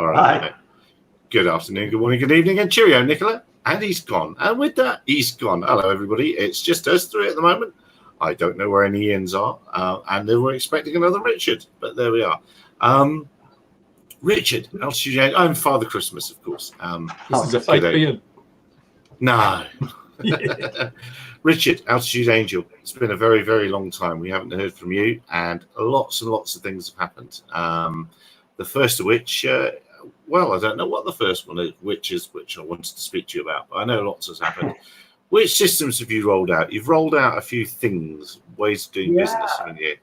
All right. Good afternoon, good morning, good evening, and cheerio, Nicola. And he's gone. And with that, he's gone. Hello, everybody. It's just us three at the moment. I don't know where any Ians are, and they were expecting another Richard, but there we are. Richard, Altitude. I'm Father Christmas, of course. This is a fake Ian. No. Richard, Altitude Angel. It's been a very, very long time. We haven't heard from you, and lots of things have happened. The first of which, well, I don't know what the first one is, which I wanted to speak to you about, but I know lots has happened. Which systems have you rolled out? You've rolled out a few things, ways of doing business in here.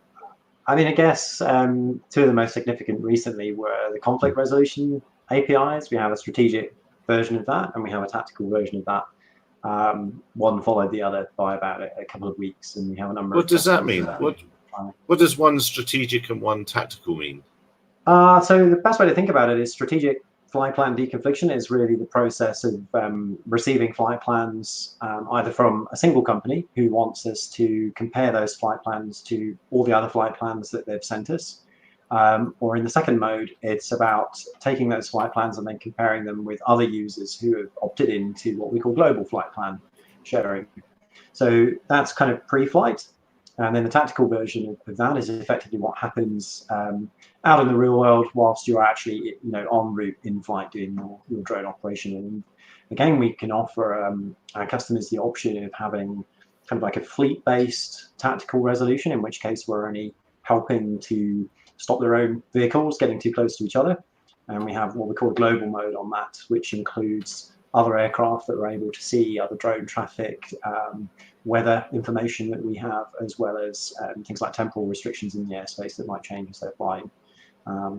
I mean, I guess two of the most significant recently were the conflict resolution APIs. We have a strategic version of that, and we have a tactical version of that. One followed the other by about a couple of weeks, and we have a number of... What does that mean? What does one strategic and one tactical mean? So the best way to think about it is strategic flight plan deconfliction is really the process of receiving flight plans either from a single company who wants us to compare those flight plans to all the other flight plans that they've sent us, or in the second mode, it's about taking those flight plans and then comparing them with other users who have opted into what we call global flight plan sharing. So that's kind of pre-flight. And then the tactical version of that is effectively what happens out in the real world whilst you're actually, en route in flight doing your drone operation. And again, we can offer our customers the option of having kind of like a fleet-based tactical resolution, in which case we're only helping to stop their own vehicles getting too close to each other. And we have what we call global mode on that, which includes other aircraft that are able to see, other drone traffic, weather information that we have, as well as things like temporal restrictions in the airspace that might change as they're flying.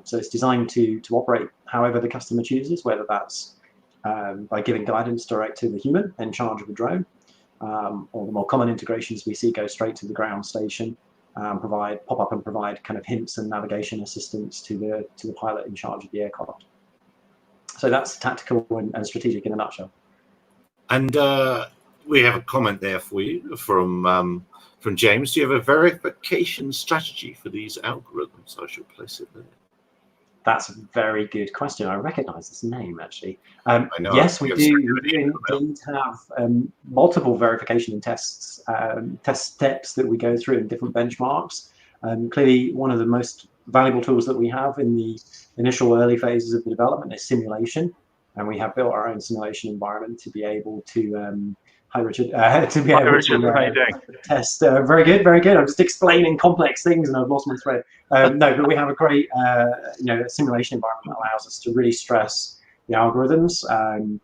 So it's designed to operate however the customer chooses, whether that's by giving guidance direct to the human in charge of the drone, or the more common integrations we see go straight to the ground station, pop up and provide kind of hints and navigation assistance to the pilot in charge of the aircraft. So that's tactical and strategic in a nutshell. And we have a comment there for you from James. Do you have a verification strategy for these algorithms? I should place it there. That's a very good question. I recognise this name actually. I know, yes, we do indeed have multiple verification and tests, test steps that we go through in different benchmarks. Clearly, one of the most valuable tools that we have in the initial early phases of the development is simulation, and we have built our own simulation environment to be able to hi Richard, to be able to test. Very good, very good. I'm just explaining complex things and I've lost my thread. No, but we have a great simulation environment that allows us to really stress the algorithms, and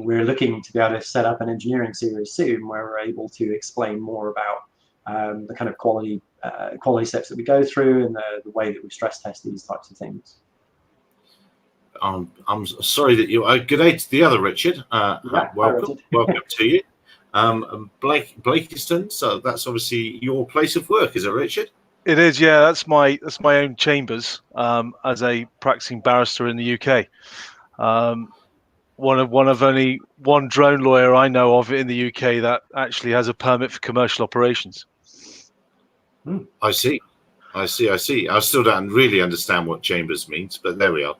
we're looking to be able to set up an engineering series soon where we're able to explain more about the kind of quality steps that we go through and the way that we stress test these types of things. I'm sorry that you. Good day to the other Richard. Welcome to you. Blakiston. So that's obviously your place of work, is it, Richard? It is. Yeah, that's my own chambers as a practicing barrister in the UK. One of only one drone lawyer I know of in the UK that actually has a permit for commercial operations. I see. I still don't really understand what chambers means, but there we are.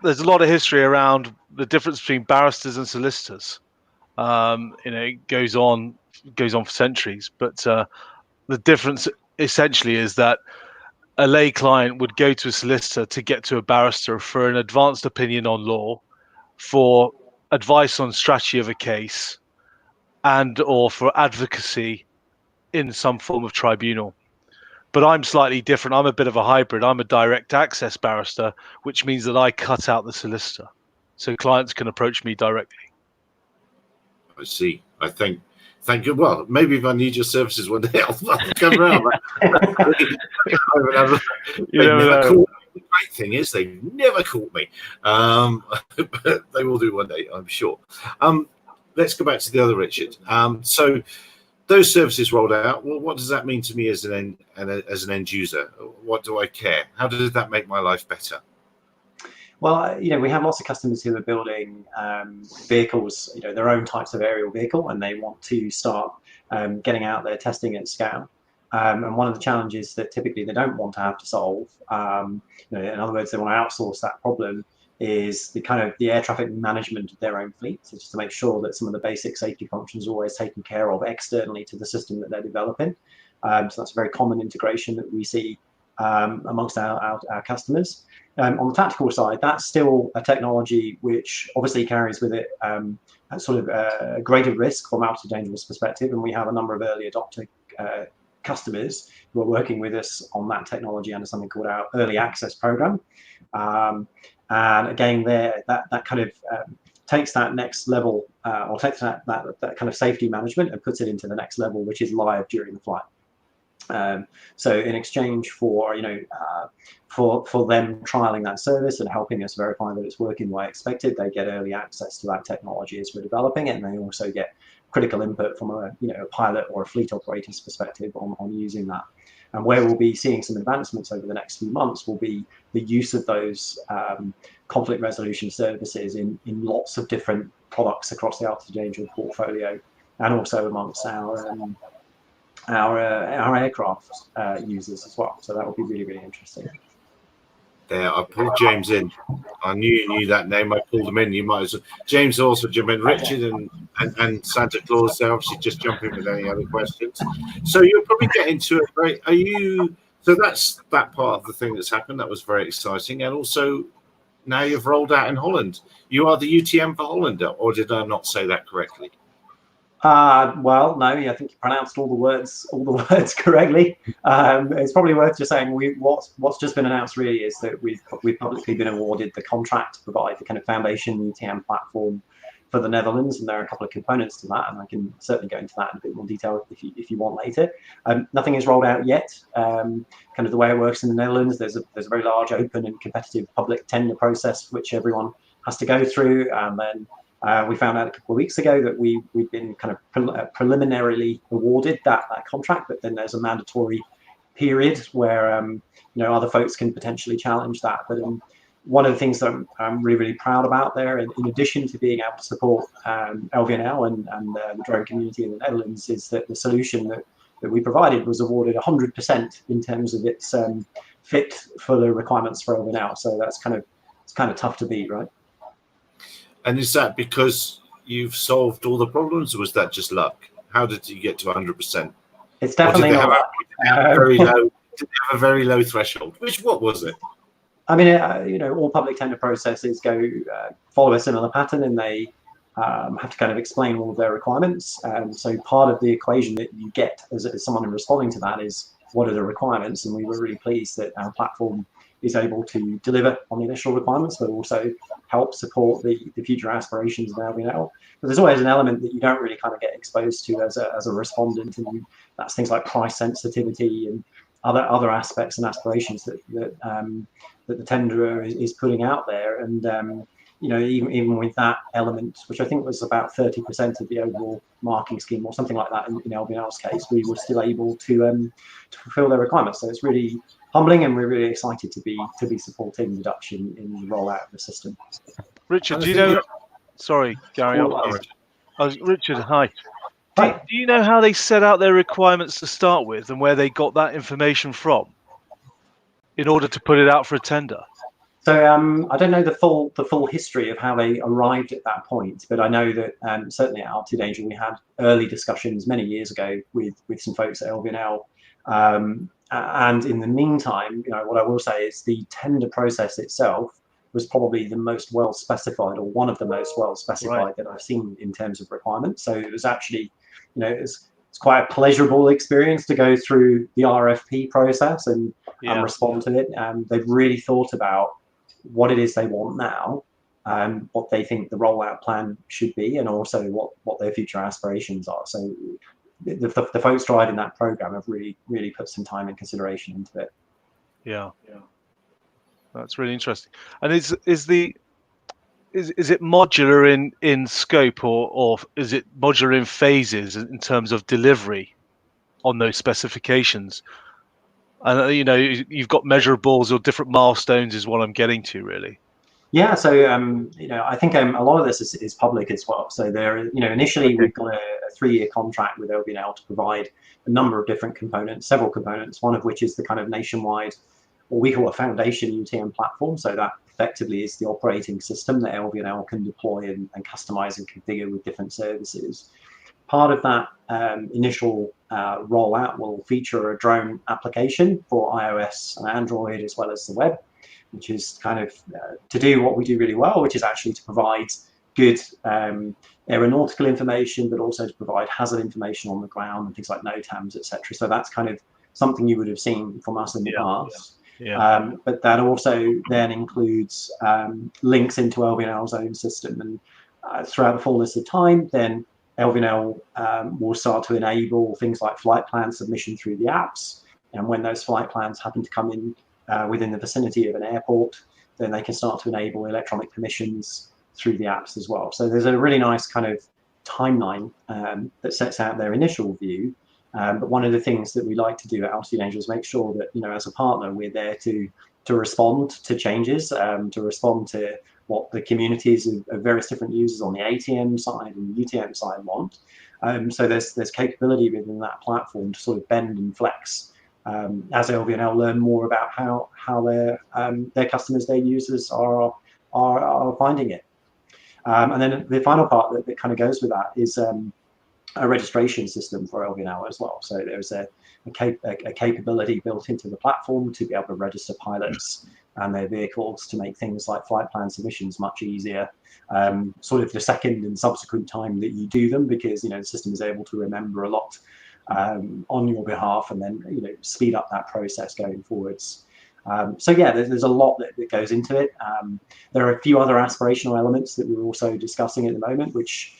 There's a lot of history around the difference between barristers and solicitors. It goes on for centuries, but the difference essentially is that a lay client would go to a solicitor to get to a barrister for an advanced opinion on law, for advice on strategy of a case, and or for advocacy in some form of tribunal. But I'm slightly different. I'm a bit of a hybrid. I'm a direct access barrister, which means that I cut out the solicitor, so clients can approach me directly. I see. I think. Thank you. Well, maybe if I need your services one day, I'll come around. The great thing is they never caught me. But they will do one day, I'm sure. Let's go back to the other Richard. So those services rolled out. Well, what does that mean to me as an end user? What do I care? How does that make my life better? Well, we have lots of customers who are building vehicles, their own types of aerial vehicle, and they want to start getting out there testing at scale. And one of the challenges that typically they don't want to have to solve, in other words, they want to outsource that problem, is the air traffic management of their own fleet. So just to make sure that some of the basic safety functions are always taken care of externally to the system that they're developing. So that's a very common integration that we see amongst our customers. On the tactical side, that's still a technology which obviously carries with it a sort of a greater risk from altitude dangerous perspective, and we have a number of early adopter customers who are working with us on that technology under something called our early access program. And again, that kind of takes that next level, or takes that kind of safety management and puts it into the next level, which is live during the flight. So in exchange for for them trialing that service and helping us verify that it's working the way expected, they get early access to that technology as we're developing it, and they also get critical input from a pilot or a fleet operator's perspective on using that. And where we'll be seeing some advancements over the next few months will be the use of those conflict resolution services in lots of different products across the altitude danger portfolio, and also amongst our aircraft users as well. So that will be really, really interesting. There, I pulled James in. I knew you knew that name. I pulled him in. You might as well. James also jump in. Richard and Santa Claus, they obviously just jump in with any other questions. So you'll probably get into it, right? So that's that part of the thing that's happened. That was very exciting. And also now you've rolled out in Holland. You are the UTM Bohlander, or did I not say that correctly? Well, no, I think you pronounced all the words correctly. It's probably worth just saying what's just been announced really is that we've publicly been awarded the contract to provide the kind of foundation UTM platform for the Netherlands, and there are a couple of components to that, and I can certainly go into that in a bit more detail if you want later. Nothing is rolled out yet. Kind of the way it works in the Netherlands, there's a very large, open, and competitive public tender process which everyone has to go through, and then we found out a couple of weeks ago that we've been kind of preliminarily awarded that contract, but then there's a mandatory period where other folks can potentially challenge that. But one of the things that I'm really, really proud about there, in addition to being able to support LVNL and the drone community in the Netherlands, is that the solution that we provided was awarded 100% in terms of its fit for the requirements for LVNL. So it's kind of tough to beat, right? And is that because you've solved all the problems, or was that just luck? How did you get to 100%? It's definitely not luck. Did they have a very low threshold? What was it? I mean, all public tender processes follow a similar pattern, and they have to kind of explain all of their requirements. So part of the equation that you get as someone responding to that is, what are the requirements? And we were really pleased that our platform is able to deliver on the initial requirements, but also help support the future aspirations of LVNL. But there's always an element that you don't really kind of get exposed to as a respondent, and that's things like price sensitivity and other aspects and aspirations that the tenderer is putting out there. And even with that element, which I think was about 30% of the overall marking scheme or something like that in LVNL's case, we were still able to fulfill their requirements. So it's really humbling, and we're really excited to be supporting the Dutch in the rollout of the system. Richard, do you know? Sorry, Gary. Richard, hi. Do you know how they set out their requirements to start with, and where they got that information from in order to put it out for a tender? So I don't know the full history of how they arrived at that point, but I know that certainly at Altitude Danger we had early discussions many years ago with some folks at LVNL. And in the meantime, what I will say is the tender process itself was probably the most well specified, or one of the most well specified that I've seen in terms of requirements. So it was actually, it's quite a pleasurable experience to go through the RFP process and respond to it. They've really thought about what it is they want now, what they think the rollout plan should be, and also what their future aspirations are. So the folks driving that program have really put some time and consideration into it. Yeah, that's really interesting. And is it modular in scope, or is it modular in phases in terms of delivery on those specifications? And you've got measurables or different milestones is what I'm getting to, really. Yeah, so I think a lot of this is public as well. So there, initially we've got a a 3-year contract with LVNL to provide a number of different components, several components, one of which is the kind of nationwide, what we call a foundation UTM platform. So that effectively is the operating system that LVNL can deploy and customize and configure with different services. Part of that initial rollout will feature a drone application for iOS and Android, as well as the web, which is kind of to do what we do really well, which is actually to provide good aeronautical information, but also to provide hazard information on the ground and things like NOTAMs, etc. So that's kind of something you would have seen from us in the past. Yeah. But that also then includes links into LVNL's own system, and throughout the fullness of time, then LVNL will start to enable things like flight plan submission through the apps. And when those flight plans happen to come in within the vicinity of an airport, then they can start to enable electronic permissions through the apps as well. So there's a really nice kind of timeline that sets out their initial view. But one of the things that we like to do at Altitude Angel is make sure that, as a partner, we're there to respond to changes, to respond to what the communities of various different users on the ATM side and the UTM side want. So there's capability within that platform to sort of bend and flex as LVNL learn more about how their customers, their users are finding it. And then the final part that kind of goes with that is a registration system for LVNL as well. So there's a capability built into the platform to be able to register pilots and their vehicles to make things like flight plan submissions much easier, sort of the second and subsequent time that you do them, because the system is able to remember a lot on your behalf, and then speed up that process going forwards. So yeah, there's a lot that goes into it. There are a few other aspirational elements that we're also discussing at the moment, which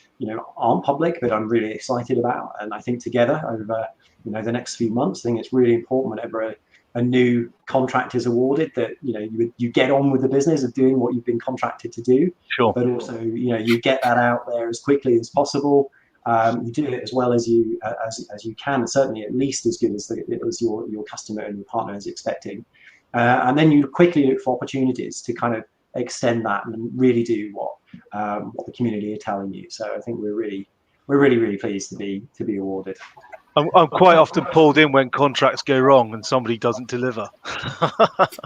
aren't public, but I'm really excited about. And I think together over the next few months, I think it's really important whenever a new contract is awarded that you get on with the business of doing what you've been contracted to do. Sure. But also you get that out there as quickly as possible. You do it as well as you can, certainly at least as good as your customer and your partner is expecting. And then you quickly look for opportunities to kind of extend that and really do what the community are telling you. So I think we're really pleased to be awarded. I'm quite often pulled in when contracts go wrong and somebody doesn't deliver.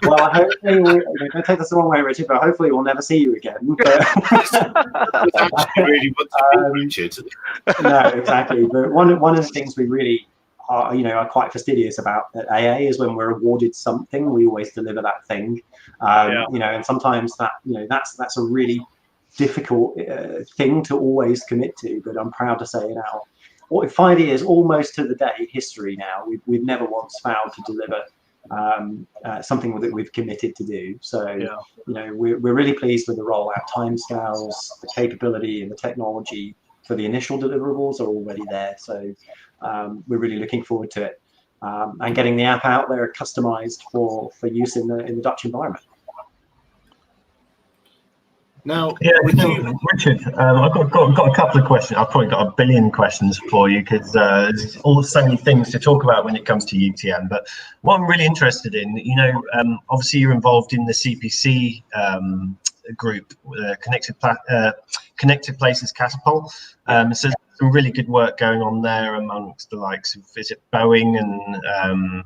Well, hopefully, don't take this the wrong way, Richard, but hopefully we'll never see you again. But really want to be Richard. No, exactly. But one of the things we really are quite fastidious about at AA is when we're awarded something, we always deliver that thing. And sometimes that's a really difficult thing to always commit to. But I'm proud to say now, 5 years, almost to the day history now, we've never once failed to deliver something that we've committed to do. So we're really pleased with the rollout timescales, the capability and the technology for the initial deliverables are already there. So we're really looking forward to it and getting the app out there customized for use in the Dutch environment. Now, Richard, I've got a couple of questions. I've probably got a billion questions for you because there's so many things to talk about when it comes to UTM. But what I'm really interested in, obviously you're involved in the CPC group, Connected Places Catapult. So some really good work going on there amongst the likes of Boeing and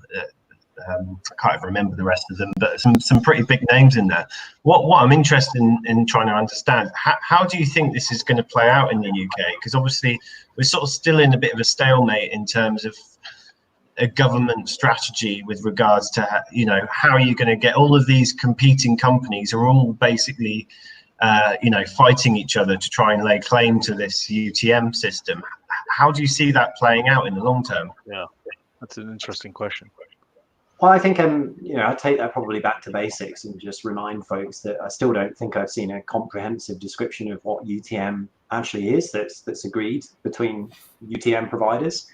I can't even remember the rest of them, but some pretty big names in there. What I'm interested in trying to understand, how do you think this is going to play out in the UK? Because obviously we're sort of still in a bit of a stalemate in terms of a government strategy with regards to how are you going to get all of these competing companies are all basically fighting each other to try and lay claim to this UTM system. How do you see that playing out in the long term? Yeah, that's an interesting question. Well, I think I take that probably back to basics and just remind folks that I still don't think I've seen a comprehensive description of what UTM actually is that's agreed between UTM providers.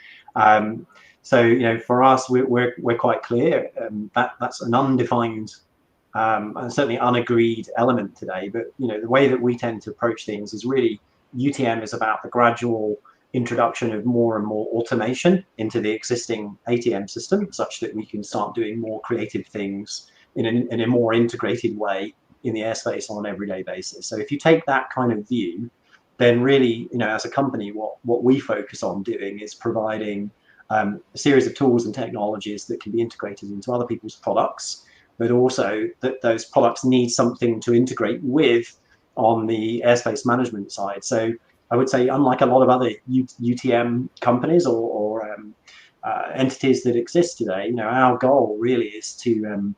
So for us, we're quite clear that's an undefined and certainly unagreed element today. But the way that we tend to approach things is really UTM is about the gradual introduction of more and more automation into the existing ATM system, such that we can start doing more creative things in a more integrated way in the airspace on an everyday basis. So if you take that kind of view, then really, as a company, what we focus on doing is providing a series of tools and technologies that can be integrated into other people's products, but also that those products need something to integrate with on the airspace management side. So I would say, unlike a lot of other UTM companies or entities that exist today, our goal really is to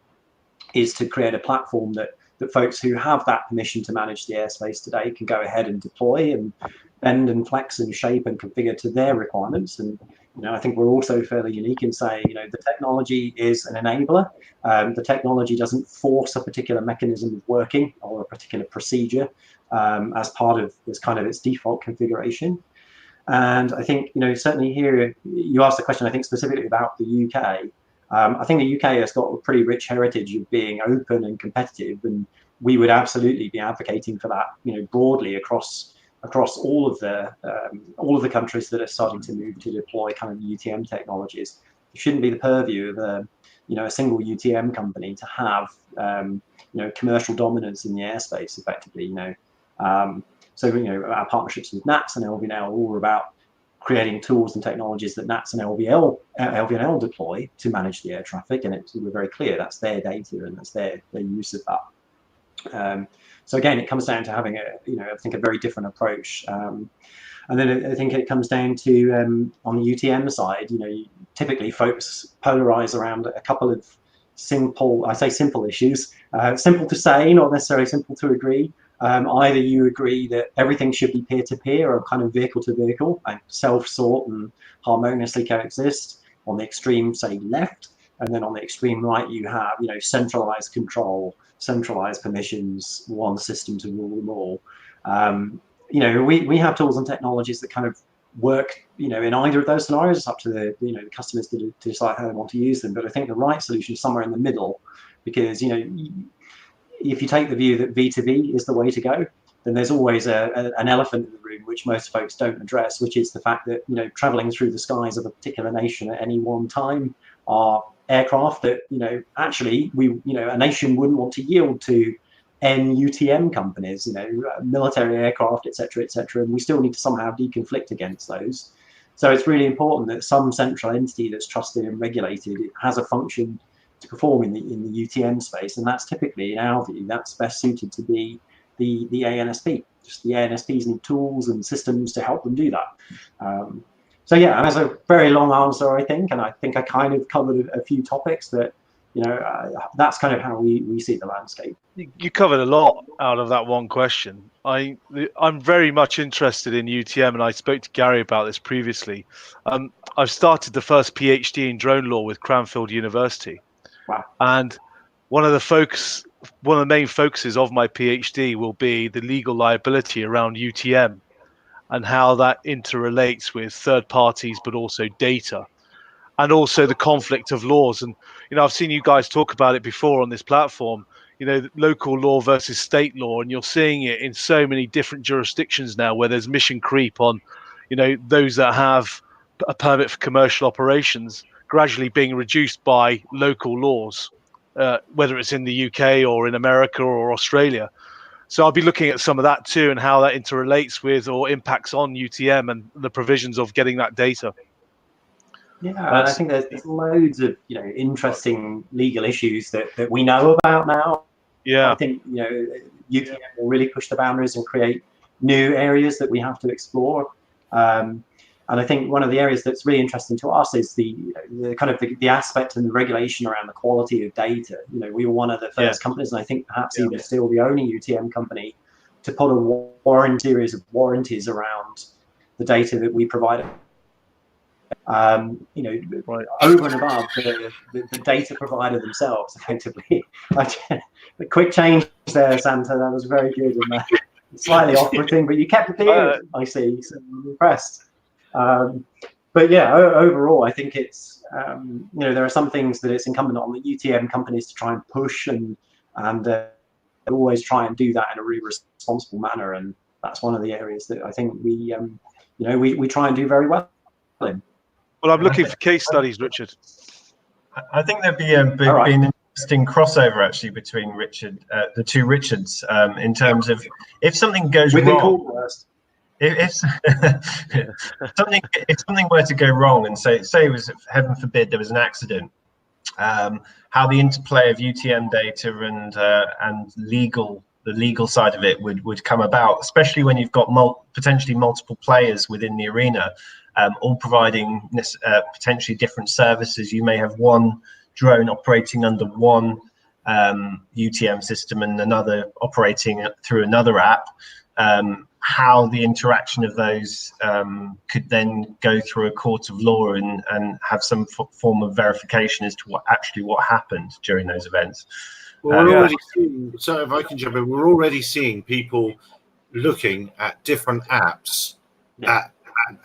create a platform that folks who have that permission to manage the airspace today can go ahead and deploy and bend and flex and shape and configure to their requirements. And I think we're also fairly unique in saying, the technology is an enabler. The technology doesn't force a particular mechanism of working or a particular procedure as part of its default configuration. And I think, certainly here, you asked the question, I think, specifically about the UK. I think the UK has got a pretty rich heritage of being open and competitive, and we would absolutely be advocating for that, broadly across all of the countries that are starting to move to deploy kind of UTM technologies. It shouldn't be the purview of a single UTM company to have commercial dominance in the airspace effectively. So our partnerships with NATS and LVNL are all about creating tools and technologies that NATS and LVNL deploy to manage the air traffic, and we're very clear that's their data and that's their use of that. So again, it comes down to having I think a very different approach. And then I think it comes down to on the UTM side, typically folks polarize around a couple of simple issues, simple to say, not necessarily simple to agree. Either you agree that everything should be peer-to-peer or kind of vehicle-to-vehicle, and self-sort and harmoniously coexist on the extreme, say, left, and then on the extreme right you have, centralized control, centralized permissions, one system to rule them all. We have tools and technologies that kind of work, in either of those scenarios. It's up to the customers to decide how they want to use them. But I think the right solution is somewhere in the middle, because if you take the view that V2V is the way to go, then there's always an elephant in the room which most folks don't address, which is the fact that traveling through the skies of a particular nation at any one time are aircraft that actually a nation wouldn't want to yield to UTM companies, military aircraft, etc., and we still need to somehow deconflict against those. So it's really important that some central entity that's trusted and regulated has a function to perform in the UTM space, and that's typically, in our view, that's best suited to be the ANSP. Just the ANSPs need tools and systems to help them do that. So yeah, that's a very long answer, I think, and I think I kind of covered a few topics that that's kind of how we see the landscape. You covered a lot out of that one question. I'm very much interested in UTM, and I spoke to Gary about this previously. I've started the first PhD in drone law with Cranfield University. Wow. And one of the main focuses of my PhD will be the legal liability around UTM and how that interrelates with third parties, but also data, and also the conflict of laws. And I've seen you guys talk about it before on this platform, local law versus state law, and you're seeing it in so many different jurisdictions now where there's mission creep on those that have a permit for commercial operations gradually being reduced by local laws, whether it's in the UK or in America or Australia. So I'll be looking at some of that too, and how that interrelates with or impacts on UTM and the provisions of getting that data. Yeah, and I think there's loads of interesting legal issues that we know about now. Yeah, I think UTM will really push the boundaries and create new areas that we have to explore. And I think one of the areas that's really interesting to us is the kind of the aspect and the regulation around the quality of data. We were one of the first companies, and I think perhaps even still the only UTM company, to put a series of warranties around the data that we provide. Right. Over and above the data provider themselves, effectively. The quick change there, Santa, that was very good and slightly off-putting, but you kept it clear, I see, so I'm impressed. But yeah, overall, I think it's, there are some things that it's incumbent on the UTM companies to try and push and always try and do that in a really responsible manner, and that's one of the areas that I think we try and do very well in. Well, I'm looking for case studies, Richard. I think there'd be an interesting crossover actually between the two Richards, in terms of if something goes wrong. if something were to go wrong, and say it was, heaven forbid, there was an accident, how the interplay of UTM data and the legal side of it would come about, especially when you've got potentially multiple players within the arena, all providing potentially different services. You may have one drone operating under one UTM system and another operating through another app. How the interaction of those could then go through a court of law and have some form of verification as to what happened during those events. Well, we're already seeing, so if I can jump in, we're already seeing people looking at different apps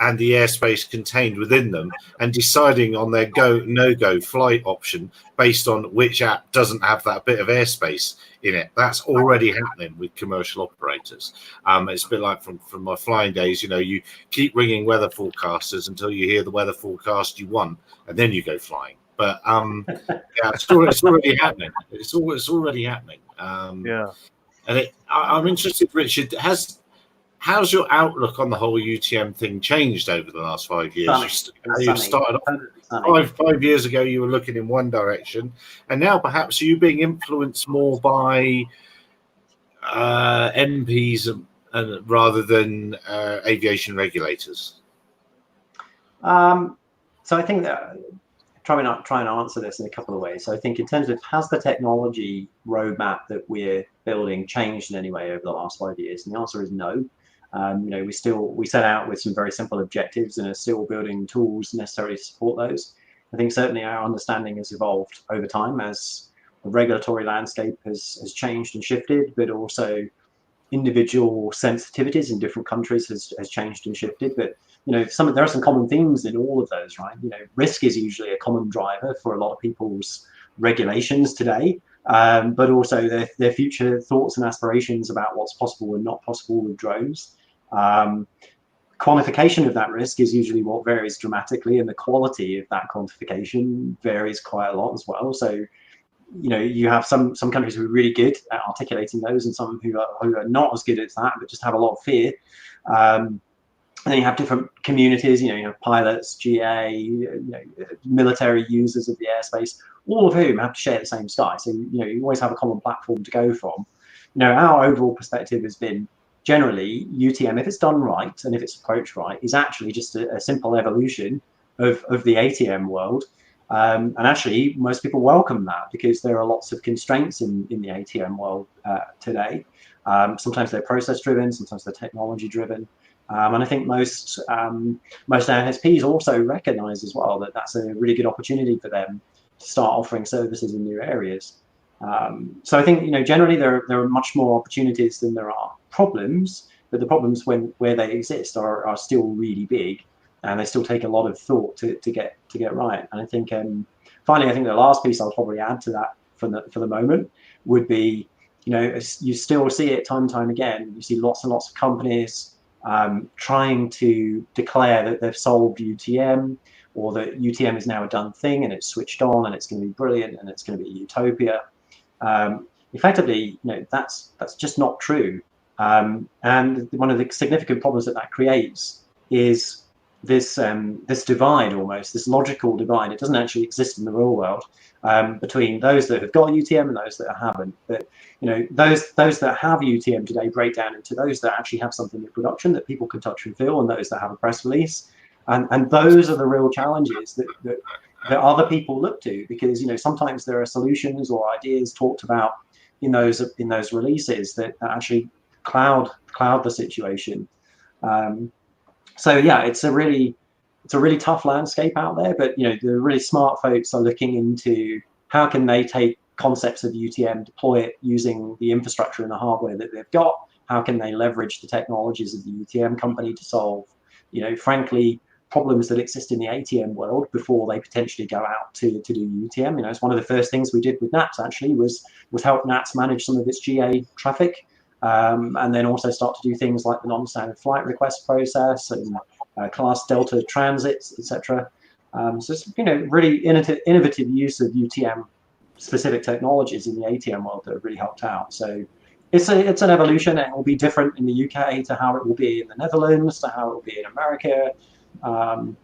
and the airspace contained within them and deciding on their no-go flight option based on which app doesn't have that bit of airspace in it. That's already happening with commercial operators. It's a bit like from my flying days, you keep ringing weather forecasters until you hear the weather forecast you want, and then you go flying. But it's already happening. It's already happening. And I'm interested, Richard, how's your outlook on the whole UTM thing changed over the last 5 years? You started off 5 years ago, you were looking in one direction, and now perhaps are you being influenced more by MPs rather than aviation regulators? So I think that try and answer this in a couple of ways. So I think in terms of, has the technology roadmap that we're building changed in any way over the last 5 years? And the answer is no. We set out with some very simple objectives and are still building tools necessary to support those. I think certainly our understanding has evolved over time as the regulatory landscape has changed and shifted, but also individual sensitivities in different countries has changed and shifted. But there are some common themes in all of those, right? Risk is usually a common driver for a lot of people's regulations today, but also their future thoughts and aspirations about what's possible and not possible with drones. Quantification of that risk is usually what varies dramatically, and the quality of that quantification varies quite a lot as well. So you have some countries who are really good at articulating those, and some who are not as good at that, but just have a lot of fear. And then you have different communities, you have pilots, GA, military users of the airspace, all of whom have to share the same sky. So, you always have a common platform to go from. Our overall perspective has been generally UTM, if it's done right and if it's approached right, is actually just a simple evolution of the ATM world. And actually, most people welcome that because there are lots of constraints in the ATM world today. Sometimes they're process driven, sometimes they're technology driven. And I think most NSPs also recognize as well that that's a really good opportunity for them to start offering services in new areas. So I think generally there are much more opportunities than there are problems, but the problems where they exist are still really big, and they still take a lot of thought to get right. And I think finally, I think the last piece I'll probably add to that for the moment would be you still see it time and time again. You see lots and lots of companies trying to declare that they've solved UTM, or that UTM is now a done thing and it's switched on and it's going to be brilliant and it's going to be a utopia. Effectively, that's just not true. And one of the significant problems that creates is this divide, almost this logical divide. It doesn't actually exist in the real world between those that have got UTM and those that haven't. But those that have UTM today break down into those that actually have something in production that people can touch and feel, and those that have a press release. And those are the real challenges that other people look to, because sometimes there are solutions or ideas talked about in those releases that actually cloud the situation. So yeah, it's a really tough landscape out there, but the really smart folks are looking into how can they take concepts of UTM, deploy it using the infrastructure and the hardware that they've got. How can they leverage the technologies of the UTM company to solve, frankly, problems that exist in the ATM world before they potentially go out to do UTM. It's one of the first things we did with NATS actually was help NATS manage some of its GA traffic. And then also start to do things like the non-standard flight request process and class Delta transits, etc. So it's really innovative use of UTM specific technologies in the ATM world that have really helped out. So it's an evolution. It will be different in the UK to how it will be in the Netherlands, to how it will be in America. And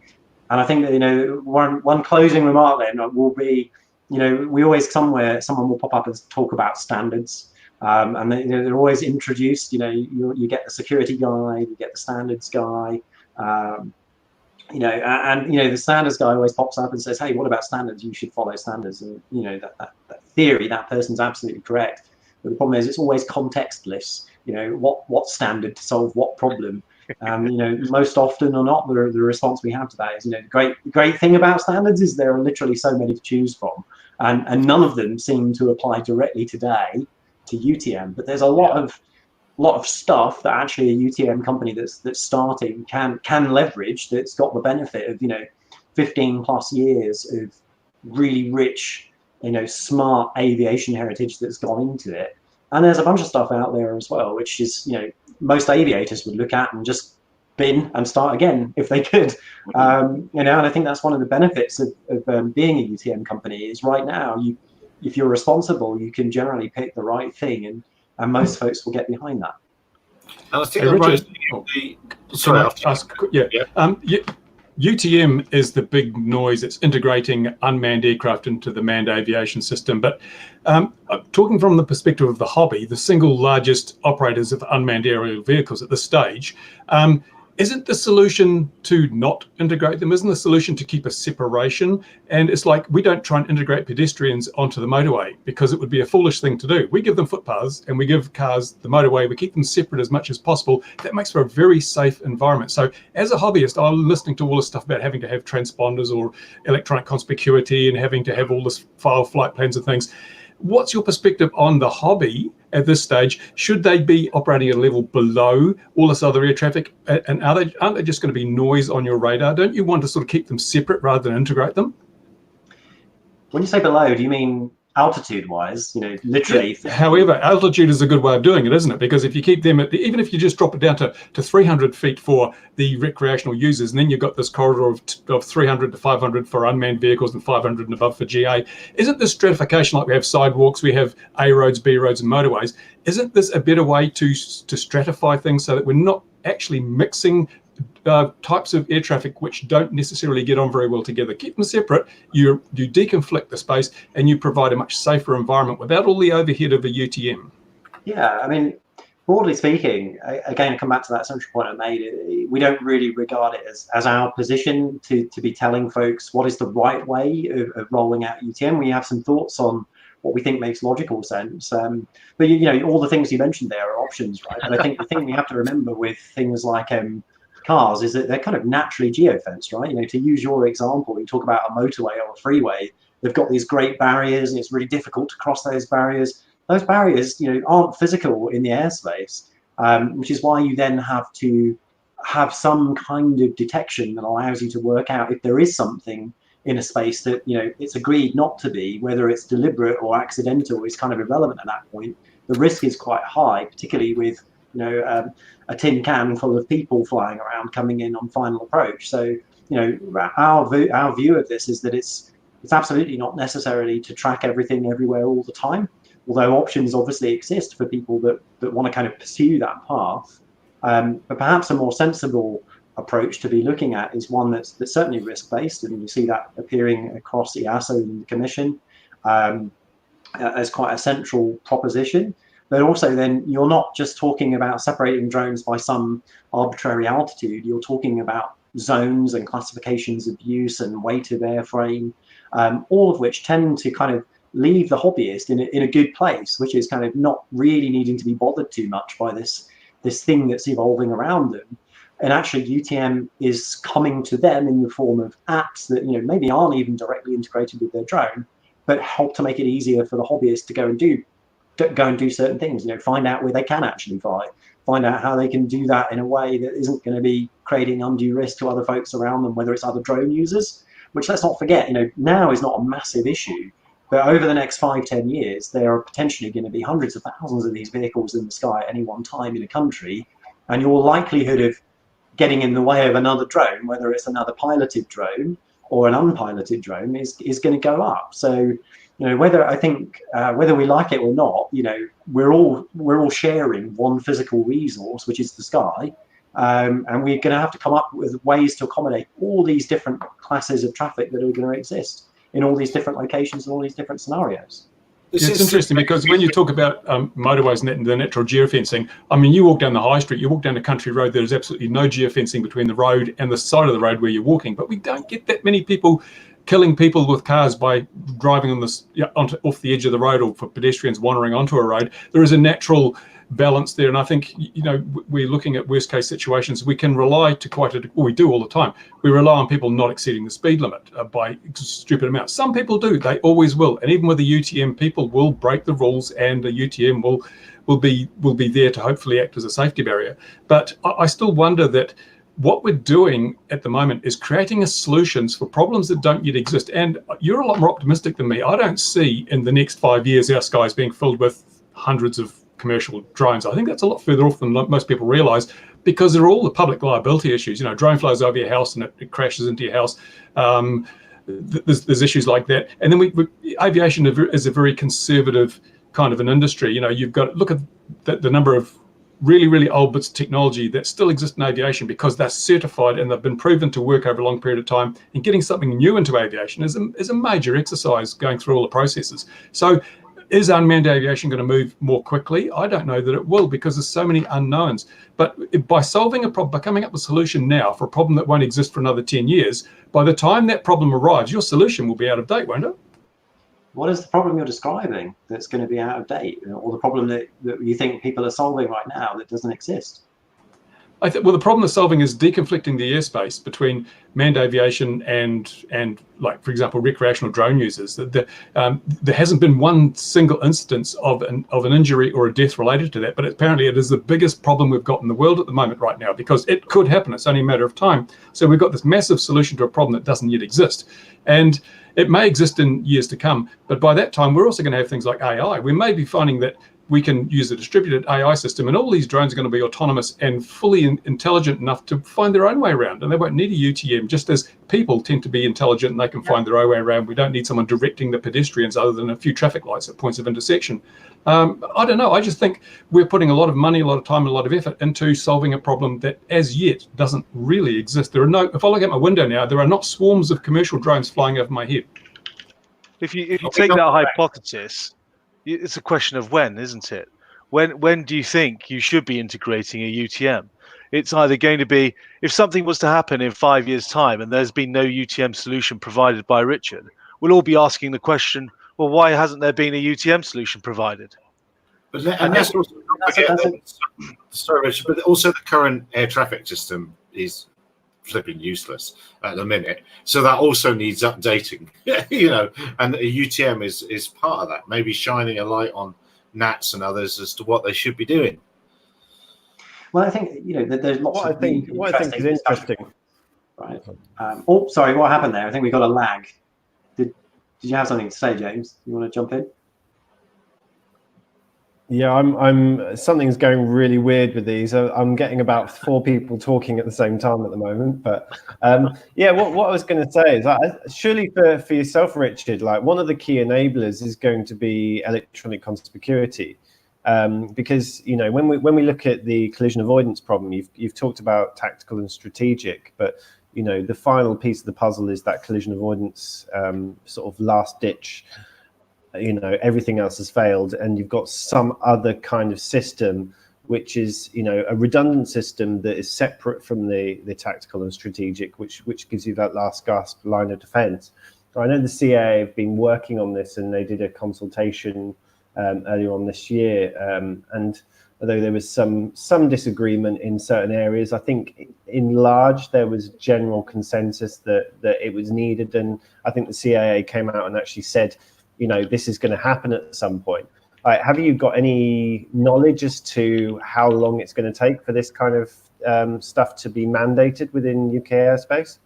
I think that, you know, one closing remark then will be, you know, we always someone will pop up and talk about standards. And they, you know, they're always introduced. You know, you get the security guy, you get the standards guy. You know, and you know, the standards guy always pops up and says, "Hey, what about standards? You should follow standards." And you know, that theory, that person's absolutely correct. But the problem is, it's always contextless. You know, what standard to solve what problem. You know, most often or not, the response we have to that is, you know, the great thing about standards is there are literally so many to choose from, and none of them seem to apply directly today to UTM. But there's a lot of stuff that actually a UTM company that's starting can leverage, that's got the benefit of, you know, 15 plus years of really rich, you know, smart aviation heritage that's gone into it. And there's a bunch of stuff out there as well, which is, you know, most aviators would look at and just bin and start again if they could. You know, and I think that's one of the benefits of being a UTM company is right now, if you're responsible, you can generally pick the right thing, and most folks will get behind that. And I think UTM is the big noise. It's integrating unmanned aircraft into the manned aviation system. But talking from the perspective of the hobby, the single largest operators of unmanned aerial vehicles at this stage, isn't the solution to not integrate them? Isn't the solution to keep a separation? And it's like, we don't try and integrate pedestrians onto the motorway because it would be a foolish thing to do. We give them footpaths and we give cars the motorway. We keep them separate as much as possible. That makes for a very safe environment. So as a hobbyist, I'm listening to all this stuff about having to have transponders or electronic conspicuity and having to have all this file flight plans and things. What's your perspective on the hobby at this stage? Should they be operating at a level below all this other air traffic? And aren't they just going to be noise on your radar? Don't you want to sort of keep them separate rather than integrate them? When you say below, do you mean altitude-wise? You know, literally. Yeah. However, altitude is a good way of doing it, isn't it? Because if you keep them at even if you just drop it down to 300 feet for the recreational users, and then you've got this corridor of 300 to 500 for unmanned vehicles and 500 and above for GA, isn't this stratification like we have sidewalks, we have A roads, B roads, and motorways? Isn't this a better way to stratify things so that we're not actually mixing types of air traffic which don't necessarily get on very well together? Keep them separate, you deconflict the space, and you provide a much safer environment without all the overhead of a UTM. Yeah, I mean, broadly speaking, again, I come back to that central point I made. We don't really regard it as our position to be telling folks what is the right way of rolling out UTM. We have some thoughts on what we think makes logical sense. But you know, all the things you mentioned there are options, right? But I think the thing we have to remember with things like cars is that they're kind of naturally geofenced, right? You know, to use your example, you talk about a motorway or a freeway, they've got these great barriers and it's really difficult to cross those barriers. Those barriers, you know, aren't physical in the airspace, which is why you then have to have some kind of detection that allows you to work out if there is something in a space that, you know, it's agreed not to be, whether it's deliberate or accidental is kind of irrelevant at that point. The risk is quite high, particularly with, you know, a tin can full of people flying around coming in on final approach. So, you know, our view of this is that it's absolutely not necessarily to track everything everywhere all the time, although options obviously exist for people that want to kind of pursue that path. But perhaps a more sensible approach to be looking at is one that's certainly risk-based, and you see that appearing across EASO and the Commission as quite a central proposition. But also then you're not just talking about separating drones by some arbitrary altitude, you're talking about zones and classifications of use and weight of airframe, all of which tend to kind of leave the hobbyist in a good place, which is kind of not really needing to be bothered too much by this thing that's evolving around them. And actually UTM is coming to them in the form of apps that, you know, maybe aren't even directly integrated with their drone, but help to make it easier for the hobbyist to go and do certain things, you know, find out where they can actually fly, find out how they can do that in a way that isn't going to be creating undue risk to other folks around them, whether it's other drone users, which, let's not forget, you know, now is not a massive issue, but over the next 5-10 years, there are potentially going to be hundreds of thousands of these vehicles in the sky at any one time in a country, and your likelihood of getting in the way of another drone, whether it's another piloted drone or an unpiloted drone, is going to go up. So, whether I think whether we like it or not, we're all sharing one physical resource, which is the sky, and we're going to have to come up with ways to accommodate all these different classes of traffic that are going to exist in all these different locations and all these different scenarios. It's interesting because when you talk about motorways and the natural geofencing, I mean, you walk down the high street, you walk down a country road, there's absolutely no geofencing between the road and the side of the road where you're walking. But we don't get that many people killing people with cars by driving on this off the edge of the road, or for pedestrians wandering onto a road. There is a natural balance there, and I think we're looking at worst case situations. We can rely we do all the time. We rely on people not exceeding the speed limit by stupid amounts. Some people do; they always will, and even with a UTM, people will break the rules, and a UTM will be there to hopefully act as a safety barrier. But I still wonder that what we're doing at the moment is creating solutions for problems that don't yet exist. And you're a lot more optimistic than me. I don't see in the next 5 years our skies being filled with hundreds of commercial drones. I think that's a lot further off than most people realize, because there are all the public liability issues. Drone flies over your house and it crashes into your house. There's issues like that. And then aviation is a very conservative kind of an industry. You've got to look at the number of really, really old bits of technology that still exist in aviation because they're certified and they've been proven to work over a long period of time. And getting something new into aviation is a major exercise, going through all the processes. So is unmanned aviation going to move more quickly? I don't know that it will, because there's so many unknowns. But by solving a problem, by coming up with a solution now for a problem that won't exist for another 10 years, by the time that problem arrives, your solution will be out of date, won't it? What is the problem you're describing that's going to be out of date, or the problem that you think people are solving right now that doesn't exist? Well, the problem they're solving is deconflicting the airspace between manned aviation and like, for example, recreational drone users. There hasn't been one single instance of an injury or a death related to that, but apparently it is the biggest problem we've got in the world at the moment right now, because it could happen. It's only a matter of time. So we've got this massive solution to a problem that doesn't yet exist. And it may exist in years to come, but by that time, we're also going to have things like AI. We may be finding that we can use a distributed AI system, and all these drones are going to be autonomous and fully intelligent enough to find their own way around, and they won't need a UTM, just as people tend to be intelligent and they can find their own way around. We don't need someone directing the pedestrians other than a few traffic lights at points of intersection. I don't know. I just think we're putting a lot of money, a lot of time, and a lot of effort into solving a problem that as yet doesn't really exist. If I look out my window now, there are not swarms of commercial drones flying over my head. If you take that hypothesis, it's a question of when, isn't it? When do you think you should be integrating a UTM? It's either going to be, if something was to happen in 5 years' time and there's been no UTM solution provided by Richard, we'll all be asking the question, well, why hasn't there been a UTM solution provided? But let's also not forget sorry, Richard, but also the current air traffic system is flipping useless at the minute, so that also needs updating. And a UTM is part of that, maybe shining a light on NATs and others as to what they should be doing. Well, I think there's lots what of I think is interesting. Right. Oh, sorry, what happened there? I think we got a lag. Did you have something to say, James? You want to jump in? Yeah, I'm something's going really weird with these. I'm getting about 4 people talking at the same time at the moment. But yeah, what I was going to say is surely for yourself, Richard, like one of the key enablers is going to be electronic conspicuity, because when we look at the collision avoidance problem, you've talked about tactical and strategic, but the final piece of the puzzle is that collision avoidance sort of last ditch. Everything else has failed, and you've got some other kind of system which is a redundant system that is separate from the tactical and strategic, which gives you that last gasp line of defense. I know the CAA have been working on this, and they did a consultation earlier on this year, and although there was some disagreement in certain areas, I think in large there was general consensus that it was needed, and I think the CAA came out and actually said, this is going to happen at some point. Have you got any knowledge as to how long it's going to take for this kind of stuff to be mandated within UK airspace?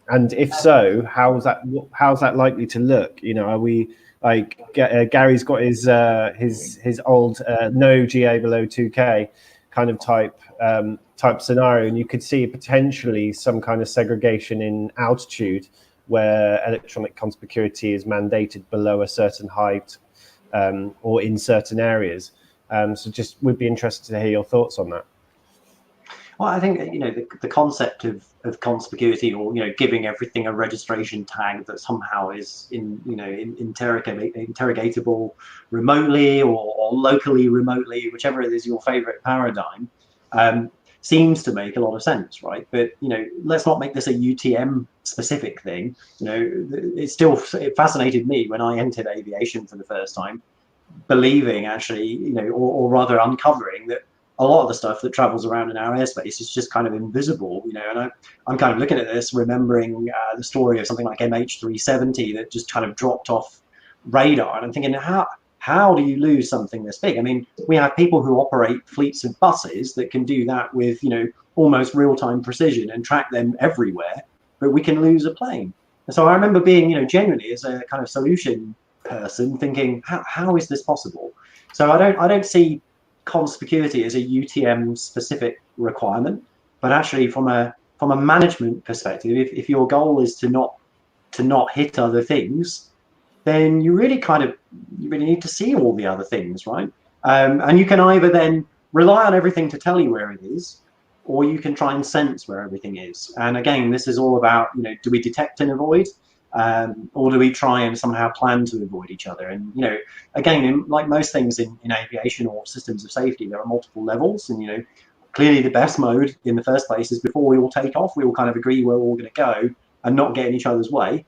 And if so, how's that likely to look? Are we like Gary's got his old no GA below 2K kind of type scenario, and you could see potentially some kind of segregation in altitude where electronic conspicuity is mandated below a certain height or in certain areas. So just would be interested to hear your thoughts on that. Well, I think the concept of conspicuity, or giving everything a registration tag that somehow is interrogatable remotely or locally remotely, whichever it is your favorite paradigm, seems to make a lot of sense, right? But let's not make this a UTM specific thing. It fascinated me when I entered aviation for the first time, believing actually, or rather uncovering that a lot of the stuff that travels around in our airspace is just kind of invisible, and I'm kind of looking at this, remembering the story of something like MH370 that just kind of dropped off radar, and I'm thinking, how do you lose something this big? I mean, we have people who operate fleets of buses that can do that with, almost real-time precision and track them everywhere, but we can lose a plane. And so I remember being, genuinely as a kind of solution person thinking, how is this possible? So I don't see conspicuity as a UTM specific requirement, but actually from a management perspective, if your goal is to not hit other things, then you really need to see all the other things, right? And you can either then rely on everything to tell you where it is, or you can try and sense where everything is. And again, this is all about, do we detect and avoid? Or do we try and somehow plan to avoid each other? And again, like most things in aviation or systems of safety, there are multiple levels, and clearly the best mode in the first place is before we all take off, we all kind of agree where we're all going to go and not get in each other's way.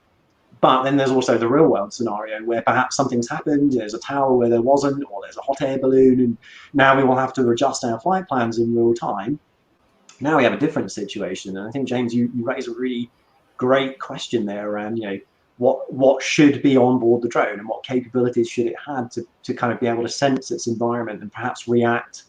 But then there's also the real world scenario where perhaps something's happened, there's a tower where there wasn't, or there's a hot air balloon, and now we will have to adjust our flight plans in real time. Now we have a different situation, and I think, James, you raise a really great question there around what should be on board the drone and what capabilities should it have to kind of be able to sense its environment and perhaps react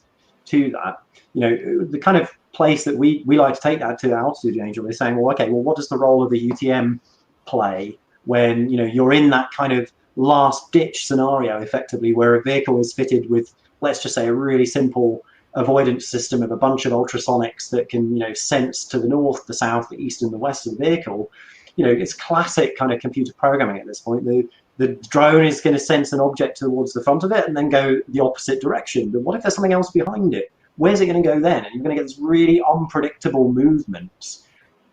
to that. The kind of place that we like to take that to Altitude Angel is saying, well, okay, well, what does the role of a UTM play when you're in that kind of last ditch scenario, effectively, where a vehicle is fitted with, let's just say, a really simple avoidance system of a bunch of ultrasonics that can sense to the north, the south, the east, and the west of the vehicle. It's classic kind of computer programming at this point. The drone is going to sense an object towards the front of it and then go the opposite direction. But what if there's something else behind it? Where's it going to go then? And you're going to get this really unpredictable movements.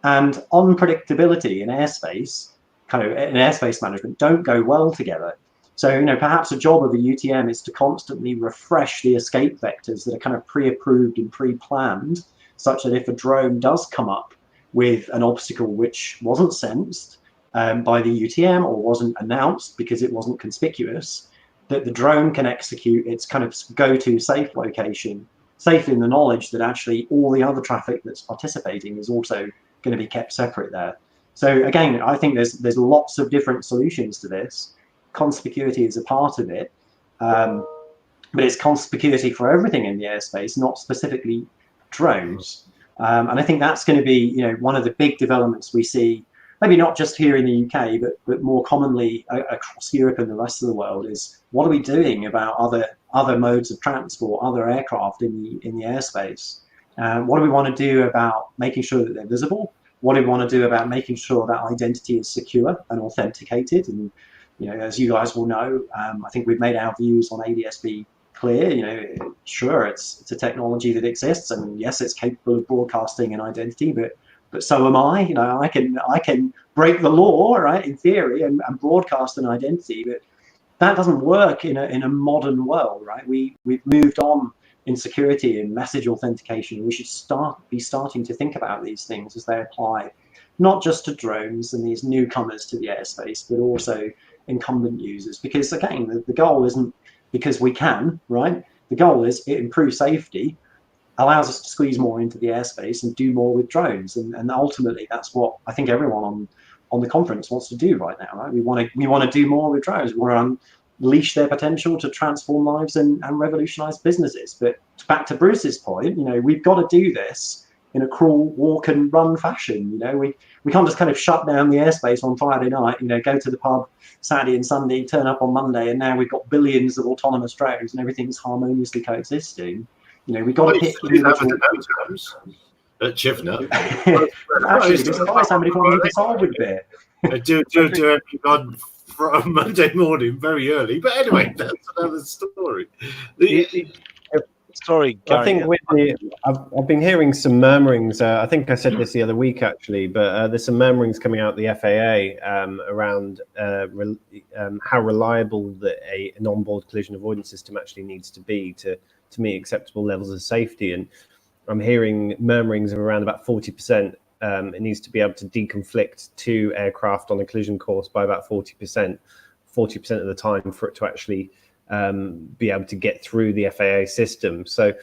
And unpredictability in airspace, kind of in airspace management, don't go well together. So, perhaps a job of a UTM is to constantly refresh the escape vectors that are kind of pre-approved and pre-planned, such that if a drone does come up with an obstacle which wasn't sensed by the UTM or wasn't announced because it wasn't conspicuous, that the drone can execute its kind of go-to safe location safely in the knowledge that actually all the other traffic that's participating is also going to be kept separate there. So again, I think there's lots of different solutions to this. Conspicuity is a part of it, but it's conspicuity for everything in the airspace, not specifically drones. And I think that's going to be, one of the big developments we see, maybe not just here in the UK, but more commonly across Europe and the rest of the world, is what are we doing about other modes of transport, other aircraft in the airspace? What do we want to do about making sure that they're visible? What do we want to do about making sure that identity is secure and authenticated? And as you guys will know, I think we've made our views on ADS-B clear. Sure, it's a technology that exists, and yes, it's capable of broadcasting an identity, but so am I. I can break the law, right, in theory, and broadcast an identity, but that doesn't work in a modern world, right? We've moved on in security and message authentication. We should be starting to think about these things as they apply, not just to drones and these newcomers to the airspace, but also incumbent users. Because again, the goal isn't because we can, right? The goal is it improves safety, allows us to squeeze more into the airspace and do more with drones. And ultimately, that's what I think everyone on the conference wants to do right now, right? We want to do more with drones. We want to unleash their potential to transform lives and revolutionize businesses. But back to Bruce's point, we've got to do this in a crawl, walk and run fashion. We can't just kind of shut down the airspace on Friday night, go to the pub Saturday and Sunday, turn up on Monday, and now we've got billions of autonomous drones and everything's harmoniously coexisting. We've got to pick individual at Chivner. Actually, just surprised how many problems you can solve with it. do everything on from Monday morning very early. But anyway, that's another story. Sorry, Gary. I think I've been hearing some murmurings. I think I said this the other week actually, but there's some murmurings coming out the FAA around how reliable an onboard collision avoidance system actually needs to be to meet acceptable levels of safety. And I'm hearing murmurings of around about 40%. It needs to be able to deconflict two aircraft on a collision course by about 40% of the time for it to actually be able to get through the FAA system. So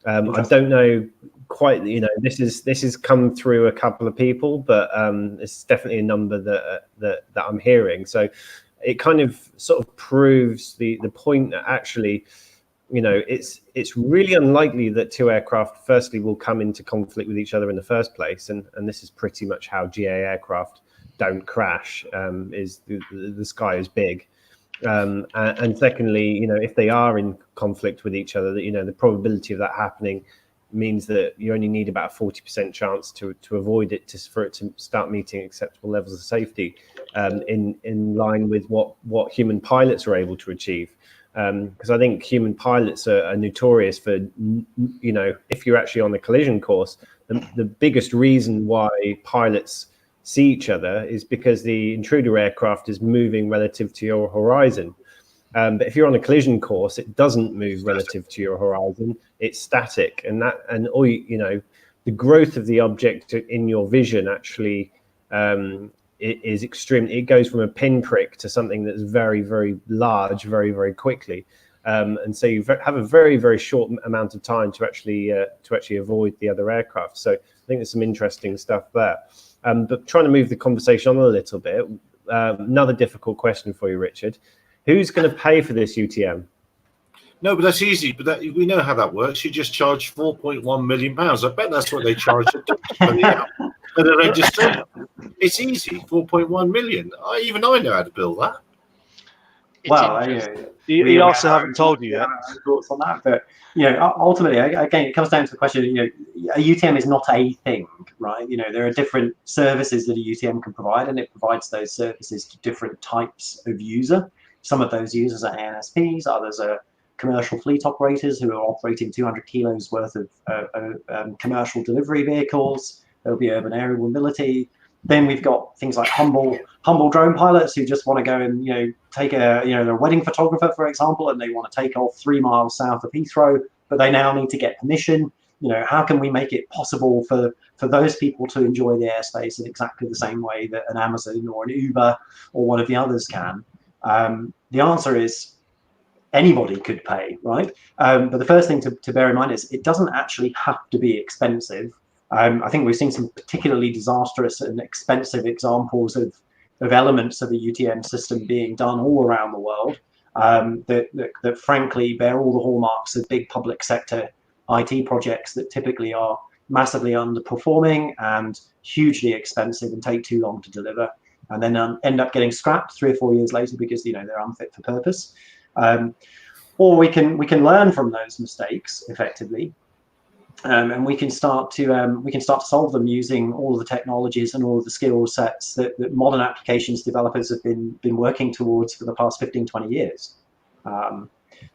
I don't know quite, this has come through a couple of people, but it's definitely a number that I'm hearing. So it kind of sort of proves the point that actually, it's really unlikely that two aircraft firstly will come into conflict with each other in the first place. And this is pretty much how GA aircraft don't crash, is the sky is big. And secondly, if they are in conflict with each other, the probability of that happening means that you only need about a 40% chance to avoid it, for it to start meeting acceptable levels of safety, in line with what human pilots are able to achieve. Because I think human pilots are notorious for, if you're actually on the collision course, the biggest reason why pilots see each other is because the intruder aircraft is moving relative to your horizon. But if you're on a collision course, it doesn't move relative to your horizon. It's static, and the growth of the object in your vision actually is extreme. It goes from a pinprick to something that's very, very large, very, very quickly. And so you have a very, very short amount of time to actually avoid the other aircraft. So I think there's some interesting stuff there. But trying to move the conversation on a little bit, another difficult question for you, Richard. Who's going to pay for this UTM? No, but that's easy. But we know how that works. You just charge £4.1 million. I bet that's what they charge for the registration. It's easy, 4.1 million. Even I know how to build that. Well, you also haven't told you yet. Thoughts on that, but ultimately, again, it comes down to the question. A UTM is not a thing, right? There are different services that a UTM can provide, and it provides those services to different types of user. Some of those users are ANSPs, others are commercial fleet operators who are operating 200 kilos worth of commercial delivery vehicles. There'll be urban aerial mobility. Then we've got things like humble drone pilots who just want to go and take they're a wedding photographer, for example, and they want to take off 3 miles south of Heathrow, but they now need to get permission. How can we make it possible for those people to enjoy the airspace in exactly the same way that an Amazon or an Uber or one of the others can? The answer is anybody could pay, right? But the first thing to bear in mind is it doesn't actually have to be expensive. I think we've seen some particularly disastrous and expensive examples of elements of the UTM system being done all around the world that frankly bear all the hallmarks of big public sector IT projects that typically are massively underperforming and hugely expensive and take too long to deliver, and then end up getting scrapped 3 or 4 years later because they're unfit for purpose. Or we can learn from those mistakes effectively. And we can start to solve them using all of the technologies and all of the skill sets that modern applications developers have been working towards for the past 15, 20 years.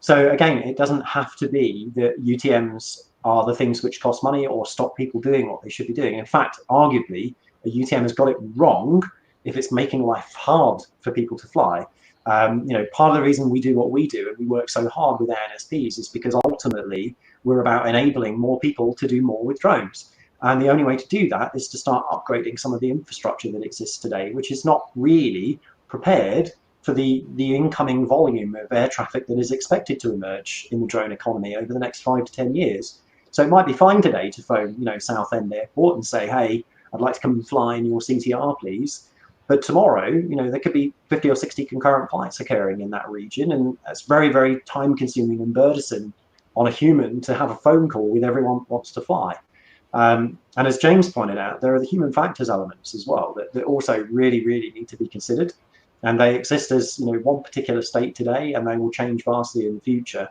So again, it doesn't have to be that UTMs are the things which cost money or stop people doing what they should be doing. In fact, arguably, a UTM has got it wrong if it's making life hard for people to fly. Part of the reason we do what we do and we work so hard with ANSPs is because ultimately we're about enabling more people to do more with drones. And the only way to do that is to start upgrading some of the infrastructure that exists today, which is not really prepared for the incoming volume of air traffic that is expected to emerge in the drone economy over the next 5 to 10 years. So it might be fine today to phone, Southend Airport and say, hey, I'd like to come and fly in your CTR, please. But tomorrow, there could be 50 or 60 concurrent flights occurring in that region, and that's very, very time-consuming and burdensome on a human to have a phone call with everyone who wants to fly. And as James pointed out, there are the human factors elements as well that also really, really need to be considered. And they exist as one particular state today, and they will change vastly in the future.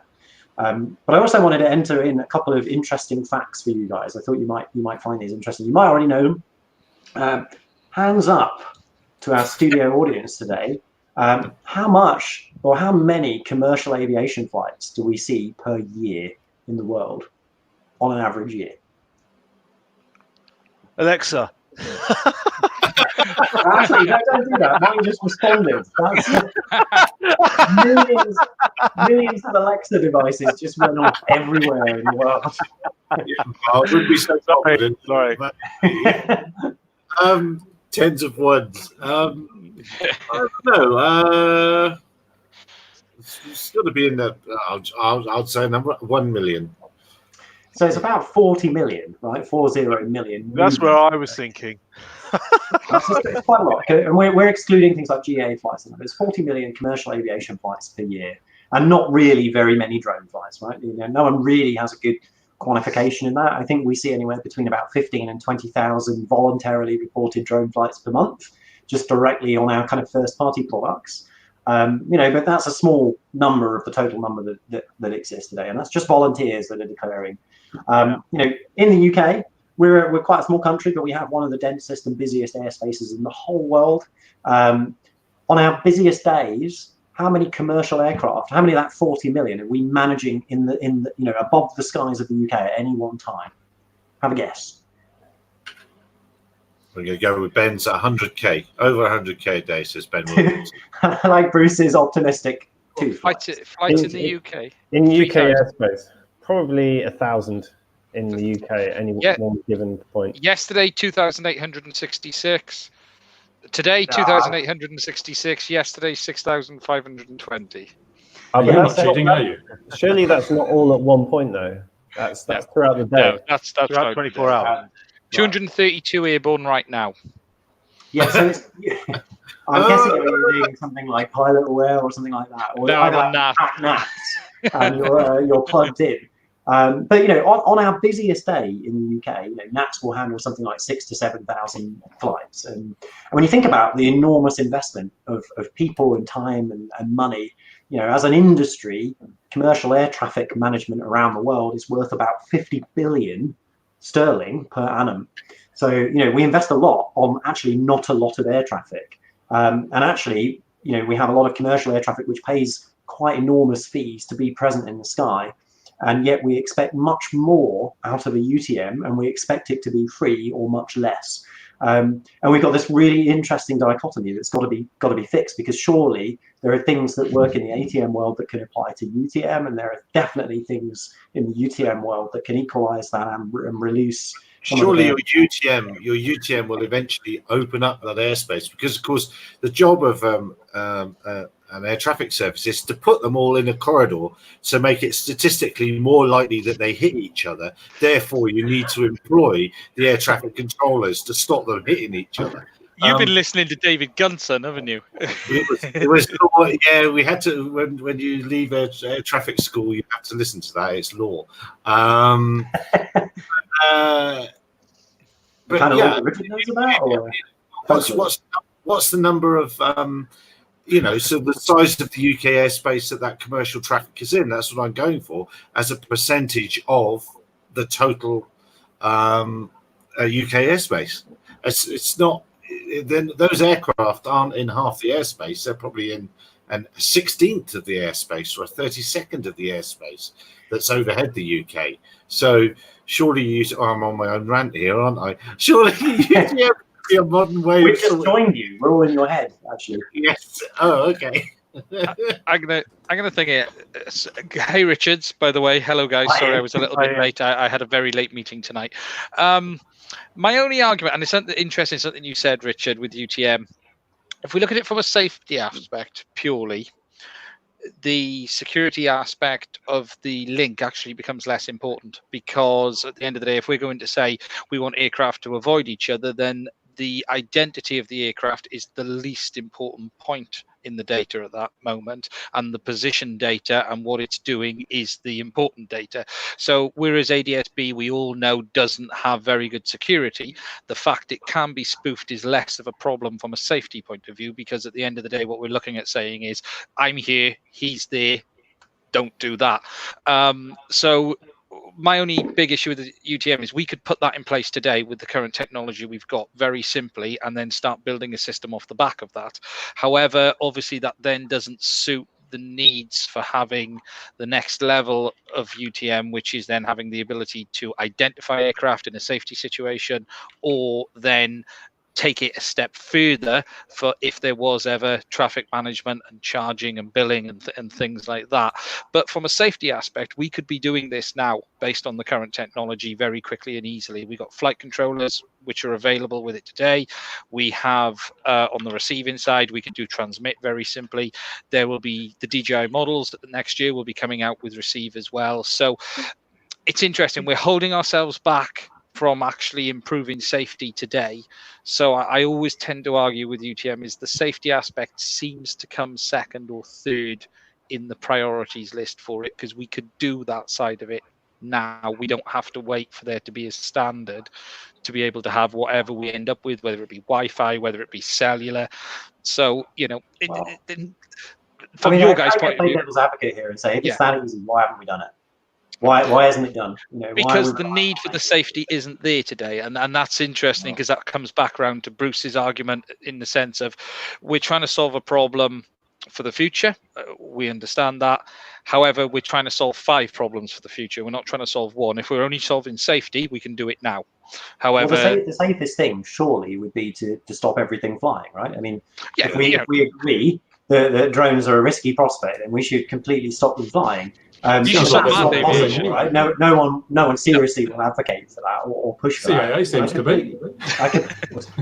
But I also wanted to enter in a couple of interesting facts for you guys. I thought you might find these interesting. You might already know them. Hands up to our studio audience today, how much or how many commercial aviation flights do we see per year in the world on an average year? Alexa. Actually, no, don't do that. Mine just responded. That's millions of Alexa devices just went off everywhere in the world. I wouldn't be so confident. Sorry. But, tens of ones. I don't know. It's got to be in the. I'd say number 1 million. So it's about 40 million, right? 40 million. That's where I was thinking. It's quite a lot. And we're excluding things like GA flights. There's 40 million commercial aviation flights per year, and not really very many drone flights, right? You know, no one really has a good quantification in that. I think we see anywhere between about 15 and 20,000 voluntarily reported drone flights per month, just directly on our kind of first-party products. You know, but that's a small number of the total number that exists today, and that's just volunteers that are declaring. You know, in the UK, we're quite a small country, but we have one of the densest and busiest airspaces in the whole world. On our busiest days, how many commercial aircraft, how many of that 40 million are we managing in the you know, above the skies of the UK at any one time? Have a guess. We're going to go with Ben's 100k, over 100k a day, says Ben Williams. I like Bruce's optimistic too. Flights in the UK. In UK airspace, probably 1,000 in the UK at any one given point. Yesterday, 2,866. Today, 2,866. Yesterday, 6,520. You're not cheating, are you? Surely that's not all at one point, though. That's throughout the day. No, that's Throughout 24 hours. 232 airborne right now. Yeah, so it's, I'm guessing you're doing something like pilot aware or something like that, or No, I'm on NAS, and you're plugged in. But you know, on our busiest day in the UK, you know, NATS will handle something like 6,000 to 7,000 flights, and when you think about the enormous investment of people and time and money, you know, as an industry, commercial air traffic management around the world is worth about 50 billion sterling per annum. So, you know, we invest a lot on actually not a lot of air traffic. And actually, you know, we have a lot of commercial air traffic which pays quite enormous fees to be present in the sky. And yet we expect much more out of a UTM, and we expect it to be free or much less. And we've got this really interesting dichotomy that's got to be fixed, because surely there are things that work in the ATM world that can apply to UTM, and there are definitely things in the UTM world that can equalize that and release. Surely your UTM will eventually open up that airspace, because of course the job of an air traffic service is to put them all in a corridor to make it statistically more likely that they hit each other. Therefore, you need to employ the air traffic controllers to stop them hitting each other. You've been listening to David Gunson, haven't you? It was yeah, we had to, when you leave air traffic school, you have to listen to that. It's law. But kind of yeah, what Richard knows about, or what's the number of you know, so the size of the UK airspace that commercial traffic is in, that's what I'm going for as a percentage of the total UK airspace. It's not, then those aircraft aren't in half the airspace, they're probably in a 16th of the airspace or a 32nd of the airspace that's overhead the UK. So surely I'm on my own rant here, aren't I? Surely UTM be a modern way. We just joined you. We're all in your head, actually. Yes. Oh, okay. I'm gonna think it. Hey, Richards. By the way, hello guys. Sorry, I was a little bit late. I had a very late meeting tonight. My only argument, and it's something interesting, something you said, Richard, with UTM. If we look at it from a safety aspect purely, the security aspect of the link actually becomes less important, because at the end of the day, if we're going to say we want aircraft to avoid each other, then the identity of the aircraft is the least important point in the data at that moment, and the position data and what it's doing is the important data. So whereas ADS-B, we all know, doesn't have very good security, the fact it can be spoofed is less of a problem from a safety point of view, because at the end of the day, what we're looking at saying is, I'm here, he's there, don't do that. So my only big issue with the UTM is we could put that in place today with the current technology we've got very simply, and then start building a system off the back of that. However, obviously that then doesn't suit the needs for having the next level of UTM, which is then having the ability to identify aircraft in a safety situation, or then take it a step further for if there was ever traffic management and charging and billing and things like that. But from a safety aspect, we could be doing this now based on the current technology very quickly and easily. We got flight controllers which are available with it today. We have on the receiving side, we can do transmit very simply. There will be the DJI models that next year will be coming out with receive as well. So it's interesting. We're holding ourselves back from actually improving safety today. So I always tend to argue with UTM is the safety aspect seems to come second or third in the priorities list for it, because we could do that side of it now. We don't have to wait for there to be a standard to be able to have whatever we end up with, whether it be Wi-Fi, whether it be cellular. So, you know, from your guys' point of view, devil's advocate here and say, if it's yeah, that easy, why haven't we done it? Why isn't it done? You know, because the need for the safety isn't there today, and that's interesting, because that comes back around to Bruce's argument in the sense of we're trying to solve a problem for the future. We understand that. However, we're trying to solve 5 problems for the future. We're not trying to solve one. If we're only solving safety, we can do it now. However, the safest thing surely would be to stop everything flying, right? I mean, yeah, if we agree that drones are a risky prospect, then we should completely stop them flying. You should stop mandate possible, right? No one seriously will advocate for that or push for that. CIA seems to be.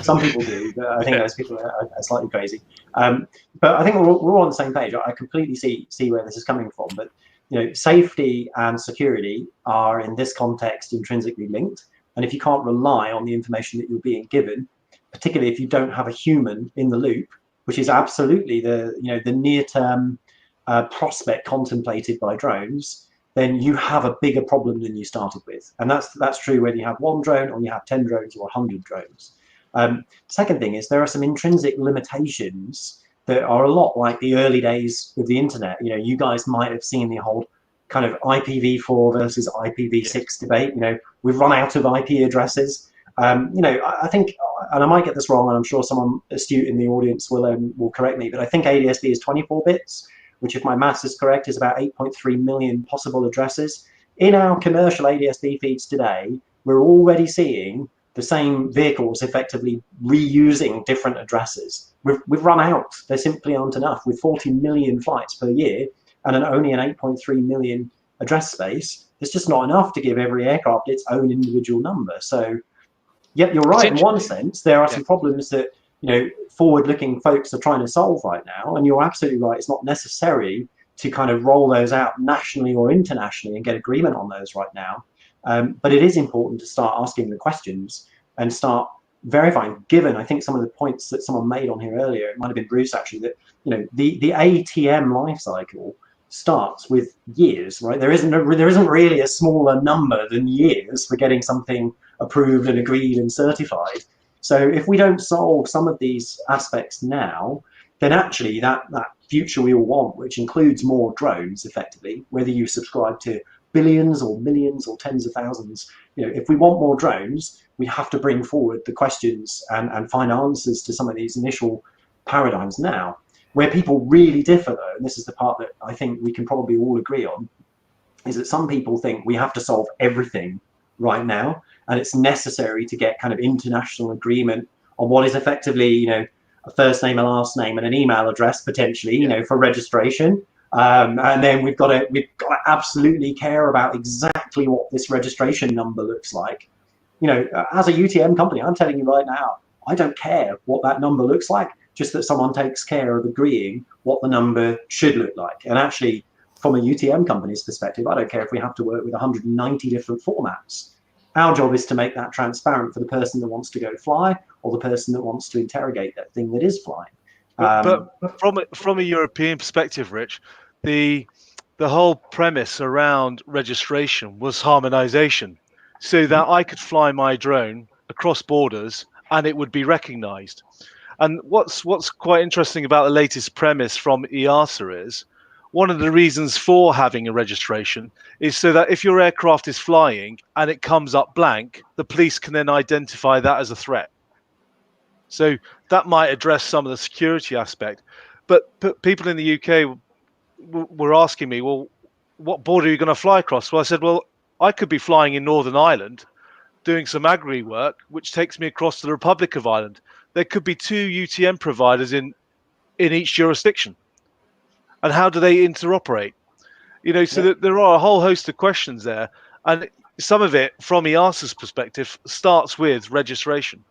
Some people do, but I think those people are slightly crazy. But I think we're all on the same page. I completely see where this is coming from. But you know, safety and security are in this context intrinsically linked. And if you can't rely on the information that you're being given, particularly if you don't have a human in the loop, which is absolutely the near-term prospect contemplated by drones, then you have a bigger problem than you started with. And that's true whether you have 1 drone or you have 10 drones or 100 drones. Second thing is there are some intrinsic limitations that are a lot like the early days of the internet. You know, you guys might have seen the whole kind of IPv4 versus IPv6 debate. You know, we've run out of IP addresses. You know, I think, and I might get this wrong, and I'm sure someone astute in the audience will correct me, but I think ADSB is 24 bits, which, if my maths is correct, is about 8.3 million possible addresses. In our commercial ADSB feeds today, we're already seeing the same vehicles effectively reusing different addresses. We've run out. There simply aren't enough. With 40 million flights per year and only an 8.3 million address space, there's just not enough to give every aircraft its own individual number. So, yep, you're right. In one sense, there are some problems that, you know, forward-looking folks are trying to solve right now, and you're absolutely right. It's not necessary to kind of roll those out nationally or internationally and get agreement on those right now. But it is important to start asking the questions and start verifying. Given, I think, some of the points that someone made on here earlier, it might have been Bruce actually, that you know the ATM life cycle starts with years, right? There isn't really a smaller number than years for getting something approved and agreed and certified. So if we don't solve some of these aspects now, then actually that future we all want, which includes more drones effectively, whether you subscribe to billions or millions or tens of thousands, you know, if we want more drones, we have to bring forward the questions and find answers to some of these initial paradigms now. Where people really differ though, and this is the part that I think we can probably all agree on, is that some people think we have to solve everything right now, and it's necessary to get kind of international agreement on what is effectively, you know, a first name, a last name, and an email address potentially, you know, for registration. And then we've got to absolutely care about exactly what this registration number looks like. You know, as a UTM company, I'm telling you right now, I don't care what that number looks like, just that someone takes care of agreeing what the number should look like. And actually, from a UTM company's perspective, I don't care if we have to work with 190 different formats. Our job is to make that transparent for the person that wants to go fly or the person that wants to interrogate that thing that is flying. But from a European perspective, Rich, the whole premise around registration was harmonization, so that I could fly my drone across borders and it would be recognized. And what's quite interesting about the latest premise from EASA is one of the reasons for having a registration is so that if your aircraft is flying and it comes up blank, the police can then identify that as a threat. So that might address some of the security aspect. But people in the UK were asking me, well, what border are you going to fly across? Well, I said, well, I could be flying in Northern Ireland doing some agri work, which takes me across to the Republic of Ireland. There could be 2 UTM providers in each jurisdiction. And how do they interoperate? You know, so that there are a whole host of questions there. And some of it, from EASA's perspective, starts with registration.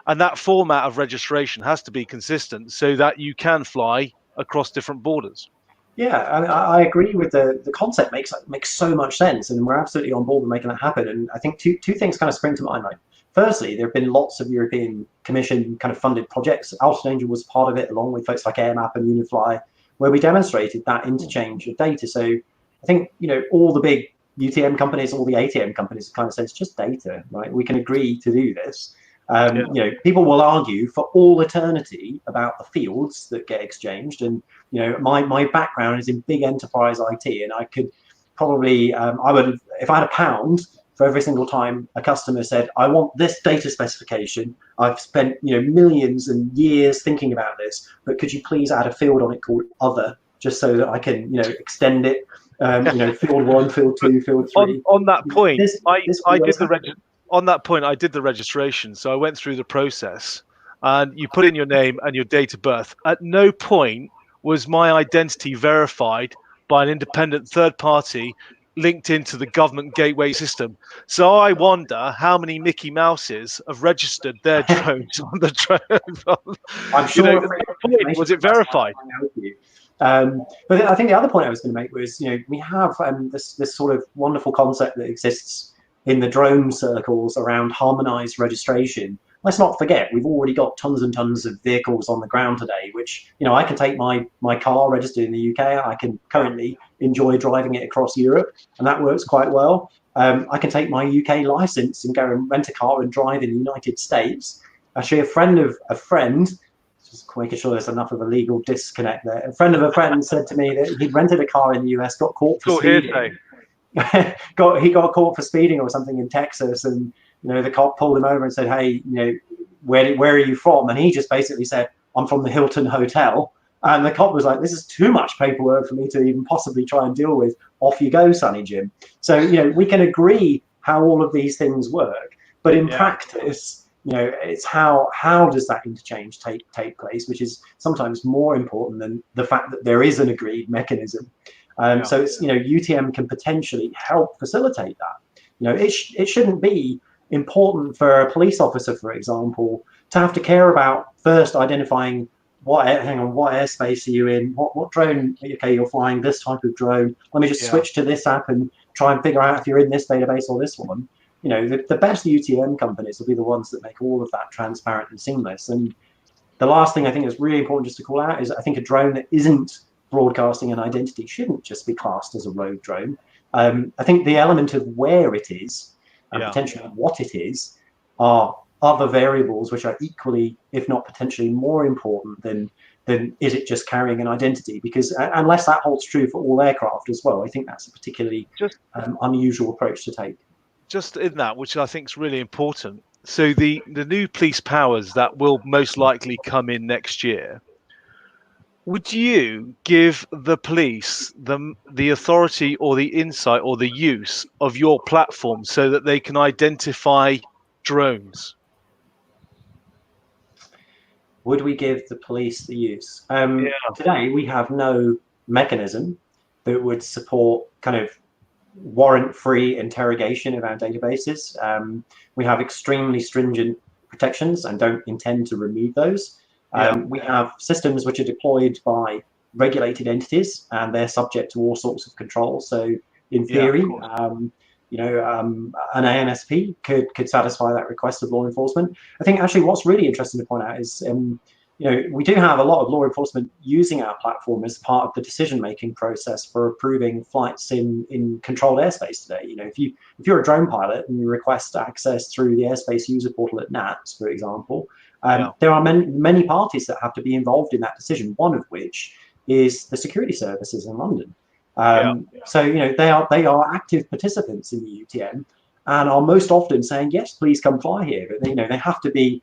And that format of registration has to be consistent so that you can fly across different borders. Yeah, I agree with the concept. Makes so much sense, and we're absolutely on board with making that happen. And I think two things kind of spring to mind. Like, firstly, there have been lots of European Commission kind of funded projects. Altitude Angel was part of it, along with folks like AirMap and Unifly, where we demonstrated that interchange of data. So I think, you know, all the big UTM companies, all the ATM companies kind of said it's just data, right? We can agree to do this. You know, people will argue for all eternity about the fields that get exchanged. And, you know, my background is in big enterprise IT, and I could probably, I would, if I had £1 for every single time a customer said, I want this data specification, I've spent, you know, millions and years thinking about this, but could you please add a field on it called other, just so that I can, you know, extend it, you know, field 1, field 2, field 3. On that point, on that point, I did the registration. So I went through the process, and you put in your name and your date of birth. At no point was my identity verified by an independent third party linked into the government gateway system. So I wonder how many Mickey Mouses have registered their drones on the drone. I'm sure. You know, was it verified? But I think the other point I was going to make was, you know, we have this sort of wonderful concept that exists in the drone circles around harmonized registration. Let's not forget, we've already got tons and tons of vehicles on the ground today, which, you know, I can take my car registered in the UK. I can currently enjoy driving it across Europe, and that works quite well. I can take my UK license and go and rent a car and drive in the United States. Actually, a friend of a friend, just making sure there's enough of a legal disconnect there. A friend of a friend said to me that he'd rented a car in the US, got caught for speeding. He got caught for speeding or something in Texas, and, you know, the cop pulled him over and said, hey, you know, where are you from? And he just basically said, I'm from the Hilton Hotel. And the cop was like, this is too much paperwork for me to even possibly try and deal with. Off you go, Sonny Jim. So, you know, we can agree how all of these things work, but in practice, you know, it's how does that interchange take place, which is sometimes more important than the fact that there is an agreed mechanism. So it's, you know, UTM can potentially help facilitate that. You know, it shouldn't be important for a police officer, for example, to have to care about first identifying what airspace are you in, what drone, okay, you're flying this type of drone, let me just switch to this app and try and figure out if you're in this database or this one. You know, the best UTM companies will be the ones that make all of that transparent and seamless. And the last thing I think is really important just to call out is, I think a drone that isn't broadcasting an identity shouldn't just be classed as a rogue drone. I think the element of where it is and potentially what it is are other variables which are equally, if not potentially more important than is it just carrying an identity, because unless that holds true for all aircraft as well, I think that's a particularly unusual approach to take. Just in that, which I think is really important. So the new police powers that will most likely come in next year, would you give the police the authority or the insight or the use of your platform so that they can identify drones? Would we give the police the use? Today, we have no mechanism that would support kind of warrant-free interrogation of our databases. We have extremely stringent protections and don't intend to remove those. We have systems which are deployed by regulated entities, and they're subject to all sorts of controls. So in theory, you know, an ANSP could satisfy that request of law enforcement. I think actually what's really interesting to point out is, you know, we do have a lot of law enforcement using our platform as part of the decision-making process for approving flights in controlled airspace today. You know, if you're a drone pilot and you request access through the airspace user portal at NATS, for example, there are many parties that have to be involved in that decision, one of which is the security services in London. So they are active participants in the UTM and are most often saying, yes, please come fly here. But they have to be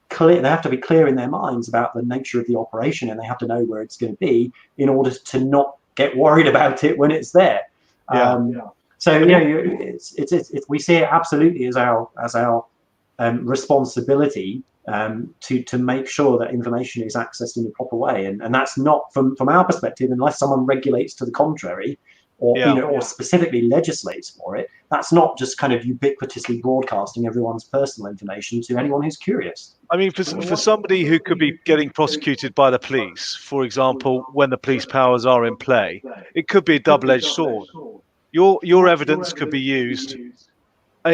clear. They have to be clear in their minds about the nature of the operation, and they have to know where it's going to be in order to not get worried about it when it's there. So we see it absolutely as our responsibility to make sure that information is accessed in the proper way, and that's not from our perspective, unless someone regulates to the contrary, or specifically legislates for it. That's not just kind of ubiquitously broadcasting everyone's personal information to anyone who's curious. I mean, for somebody who could be getting prosecuted by the police, for example, when the police powers are in play, it could be a double-edged sword. Your evidence could be used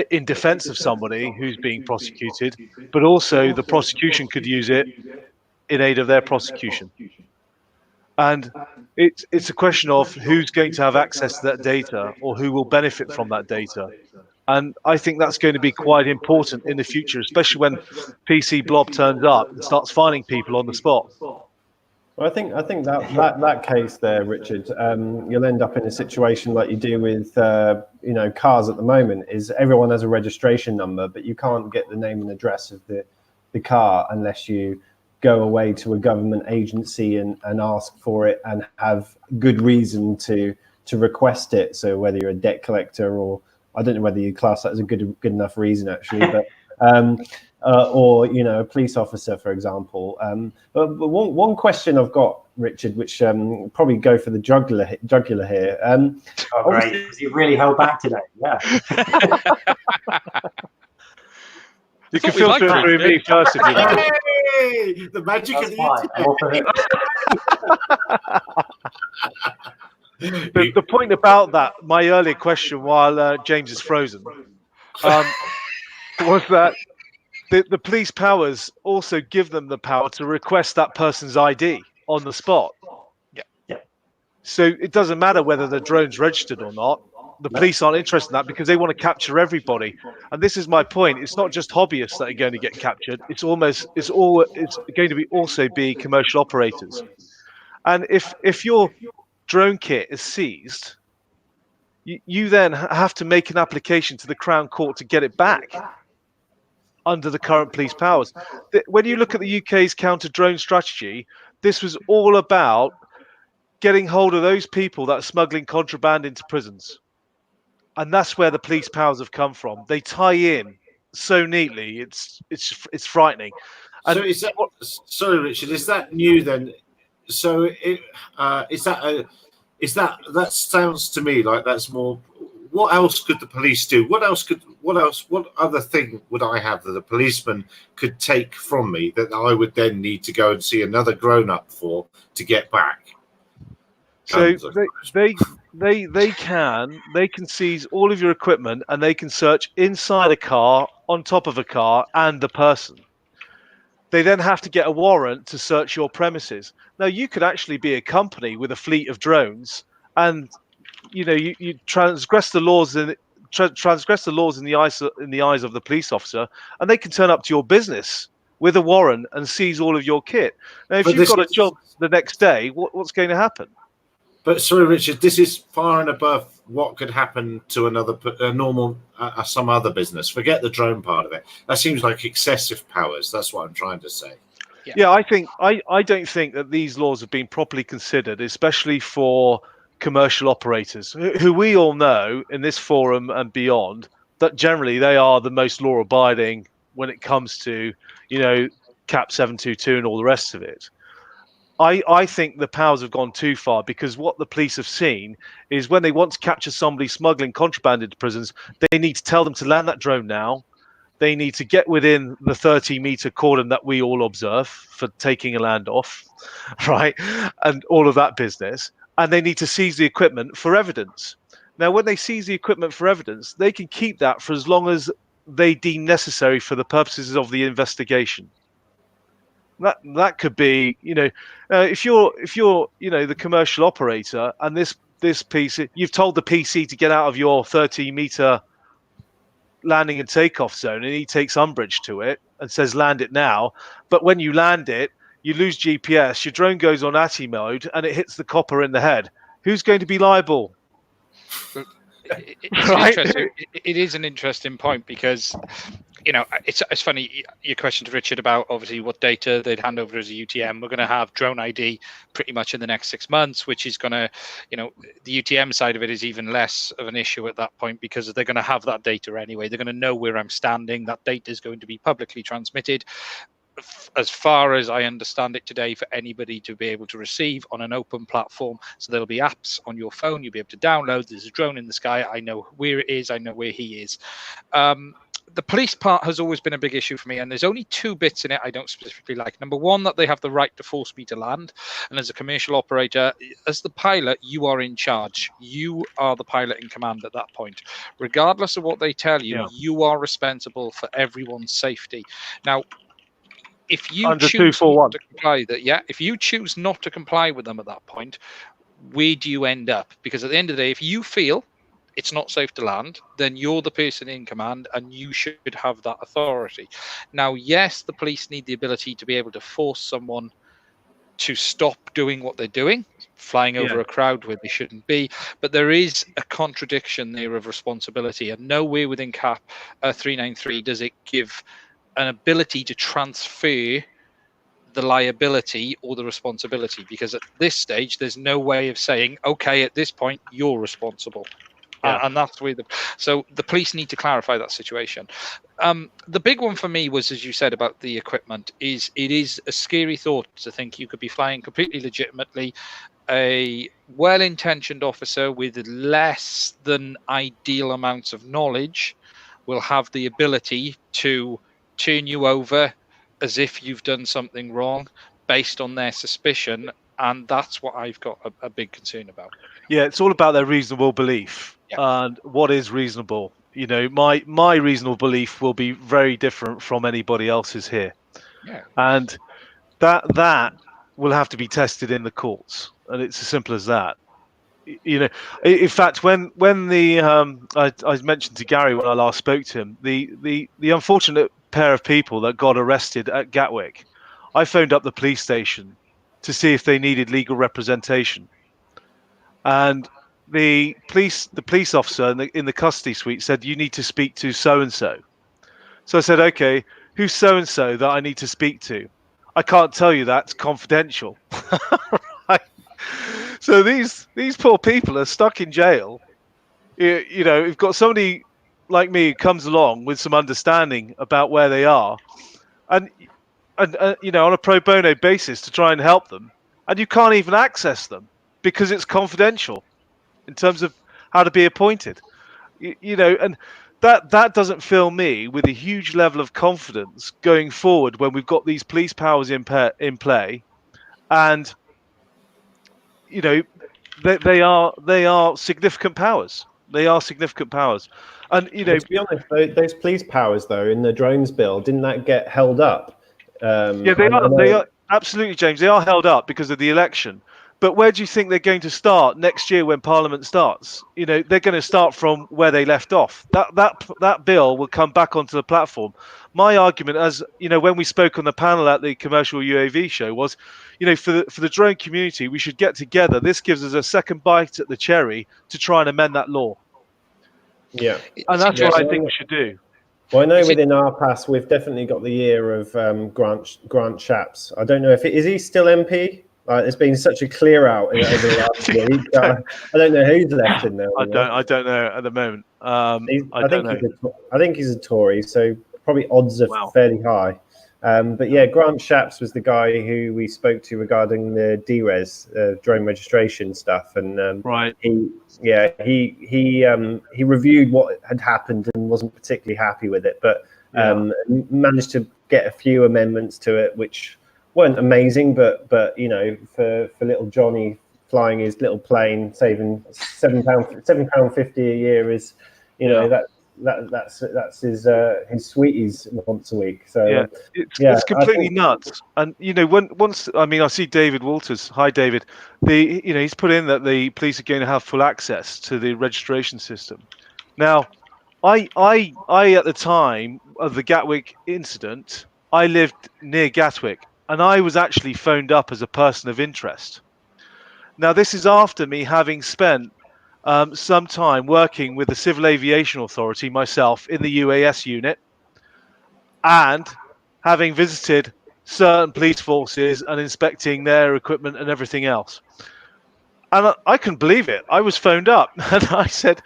in defense of somebody who's being prosecuted, but also the prosecution could use it in aid of their prosecution. And it's a question of who's going to have access to that data or who will benefit from that data. And I think that's going to be quite important in the future, especially when PC Blob turns up and starts finding people on the spot. Well, I think that case there, Richard, you'll end up in a situation like you do with cars at the moment. Is everyone has a registration number, but you can't get the name and address of the car unless you go away to a government agency and ask for it and have good reason to request it. So whether you're a debt collector, or I don't know whether you class that as a good enough reason actually, but or a police officer, for example. But one question I've got, Richard, which probably go for the jugular here. Great! You really held back today. Yeah. You can filter it through me first if you like. Hey, the magic of the The point about that, my earlier question while James is frozen, was that the police powers also give them the power to request that person's ID on the spot. Yeah. So it doesn't matter whether the drone's registered or not. The police aren't interested in that because they want to capture everybody. And this is my point. It's not just hobbyists that are going to get captured. It's going to be also be commercial operators. And if your drone kit is seized, you then have to make an application to the Crown Court to get it back under the current police powers. When you look at the UK's counter-drone strategy, this was all about getting hold of those people that are smuggling contraband into prisons. And that's where the police powers have come from. They tie in so neatly, it's frightening. And so is that, sorry, Richard, is that new then? So that sounds to me like that's more. What else could the police do? What other thing would I have that a policeman could take from me that I would then need to go and see another grown-up for to get back? So they can seize all of your equipment and they can search inside a car, on top of a car, and the person. They then have to get a warrant to search your premises. Now you could actually be a company with a fleet of drones, and you transgress the laws in the eyes of the police officer, and they can turn up to your business with a warrant and seize all of your kit. Now, if you've got a job the next day, what's going to happen? But sorry, Richard, this is far and above what could happen to some other business. Forget the drone part of it. That seems like excessive powers. That's what I'm trying to say. Yeah, I don't think that these laws have been properly considered, especially for commercial operators, who we all know in this forum and beyond, that generally they are the most law-abiding when it comes to, Cap 722 and all the rest of it. I think the powers have gone too far, because what the police have seen is when they want to capture somebody smuggling contraband into prisons, they need to tell them to land that drone now. They need to get within the 30-meter cordon that we all observe for taking a land off, right? And all of that business. And they need to seize the equipment for evidence. Now, when they seize the equipment for evidence, they can keep that for as long as they deem necessary for the purposes of the investigation. That could be, if you're the commercial operator, and this PC, you've told the PC to get out of your 30-meter landing and takeoff zone, and he takes umbrage to it and says land it now. But when you land it, you lose GPS, your drone goes on ATI mode, and it hits the copper in the head. Who's going to be liable? It's Right. it is an interesting point because, you know, it's funny, your question to Richard about obviously what data they'd hand over as a UTM. We're going to have drone ID pretty much in the next 6 months, which is going to, you know, the UTM side of it is even less of an issue at that point because they're going to have that data anyway. They're going to know where I'm standing. That data is going to be publicly transmitted. As far as I understand it today, for anybody to be able to receive on an open platform. So there'll be apps on your phone you'll be able to download. There's a drone in the sky. I know where it is. I know where he is. The police part has always been a big issue for me, and there's only two bits in it I don't specifically like. Number one, that they have the right to force me to land, and as a commercial operator, as the pilot, you are in charge. You are the pilot in command at that point. Regardless of what they tell you, you are responsible for everyone's safety. Now, if you Under choose 241. not to comply, if you choose not to comply with them at that point, where do you end up? Because at the end of the day, if you feel it's not safe to land, then you're the person in command and you should have that authority. Now, yes, the police need the ability to be able to force someone to stop doing what they're doing, flying over a crowd where they shouldn't be, but there is a contradiction there of responsibility, and nowhere within CAP 393 does it give an ability to transfer the liability or the responsibility, because at this stage there's no way of saying, okay, at this point you're responsible. And that's where so the police need to clarify that situation. The big one for me was, as you said about the equipment, is it is a scary thought to think you could be flying completely legitimately. A well-intentioned officer with less than ideal amounts of knowledge will have the ability to turn you over as if you've done something wrong based on their suspicion, and that's what I've got a big concern about. Yeah, it's all about their reasonable belief and what is reasonable. You know, my reasonable belief will be very different from anybody else's here, and that will have to be tested in the courts, and it's as simple as that. You know, in fact, when the I mentioned to Gary when I last spoke to him, the unfortunate pair of people that got arrested at Gatwick, I phoned up the police station to see if they needed legal representation, and the police officer in the custody suite said, you need to speak to so and so. So I said, okay, who's so and so that I need to speak to? I can't tell you, that's confidential. Right? So these poor people are stuck in jail. You know, you've got somebody like me who comes along with some understanding about where they are, and you know, on a pro bono basis to try and help them, and you can't even access them because it's confidential in terms of how to be appointed. You know, and that doesn't fill me with a huge level of confidence going forward when we've got these police powers in play, and you know, they are significant powers. They are significant powers, and you know. To be honest, those police powers, though, in the drones bill, didn't that get held up? Yeah, they are. They are absolutely, James. They are held up because of the election. But where do you think they're going to start next year when Parliament starts? You know, they're going to start from where they left off. That bill will come back onto the platform. My argument, as you know, when we spoke on the panel at the commercial UAV show, was, you know, for the drone community, we should get together. This gives us a second bite at the cherry to try and amend that law. Yeah, and that's what I think we should do. Well, I know within our pass we've definitely got the year of Grant Shapps. I don't know if is he still MP. There's been such a clear out over the last week. I don't know who's left in there. I don't know at the moment. I think he's a Tory, so probably odds are fairly high. But yeah, Grant Shapps was the guy who we spoke to regarding the DRES drone registration stuff, and he reviewed what had happened and wasn't particularly happy with it, but managed to get a few amendments to it, which weren't amazing, but you know, for little Johnny flying his little plane, saving £7.50 a year is, you know, that's his sweeties once a week. So it's completely nuts. And you know, I see David Walters. Hi, David. He's put in that the police are going to have full access to the registration system. Now, I at the time of the Gatwick incident, I lived near Gatwick. and I was actually phoned up as a person of interest. Now, this is after me having spent some time working with the Civil Aviation Authority myself in the UAS unit, and having visited certain police forces and inspecting their equipment and everything else. And I couldn't believe it. I was phoned up and I said,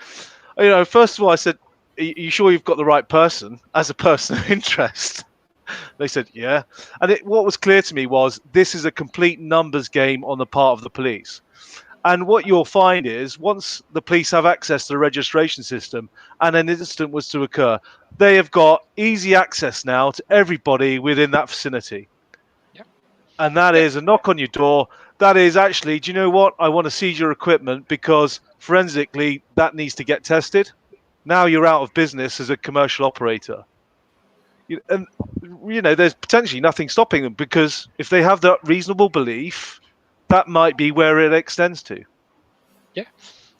first of all, I said, are you sure you've got the right person as a person of interest? They said, yeah. And what was clear to me was this is a complete numbers game on the part of the police. And what you'll find is once the police have access to the registration system and an incident was to occur, they have got easy access now to everybody within that vicinity. Yep. And that is a knock on your door. That is actually, do you know what? I want to seize your equipment because forensically that needs to get tested. Now you're out of business as a commercial operator. And, there's potentially nothing stopping them because if they have that reasonable belief, that might be where it extends to. Yeah,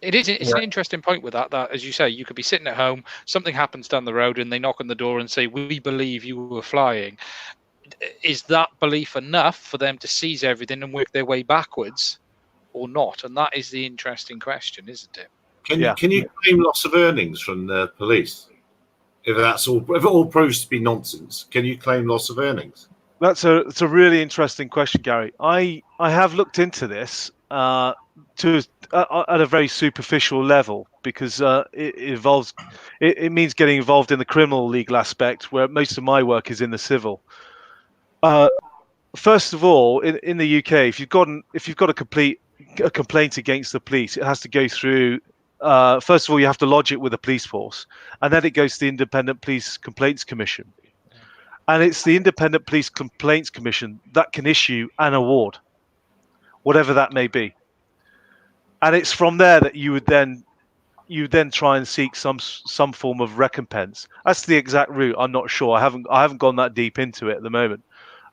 it is. It's an interesting point with that, as you say, you could be sitting at home, something happens down the road and they knock on the door and say, we believe you were flying. Is that belief enough for them to seize everything and work their way backwards or not? And that is the interesting question, isn't it? Can you claim loss of earnings from the police? If it all proves to be nonsense, can you claim loss of earnings? It's a really interesting question, Gary. I have looked into this at a very superficial level because it means getting involved in the criminal legal aspect, where most of my work is in the civil. First of all, in the UK, if you've got a complaint against the police, it has to go through. First of all, you have to lodge it with the police force, and then it goes to the Independent Police Complaints Commission. And it's the Independent Police Complaints Commission that can issue an award, whatever that may be. And it's from there that you would then try and seek some form of recompense. That's the exact route. I'm not sure. I haven't gone that deep into it at the moment.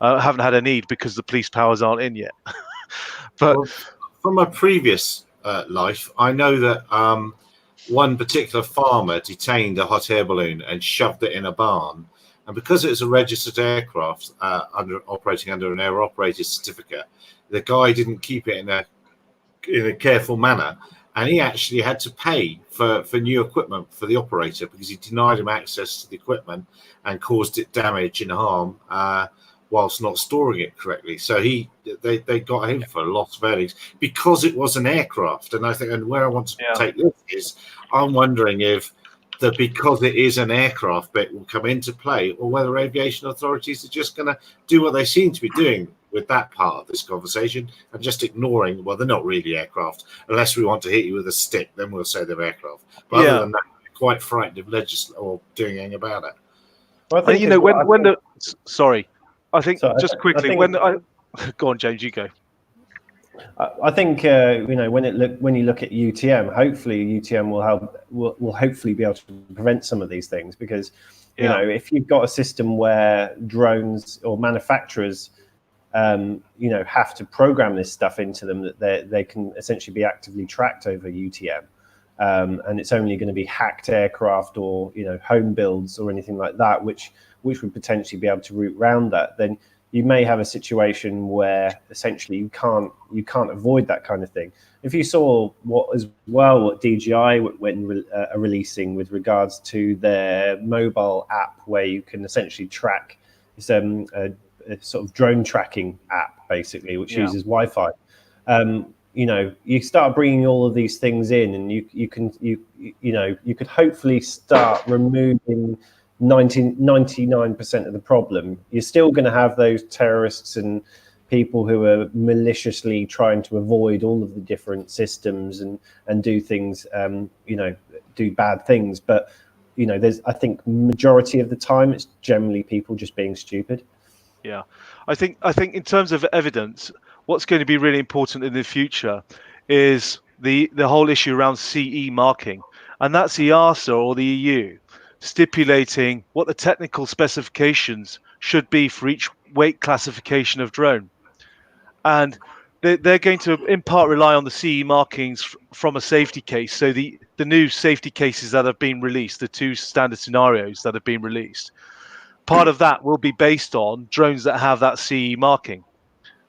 I haven't had a need because the police powers aren't in yet. But from my previous life, I know that one particular farmer detained a hot air balloon and shoved it in a barn. And because it was a registered aircraft operating under an air operator certificate, the guy didn't keep it in a careful manner, and he actually had to pay for new equipment for the operator because he denied him access to the equipment and caused it damage and harm whilst not storing it correctly. So they got him for lots of earnings because it was an aircraft. And I think, and where I want to take this is, I'm wondering if because it is an aircraft bit will come into play, or whether aviation authorities are just going to do what they seem to be doing with that part of this conversation and just ignoring, well, they're not really aircraft. Unless we want to hit you with a stick, then we'll say they're aircraft. But other than that, we're quite frightened of or doing anything about it. Well, I think go on, James, you go. I think when you look at UTM, hopefully UTM will hopefully be able to prevent some of these things, because if you've got a system where drones or manufacturers have to program this stuff into them, that they can essentially be actively tracked over UTM, and it's only going to be hacked aircraft or home builds or anything like that, which would potentially be able to route around that, then you may have a situation where essentially you can't avoid that kind of thing. If you saw what DJI are releasing with regards to their mobile app, where you can essentially track, it's a sort of drone tracking app basically, which uses Wi-Fi. You start bringing all of these things in, and you could hopefully start removing 99% of the problem. You're still going to have those terrorists and people who are maliciously trying to avoid all of the different systems and do things, do bad things. But I think majority of the time it's generally people just being stupid. Yeah, I think in terms of evidence, what's going to be really important in the future is the whole issue around CE marking, and that's the EASA or the EU stipulating what the technical specifications should be for each weight classification of drone. And they're going to in part rely on the CE markings from a safety case. So the new safety cases that have been released, the two standard scenarios that have been released, part of that will be based on drones that have that CE marking,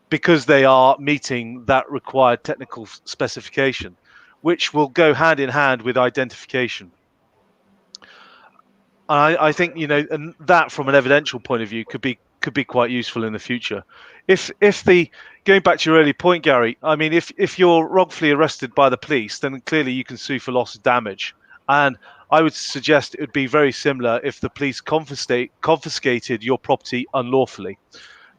because they are meeting that required technical specification, which will go hand in hand with identification. I think, you know, and that from an evidential point of view could be quite useful in the future. Going back to your early point, Gary, I mean, if you're wrongfully arrested by the police, then clearly you can sue for loss of damage. And I would suggest it would be very similar if the police confiscated your property unlawfully,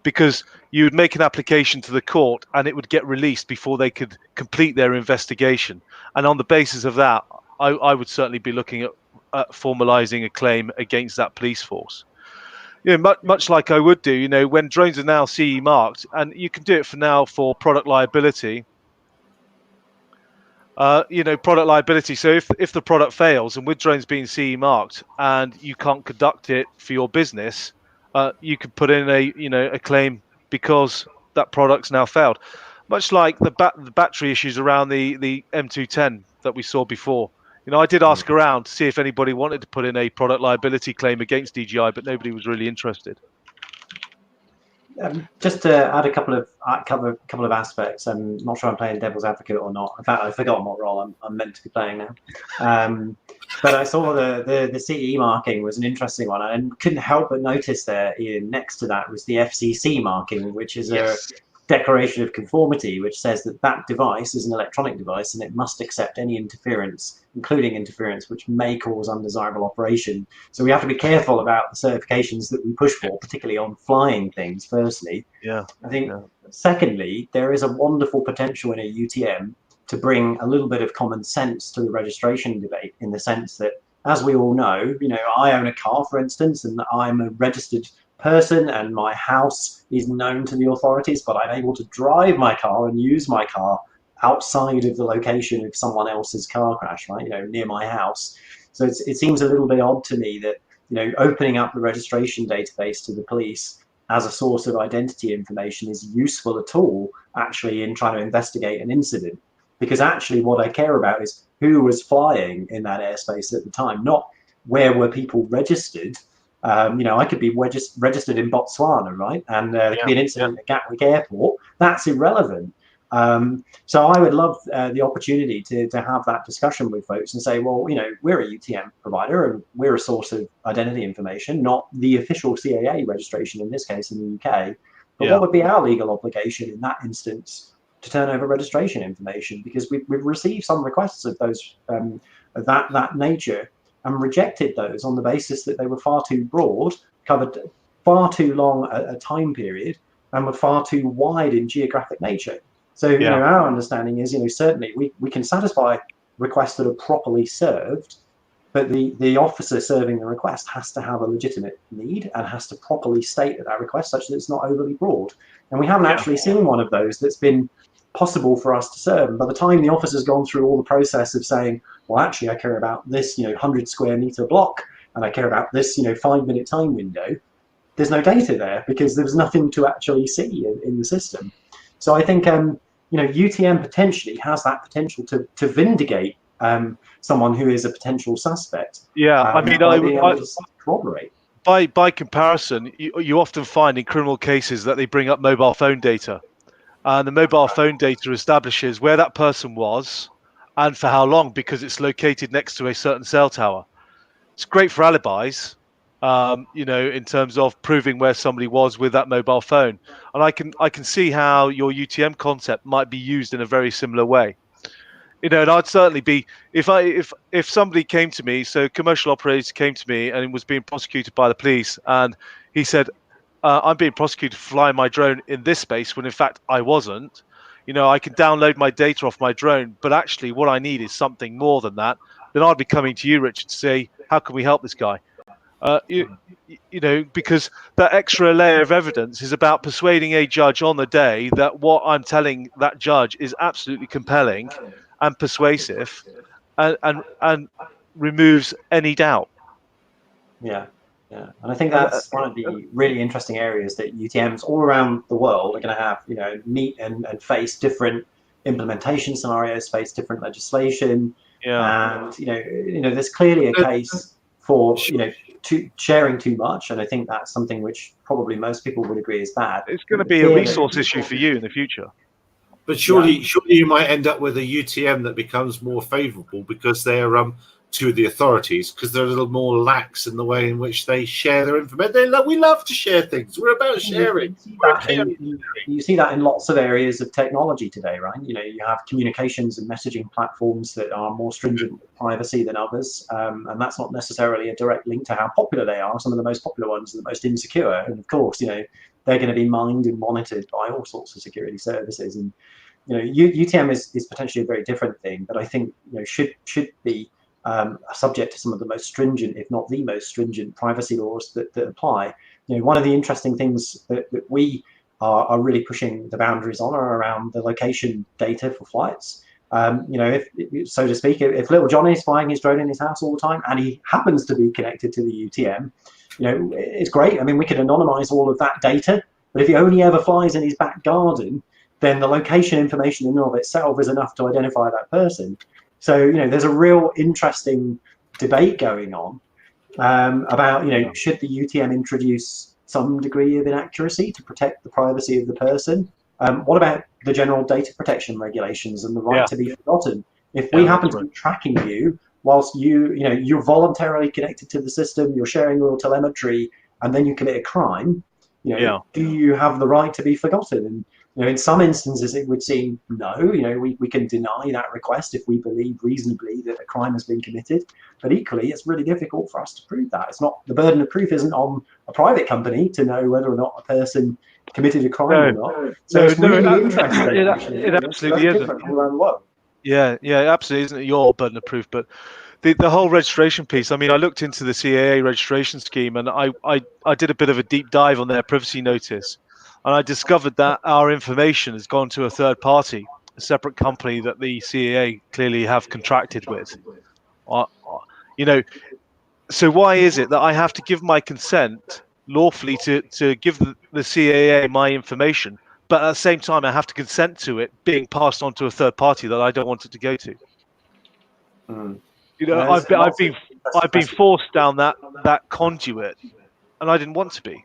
because you would make an application to the court and it would get released before they could complete their investigation. And on the basis of that, I would certainly be looking at formalizing a claim against that police force. You know, much like I would do, you know, when drones are now CE marked, and you can do it for product liability. You know, product liability. So if the product fails, and with drones being CE marked, and you can't conduct it for your business, you could put in a claim because that product's now failed. Much like the battery issues around the M210 that we saw before. You know, I did ask around to see if anybody wanted to put in a product liability claim against DJI, but nobody was really interested. Just to add a couple of aspects. I'm not sure I'm playing devil's advocate or not. In fact, I've forgotten what role I'm meant to be playing now. But I saw the CE marking was an interesting one, and couldn't help but notice there, Ian, next to that was the FCC marking, which is a declaration of conformity, which says that device is an electronic device and it must accept any interference, including interference which may cause undesirable operation. So we have to be careful about the certifications that we push for, particularly on flying things, firstly. I think, secondly, there is a wonderful potential in a UTM to bring a little bit of common sense to the registration debate, in the sense that, as we all know, you know, I own a car, for instance, and I'm a registered person and my house is known to the authorities, but I'm able to drive my car and use my car outside of the location of someone else's car crash, right, you know, near my house. So it seems a little bit odd to me that, you know, opening up the registration database to the police as a source of identity information is useful at all, actually, in trying to investigate an incident. Because actually what I care about is who was flying in that airspace at the time, not where were people registered. You know, I could be registered in Botswana, right? And there could be an incident at Gatwick Airport. That's irrelevant. So I would love the opportunity to have that discussion with folks and say, well, you know, we're a UTM provider and we're a source of identity information, not the official CAA registration in this case in the UK. But what would be our legal obligation in that instance to turn over registration information? Because we've received some requests of those of that nature, and rejected those on the basis that they were far too broad, covered far too long a time period, and were far too wide in geographic nature. So, you know, our understanding is, you know, certainly we can satisfy requests that are properly served, but the officer serving the request has to have a legitimate need and has to properly state that request such that it's not overly broad. And we haven't actually seen one of those that's been possible for us to serve. And by the time the officer's gone through all the process of saying, well, actually, I care about this, you know, 100 square meter block, and I care about this, you know, 5-minute time window, there's no data there because there's nothing to actually see in the system. So I think, you know, UTM potentially has that potential to vindicate someone who is a potential suspect. I mean, I corroborate. By comparison, you often find in criminal cases that they bring up mobile phone data. And the mobile phone data establishes where that person was and for how long, because it's located next to a certain cell tower. It's great for alibis, you know, in terms of proving where somebody was with that mobile phone. And I can see how your UTM concept might be used in a very similar way. You know, and I'd certainly be, if somebody came to me, so commercial operator came to me and was being prosecuted by the police, and he said, I'm being prosecuted for flying my drone in this space when in fact I wasn't. You know, I can download my data off my drone, but actually what I need is something more than that. Then I'd be coming to you, Richard, to say, how can we help this guy? You know, because that extra layer of evidence is about persuading a judge on the day that what I'm telling that judge is absolutely compelling and persuasive and removes any doubt. Yeah. Yeah, and I think that's one of the really interesting areas that UTMs all around the world are going to have, you know, meet and face different implementation scenarios, face different legislation, and you know, there's clearly a case for, you know, sharing too much, and I think that's something which probably most people would agree is bad. It's going to be a resource issue for you in the future. But surely you might end up with a UTM that becomes more favourable because they're to the authorities, because they're a little more lax in the way in which they share their information. We love to share things. We're about sharing. You see that in lots of areas of technology today, right? You know, you have communications and messaging platforms that are more stringent with privacy than others, and that's not necessarily a direct link to how popular they are. Some of the most popular ones are the most insecure, and of course, you know, they're going to be mined and monitored by all sorts of security services. And you know, UTM is potentially a very different thing, but I think, you know, should be subject to some of the most stringent, if not the most stringent, privacy laws that apply. You know, one of the interesting things that we are really pushing the boundaries on are around the location data for flights. You know, if so to speak, if little Johnny's flying his drone in his house all the time and he happens to be connected to the UTM, you know, it's great. I mean, we could anonymize all of that data, but if he only ever flies in his back garden, then the location information in and of itself is enough to identify that person. So, you know, there's a real interesting debate going on about, you know, should the UTM introduce some degree of inaccuracy to protect the privacy of the person? What about the general data protection regulations and the right to be forgotten? If we happen to be tracking you whilst you're voluntarily connected to the system, you're sharing your telemetry, and then you commit a crime, you know, do you have the right to be forgotten? And you know, in some instances, it would seem no. You know, we can deny that request if we believe reasonably that a crime has been committed. But equally, it's really difficult for us to prove that. It's not, the burden of proof isn't on a private company to know whether or not a person committed a crime or not. So it's really interesting. It absolutely isn't. All around the world. Yeah, absolutely isn't your burden of proof, but the whole registration piece. I mean, I looked into the CAA registration scheme, and I did a bit of a deep dive on their privacy notice. And I discovered that our information has gone to a third party, a separate company that the CAA clearly have contracted with. You know, so why is it that I have to give my consent lawfully to give the CAA my information, but at the same time I have to consent to it being passed on to a third party that I don't want it to go to? You know, I've been forced down that conduit, and I didn't want to be.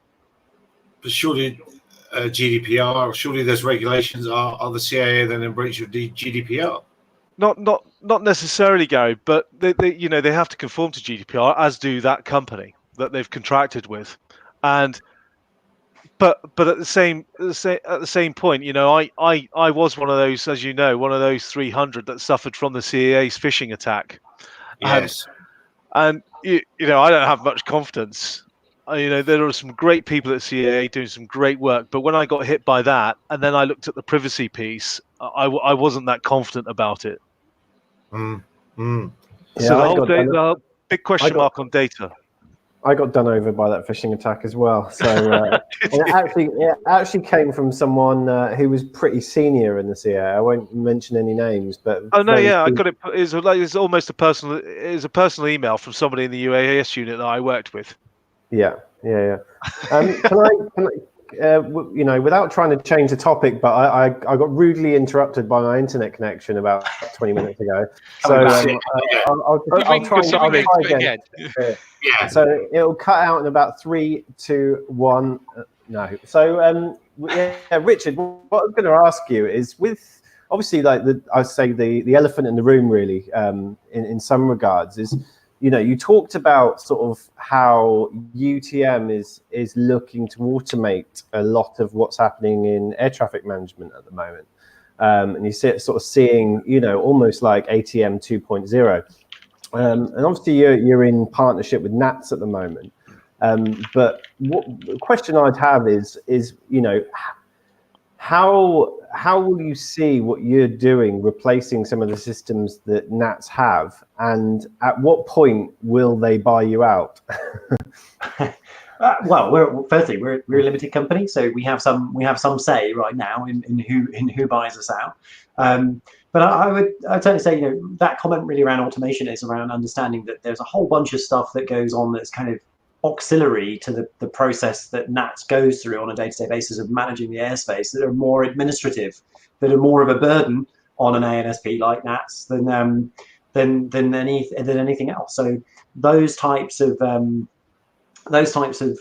But surely GDPR, surely there's regulations. Are the CAA then in breach of the GDPR? Not necessarily, Gary, but they have to conform to GDPR, as do that company that they've contracted with, and but at the same point, you know, I was one of those, as you know, one of those 300 that suffered from the CAA's phishing attack. Yes, and you know, I don't have much confidence. You know, there are some great people at CAA doing some great work, but when I got hit by that, and then I looked at the privacy piece, I wasn't that confident about it. So the whole big question mark on data. I got done over by that phishing attack as well. So it actually came from someone who was pretty senior in the CAA. I won't mention any names, but I got it. It's almost a personal. It's a personal email from somebody in the UAS unit that I worked with. Yeah. Can I you know, without trying to change the topic, but I got rudely interrupted by my internet connection about 20 minutes ago. So I'll try again. Yeah. So it'll cut out in about 3, 2, 1. No. So Richard, what I'm going to ask you is, with obviously like I say the elephant in the room really, in some regards, is, you know, you talked about sort of how UTM is looking to automate a lot of what's happening in air traffic management at the moment. And you see it sort of seeing, you know, almost like ATM 2.0. And obviously you're in partnership with NATS at the moment. But the question I'd have is, you know, how will you see what you're doing replacing some of the systems that NATS have, and at what point will they buy you out? Well, we're a limited company, so we have some say right now in who buys us out. But I'd certainly say, you know, that comment really around automation is around understanding that there's a whole bunch of stuff that goes on that's kind of auxiliary to the process that NATS goes through on a day-to-day basis of managing the airspace, that are more administrative, that are more of a burden on an ANSP like NATS than anything else. So those types of those types of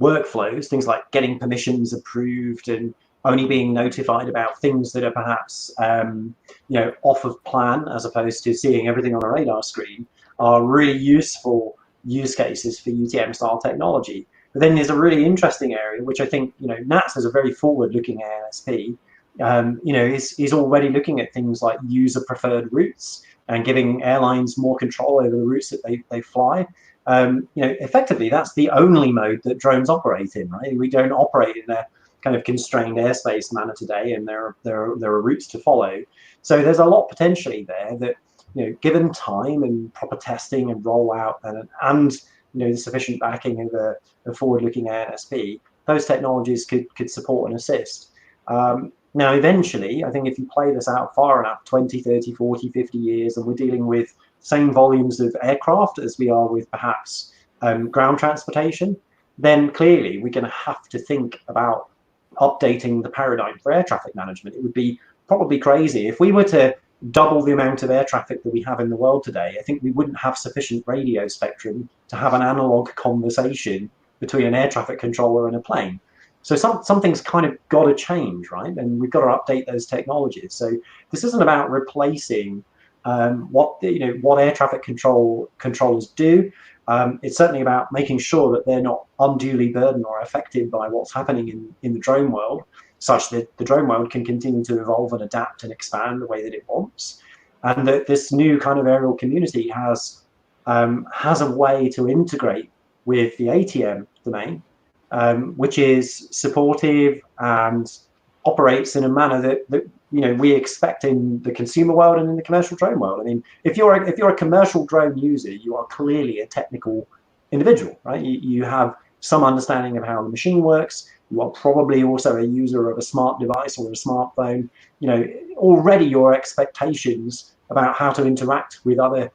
workflows, things like getting permissions approved and only being notified about things that are perhaps off of plan, as opposed to seeing everything on a radar screen, are really useful use cases for UTM style technology. But then there's a really interesting area, which I think NATS is a very forward-looking ANSP. Is already looking at things like user preferred routes and giving airlines more control over the routes that they fly. Effectively, that's the only mode that drones operate in, right? We don't operate in a kind of constrained airspace manner today, and there are routes to follow. So there's a lot potentially there that, given time and proper testing and rollout and the sufficient backing of a forward-looking ANSP, those technologies could support and assist. Now, eventually, I think if you play this out far enough, 20, 30, 40, 50 years, and we're dealing with same volumes of aircraft as we are with perhaps ground transportation, then clearly we're going to have to think about updating the paradigm for air traffic management. It would be probably crazy if we were to double the amount of air traffic that we have in the world today. I think we wouldn't have sufficient radio spectrum to have an analog conversation between an air traffic controller and a plane. So something's kind of got to change, right? And we've got to update those technologies. So this isn't about replacing what air traffic controllers do. It's certainly about making sure that they're not unduly burdened or affected by what's happening in the drone world, such that the drone world can continue to evolve and adapt and expand the way that it wants, and that this new kind of aerial community has a way to integrate with the ATM domain, which is supportive and operates in a manner that we expect in the consumer world and in the commercial drone world. I mean, if you're a commercial drone user, you are clearly a technical individual, right? You have some understanding of how the machine works. You are probably also a user of a smart device or a smartphone. Already your expectations about how to interact with other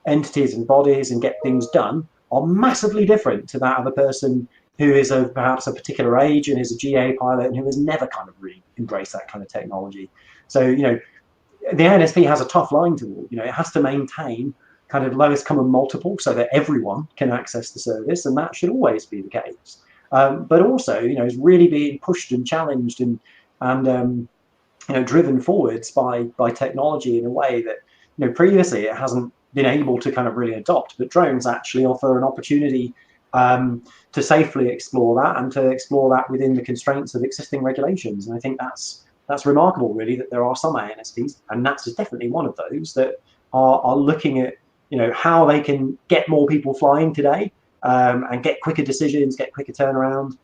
entities and bodies and get things done are massively different to that of a person who is perhaps a particular age and is a GA pilot and who has never kind of really embraced that kind of technology. So, the ANSP has a tough line to walk. It has to maintain kind of lowest common multiple so that everyone can access the service, and that should always be the case. But also, is really being pushed and challenged and driven forwards by technology in a way that, previously it hasn't been able to kind of really adopt. But drones actually offer an opportunity to safely explore that and to explore that within the constraints of existing regulations. And I think that's remarkable, really, that there are some ANSPs, and NATS is definitely one of those, that are looking at how they can get more people flying today and get quicker decisions, get quicker turnaround,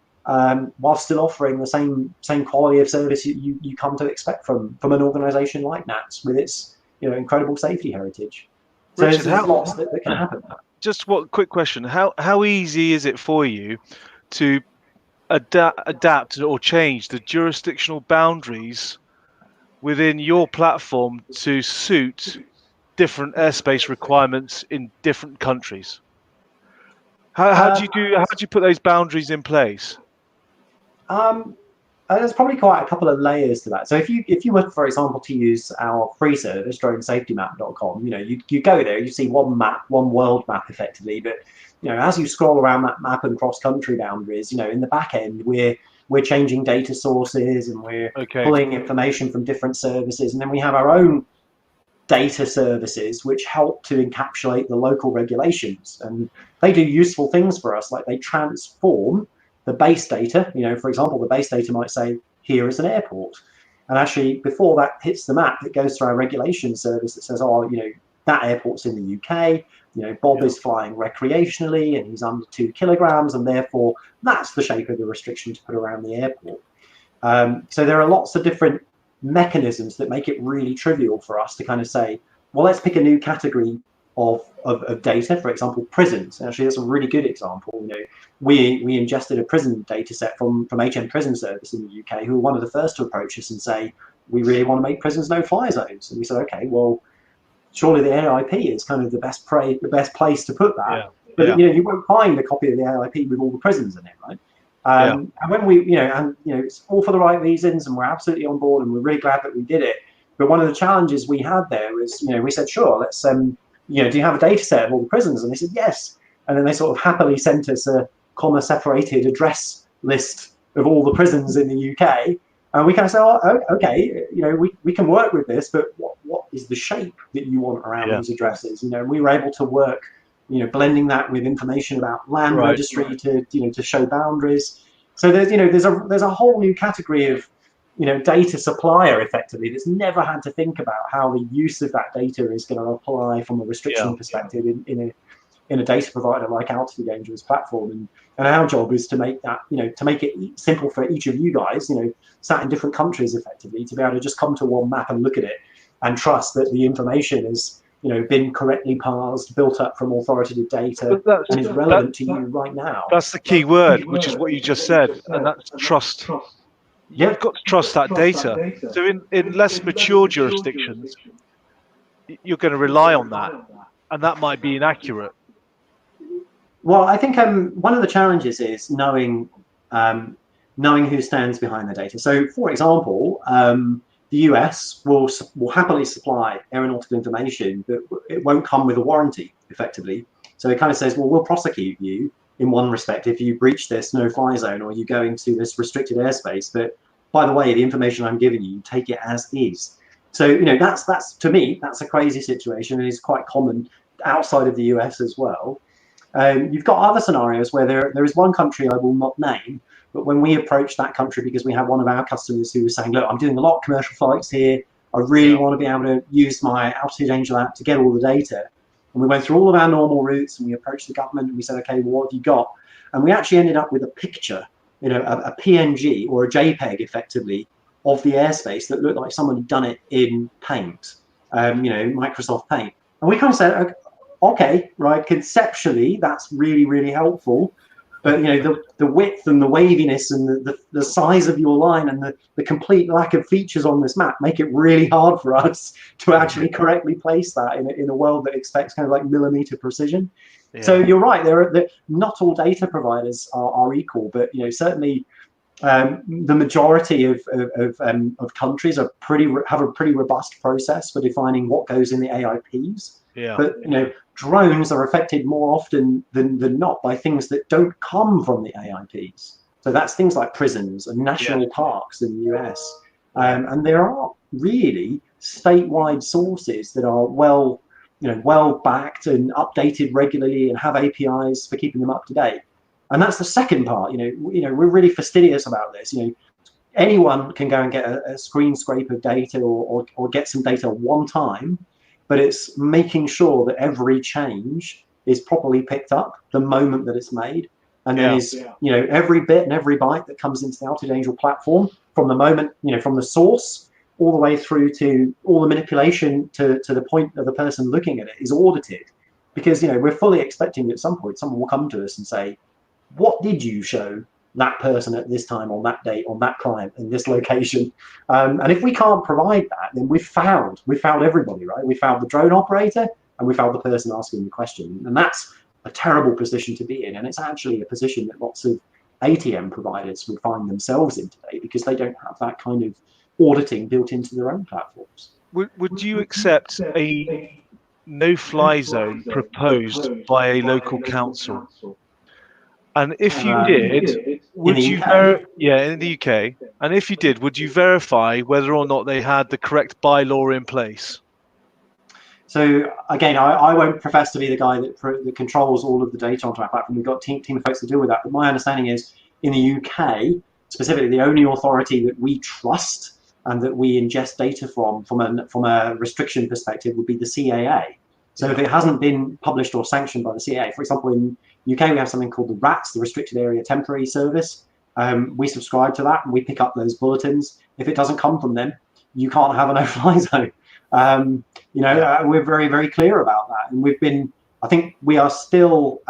while still offering the same quality of service you come to expect from an organisation like NATS with its incredible safety heritage. So Richard, there's lots that can happen. Just what quick question? How easy is it for you to adapt or change the jurisdictional boundaries within your platform to suit different airspace requirements in different countries? How do you put those boundaries in place? There's probably quite a couple of layers to that. So if you were, for example, to use our free service, dronesafetymap.com, you go there, you see one map, one world map effectively, but as you scroll around that map and cross country boundaries, in the back end we're changing data sources and we're pulling information from different services, and then we have our own data services which help to encapsulate the local regulations, and they do useful things for us, like they transform the base data. For example, the base data might say, here is an airport. And actually, before that hits the map, it goes through our regulation service that says, that airport's in the UK. Bob is flying recreationally and he's under 2 kilograms, and therefore that's the shape of the restriction to put around the airport. So there are lots of different mechanisms that make it really trivial for us to kind of say, well, let's pick a new category of data, for example, prisons. Actually, that's a really good example. We ingested a prison data set from HM Prison Service in the UK, who were one of the first to approach us and say, we really want to make prisons no-fly zones. And we said, okay, well, surely the AIP is kind of the best place to put that. But you won't find a copy of the AIP with all the prisons in it, right? And when it's all for the right reasons, and we're absolutely on board, and we're really glad that we did it. But one of the challenges we had there was, we said, sure, let's do you have a data set of all the prisons? And they said, yes. And then they sort of happily sent us a comma-separated address list of all the prisons in the UK. And we kind of say, oh, okay, we can work with this, but what is the shape that you want around these addresses? We were able to work, blending that with information about land registry to show boundaries. So there's a whole new category of data supplier effectively that's never had to think about how the use of that data is going to apply from a restriction perspective in a data provider like Altitude Angel's platform. And our job is to make that, to make it simple for each of you guys, sat in different countries effectively, to be able to just come to one map and look at it and trust that the information has, been correctly parsed, built up from authoritative data, and is relevant to you right now. That's the key word, which is what you just said, and that's trust. You've got to trust that data. So in less mature jurisdictions, you're going to rely on that, and that might be inaccurate. Well, I think one of the challenges is knowing who stands behind the data. So, for example, the US will happily supply aeronautical information, but it won't come with a warranty, effectively. So it kind of says, well, we'll prosecute you in one respect if you breach this no-fly zone or you go into this restricted airspace. But by the way, the information I'm giving you, take it as is. So, that's to me, that's a crazy situation, and it's quite common outside of the US as well. You've got other scenarios where there is one country I will not name, but when we approached that country, because we had one of our customers who was saying, look, I'm doing a lot of commercial flights here. I really want to be able to use my Altitude Angel app to get all the data. And we went through all of our normal routes and we approached the government and we said, okay, well, what have you got? And we actually ended up with a picture, a PNG or a JPEG effectively of the airspace that looked like someone had done it in Paint, Microsoft Paint. And we kind of said, okay, right, conceptually, that's really, really helpful. But, the width and the waviness and the size of your line and the complete lack of features on this map make it really hard for us to actually correctly place that in a world that expects kind of like millimeter precision. Yeah. So you're right, not all data providers are equal, but, certainly the majority of countries have a pretty robust process for defining what goes in the AIPs. Yeah. But drones are affected more often than not by things that don't come from the AIPs. So that's things like prisons and national parks in the US. And there are really statewide sources that are well backed and updated regularly and have APIs for keeping them up to date. And that's the second part. We're really fastidious about this. Anyone can go and get a screen scrape of data or get some data one time. But it's making sure that every change is properly picked up the moment that it's made. And then every bit and every byte that comes into the Altitude Angel platform from the moment, from the source all the way through to all the manipulation to the point of the person looking at it is audited. Because, we're fully expecting at some point someone will come to us and say, what did you show that person at this time, on that date, on that client, in this location? And if we can't provide that, then we found everybody, right? We found the drone operator and we found the person asking the question. And that's a terrible position to be in. And it's actually a position that lots of ATM providers would find themselves in today because they don't have that kind of auditing built into their own platforms. Would you accept a no-fly zone proposed by a local council? And if you did, would you in the UK? And if you did, would you verify whether or not they had the correct bylaw in place? So again, I won't profess to be the guy that controls all of the data onto our platform. We've got a team of folks that deal with that. But my understanding is, in the UK, specifically, the only authority that we trust and that we ingest data from a restriction perspective would be the CAA. So if it hasn't been published or sanctioned by the CAA, for example, in UK, we have something called the RATS, the Restricted Area Temporary Service. We subscribe to that and we pick up those bulletins. If it doesn't come from them, you can't have a no-fly zone. We're very, very clear about that. And I think we are still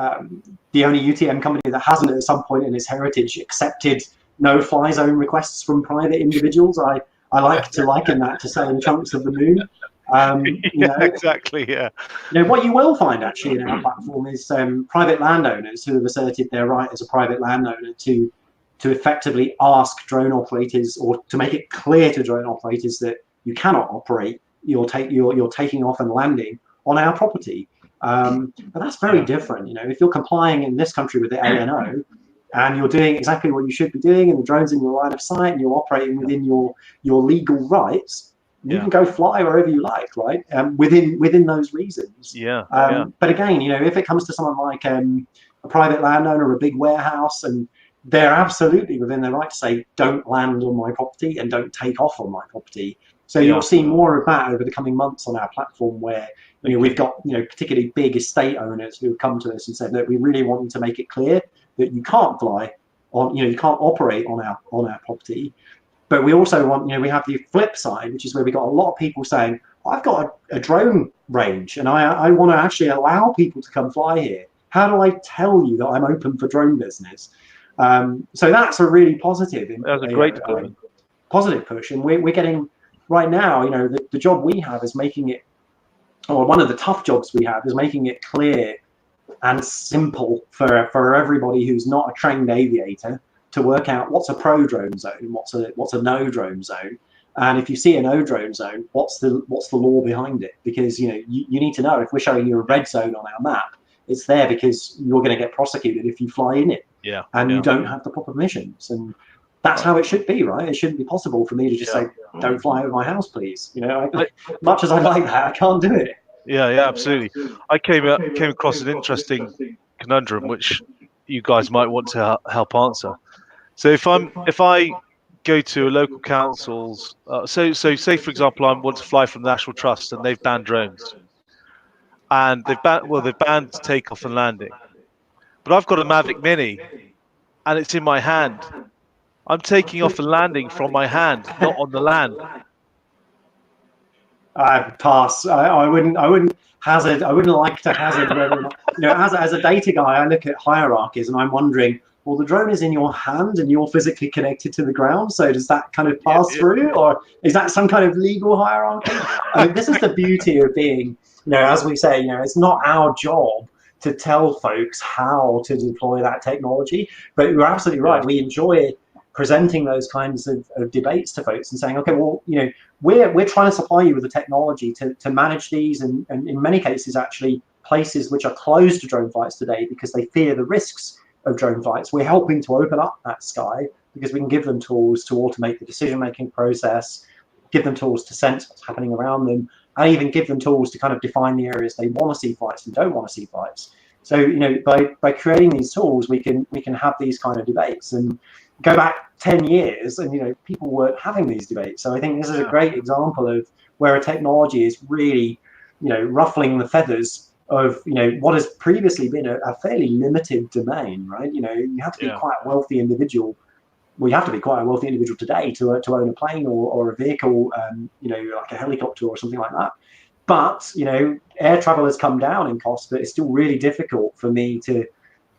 the only UTM company that hasn't at some point in its heritage accepted no-fly zone requests from private individuals. I like to liken that to saying chunks of the moon. Exactly. Yeah. What you will find actually in our platform is private landowners who have asserted their right as a private landowner to effectively ask drone operators, or to make it clear to drone operators that you cannot operate. You're taking off and landing on our property. But that's very different. You know, if you're complying in this country with the ANO, and you're doing exactly what you should be doing, and the drone's in your line of sight, and you're operating within your legal rights, you can go fly wherever you like, right? Within those reasons. But again, you know, if it comes to someone like a private landowner or a big warehouse, and they're absolutely within their right to say, don't land on my property and don't take off on my property. So you'll see more of that over the coming months on our platform, where you know, we've got, you know, particularly big estate owners who have come to us and said that we really want you to make it clear that you can't fly on, you know, you can't operate on our property. But we also want, you know, we have the flip side, which is where we got a lot of people saying, I've got a drone range and I want to actually allow people to come fly here. How do I tell you that I'm open for drone business? So that's a really positive. That's a great development. Positive push, and we're getting right now. You know, the job we have is making it, or one of the tough jobs we have is making it clear and simple for everybody who's not a trained aviator to work out what's a pro drone zone, what's a no drone zone, and if you see a no drone zone, what's the law behind it? Because you know you need to know, if we're showing you a red zone on our map, it's there because you're going to get prosecuted if you fly in it, and you don't have the proper permissions, and that's how it should be, right? It shouldn't be possible for me to just say, don't fly over my house, please. You know, much as I'd like that, I can't do it. Yeah, absolutely. I came across an interesting conundrum which you guys might want to help answer. So if I go to a local council's, so say for example I want to fly from the National Trust and they've banned drones, and they've banned takeoff and landing, but I've got a Mavic Mini and it's in my hand. I'm taking off and landing from my hand, not on the land. I'd pass. I wouldn't hazard. I wouldn't like to hazard whether or not, you know, as a data guy, I look at hierarchies and I'm wondering, well, the drone is in your hand and you're physically connected to the ground, so does that kind of pass through, or is that some kind of legal hierarchy? I mean, this is the beauty of being, you know, as we say, you know, it's not our job to tell folks how to deploy that technology, but you're absolutely right. We enjoy presenting those kinds of debates to folks and saying, okay, well, you know, we're trying to supply you with the technology to manage these, and in many cases, actually, places which are closed to drone flights today because they fear the risks of drone flights. We're helping to open up that sky because we can give them tools to automate the decision-making process, give them tools to sense what's happening around them, and even give them tools to kind of define the areas they want to see flights and don't want to see flights. So, you know, by creating these tools, we can have these kind of debates. And go back 10 years and, you know, people weren't having these debates. So I think this is a great example of where a technology is really, you know, ruffling the feathers of, you know, what has previously been a fairly limited domain, right? You know, you have to be quite a wealthy individual. Well, you have to be quite a wealthy individual today to own a plane or a vehicle, you know, like a helicopter or something like that. But, you know, air travel has come down in cost, but it's still really difficult for me to,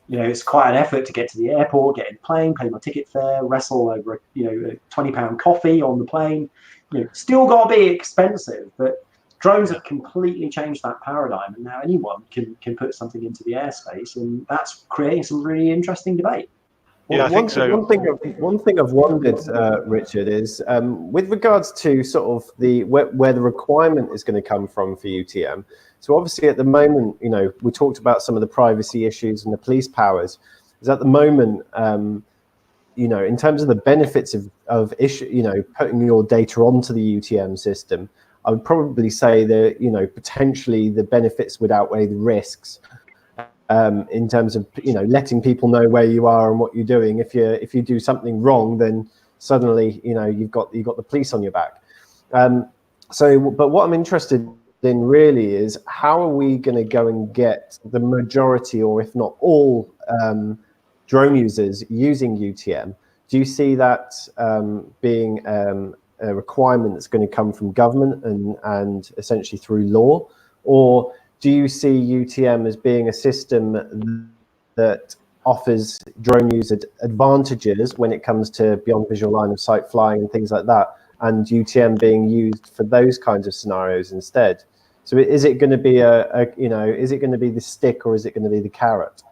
you know, it's quite an effort to get to the airport, get in the plane, pay my ticket fare, wrestle over, you know, a £20 coffee on the plane. You know, still got to be expensive, but drones have completely changed that paradigm, and now anyone can put something into the airspace, and that's creating some really interesting debate. Yeah, I think so. One thing I've wondered, Richard, is with regards to sort of where the requirement is going to come from for UTM. So obviously at the moment, you know, we talked about some of the privacy issues and the police powers. Is at the moment, you know, in terms of the benefits of you know, putting your data onto the UTM system, I would probably say that, you know, potentially the benefits would outweigh the risks. In terms of, you know, letting people know where you are and what you're doing. If you do something wrong, then suddenly, you know, you've got the police on your back. But what I'm interested in really is, how are we going to go and get the majority, or if not all, drone users using UTM? Do you see that being a requirement that's going to come from government and essentially through law, or do you see UTM as being a system that offers drone users advantages when it comes to beyond visual line of sight flying and things like that, and UTM being used for those kinds of scenarios instead? So is it going to be is it going to be the stick, or is it going to be the carrot?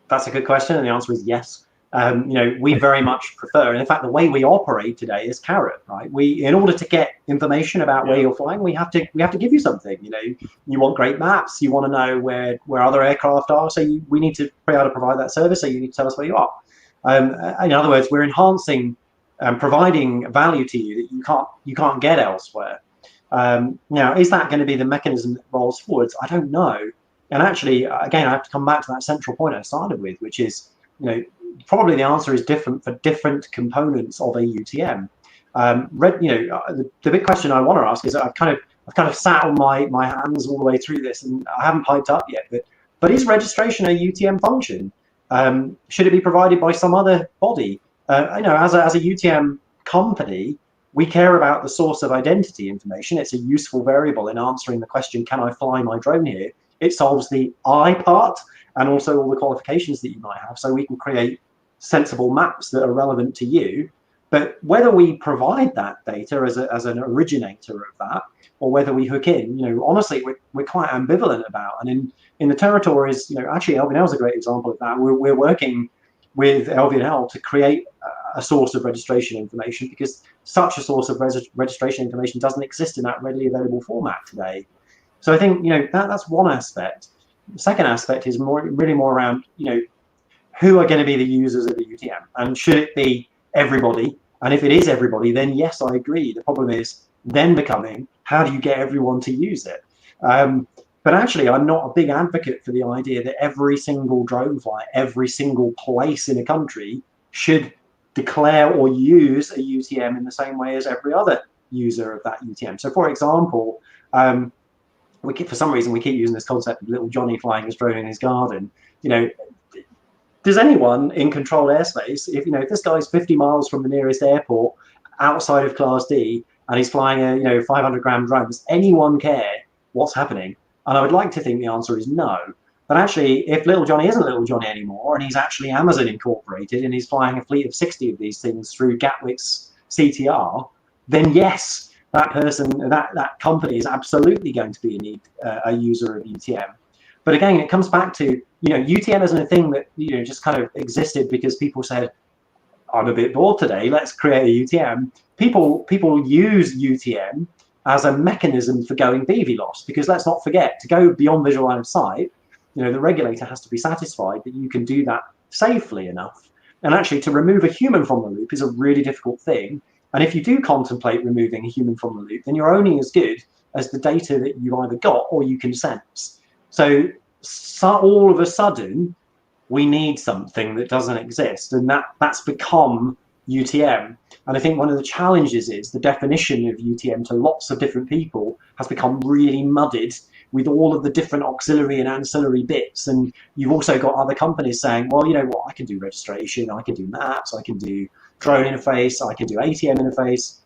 That's a good question, and the answer is yes. We very much prefer, and in fact, the way we operate today is carrot, right? In order to get information about where you're flying, we have to give you something. You want great maps, you want to know where other aircraft are, so we need to be able to provide that service. So you need to tell us where you are. In other words, we're enhancing and providing value to you that you can't get elsewhere. Now, is that going to be the mechanism that rolls forwards? I don't know. And actually, again, I have to come back to that central point I started with, which is, probably the answer is different for different components of a UTM. The big question I want to ask is, I've kind of sat on my hands all the way through this, and I haven't piped up yet. But is registration a UTM function? Should it be provided by some other body? As a UTM company, we care about the source of identity information. It's a useful variable in answering the question, can I fly my drone here? It solves the I part and also all the qualifications that you might have, so we can create sensible maps that are relevant to you. But whether we provide that data as an originator of that, or whether we hook in, honestly, we're quite ambivalent about. And in the territories, actually LVNL is a great example of that. We're working with LVNL to create a source of registration information, because such a source of registration information doesn't exist in that readily available format today. So I think that's one aspect. The second aspect is really more around who are going to be the users of the UTM, and should it be everybody? And if it is everybody, then yes, I agree. The problem is then becoming, how do you get everyone to use it? But actually, I'm not a big advocate for the idea that every single drone flight, every single place in a country should declare or use a UTM in the same way as every other user of that UTM. So, for example, for some reason we keep using this concept of little Johnny flying his drone in his garden. Does anyone in controlled airspace, if this guy's 50 miles from the nearest airport outside of Class D and he's flying a 500-gram drone, does anyone care what's happening? And I would like to think the answer is no. But actually, if little Johnny isn't little Johnny anymore, and he's actually Amazon Incorporated, and he's flying a fleet of 60 of these things through Gatwick's CTR, then yes, that person, that company is absolutely going to be a user of UTM. But again, it comes back to, UTM isn't a thing that, just kind of existed because people said, I'm a bit bored today, let's create a UTM. People use UTM as a mechanism for going BVLOS, because let's not forget, to go beyond visual line of sight, the regulator has to be satisfied that you can do that safely enough. And actually, to remove a human from the loop is a really difficult thing. And if you do contemplate removing a human from the loop, then you're only as good as the data that you either got or you can sense. So all of a sudden, we need something that doesn't exist, and that's become UTM. And I think one of the challenges is the definition of UTM to lots of different people has become really muddied with all of the different auxiliary and ancillary bits. And you've also got other companies saying, well, you know what, I can do registration, I can do maps, I can do drone interface, I can do ATM interface.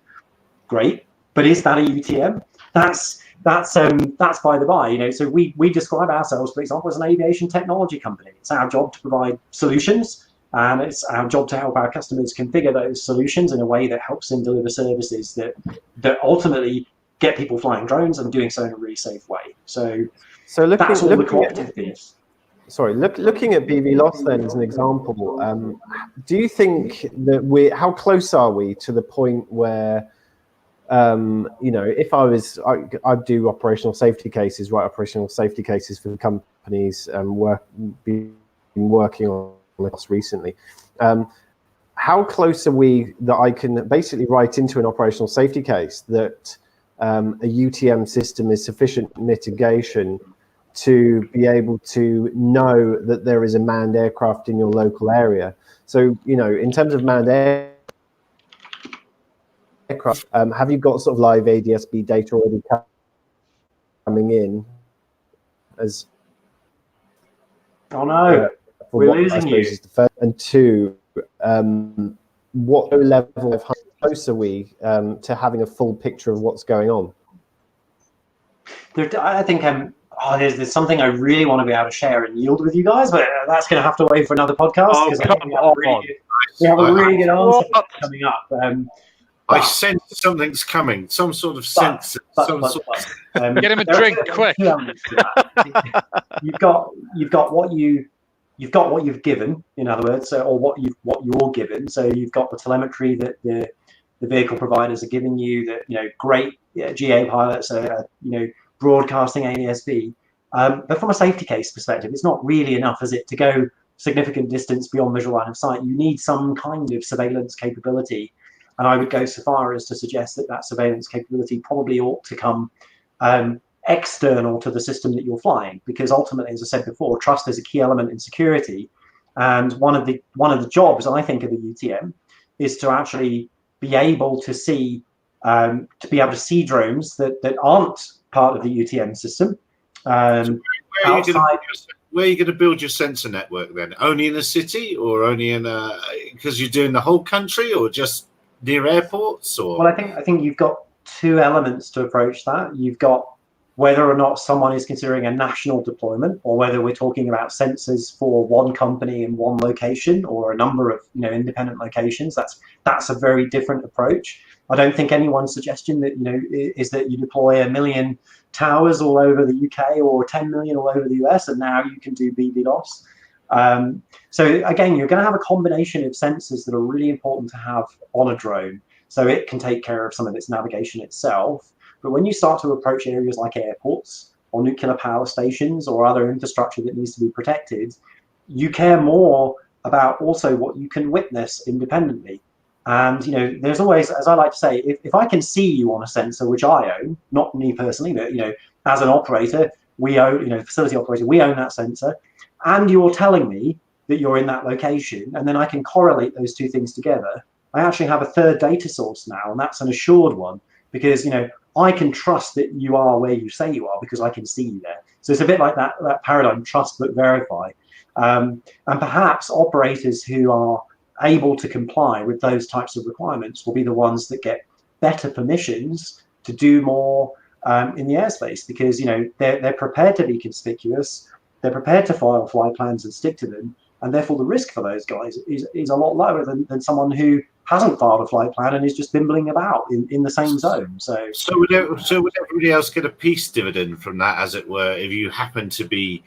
Great, but is that a UTM? That's by the by. So we describe ourselves, for example, as an aviation technology company. It's our job to provide solutions, and it's our job to help our customers configure those solutions in a way that helps them deliver services that ultimately get people flying drones and doing so in a really safe way. So that's all the cooperative piece. Sorry, looking at BVLOS then as an example, do you think that how close are we to the point where, if I do operational safety cases, write operational safety cases for the companies, been working on this recently. How close are we that I can basically write into an operational safety case that a UTM system is sufficient mitigation to be able to know that there is a manned aircraft in your local area? So, in terms of manned aircraft, have you got sort of live ADS-B data already coming in? Oh no, we're losing you. Is the first, and two, what level of close are we to having a full picture of what's going on? I think there's something I really want to be able to share and yield with you guys, but that's going to have to wait for another podcast, because we have a really good answer coming up. I sense something's coming, some sort of sense. Get him a drink, quick. You've got what you you've got what you've given, in other words, or what you're given. So you've got the telemetry that the vehicle providers are giving you, that great GA pilots are broadcasting ADS-B. But from a safety case perspective, it's not really enough, is it, to go significant distance beyond visual line of sight? You need some kind of surveillance capability, and I would go so far as to suggest that surveillance capability probably ought to come external to the system that you're flying, because ultimately, as I said before, trust is a key element in security. And one of the jobs, I think, of the UTM is to actually be able to see drones that aren't part of the UTM system. So where are you going to build your sensor network then? Only in a city, or only in because you're doing the whole country, or just near airports? Or well, I think you've got two elements to approach that. You've got whether or not someone is considering a national deployment, or whether we're talking about sensors for one company in one location, or a number of independent locations. That's a very different approach. I don't think anyone's suggestion that is that you deploy 1 million towers all over the UK or 10 million all over the US, and now you can do BVLOS. So again, you're going to have a combination of sensors that are really important to have on a drone, so it can take care of some of its navigation itself. But when you start to approach areas like airports or nuclear power stations or other infrastructure that needs to be protected, you care more about also what you can witness independently. And there's always, as I like to say, if I can see you on a sensor, which I own, not me personally, but as an operator, we own, facility operator, we own that sensor, and you're telling me that you're in that location, and then I can correlate those two things together, I actually have a third data source now, and that's an assured one, because I can trust that you are where you say you are because I can see you there. So it's a bit like that paradigm, trust but verify. And perhaps operators who are able to comply with those types of requirements will be the ones that get better permissions to do more in the airspace, because they're prepared to be conspicuous, they're prepared to file flight plans and stick to them, and therefore the risk for those guys is a lot lower than someone who hasn't filed a flight plan and is just bimbling about in the same zone. So would everybody else get a peace dividend from that, as it were, if you happen to be?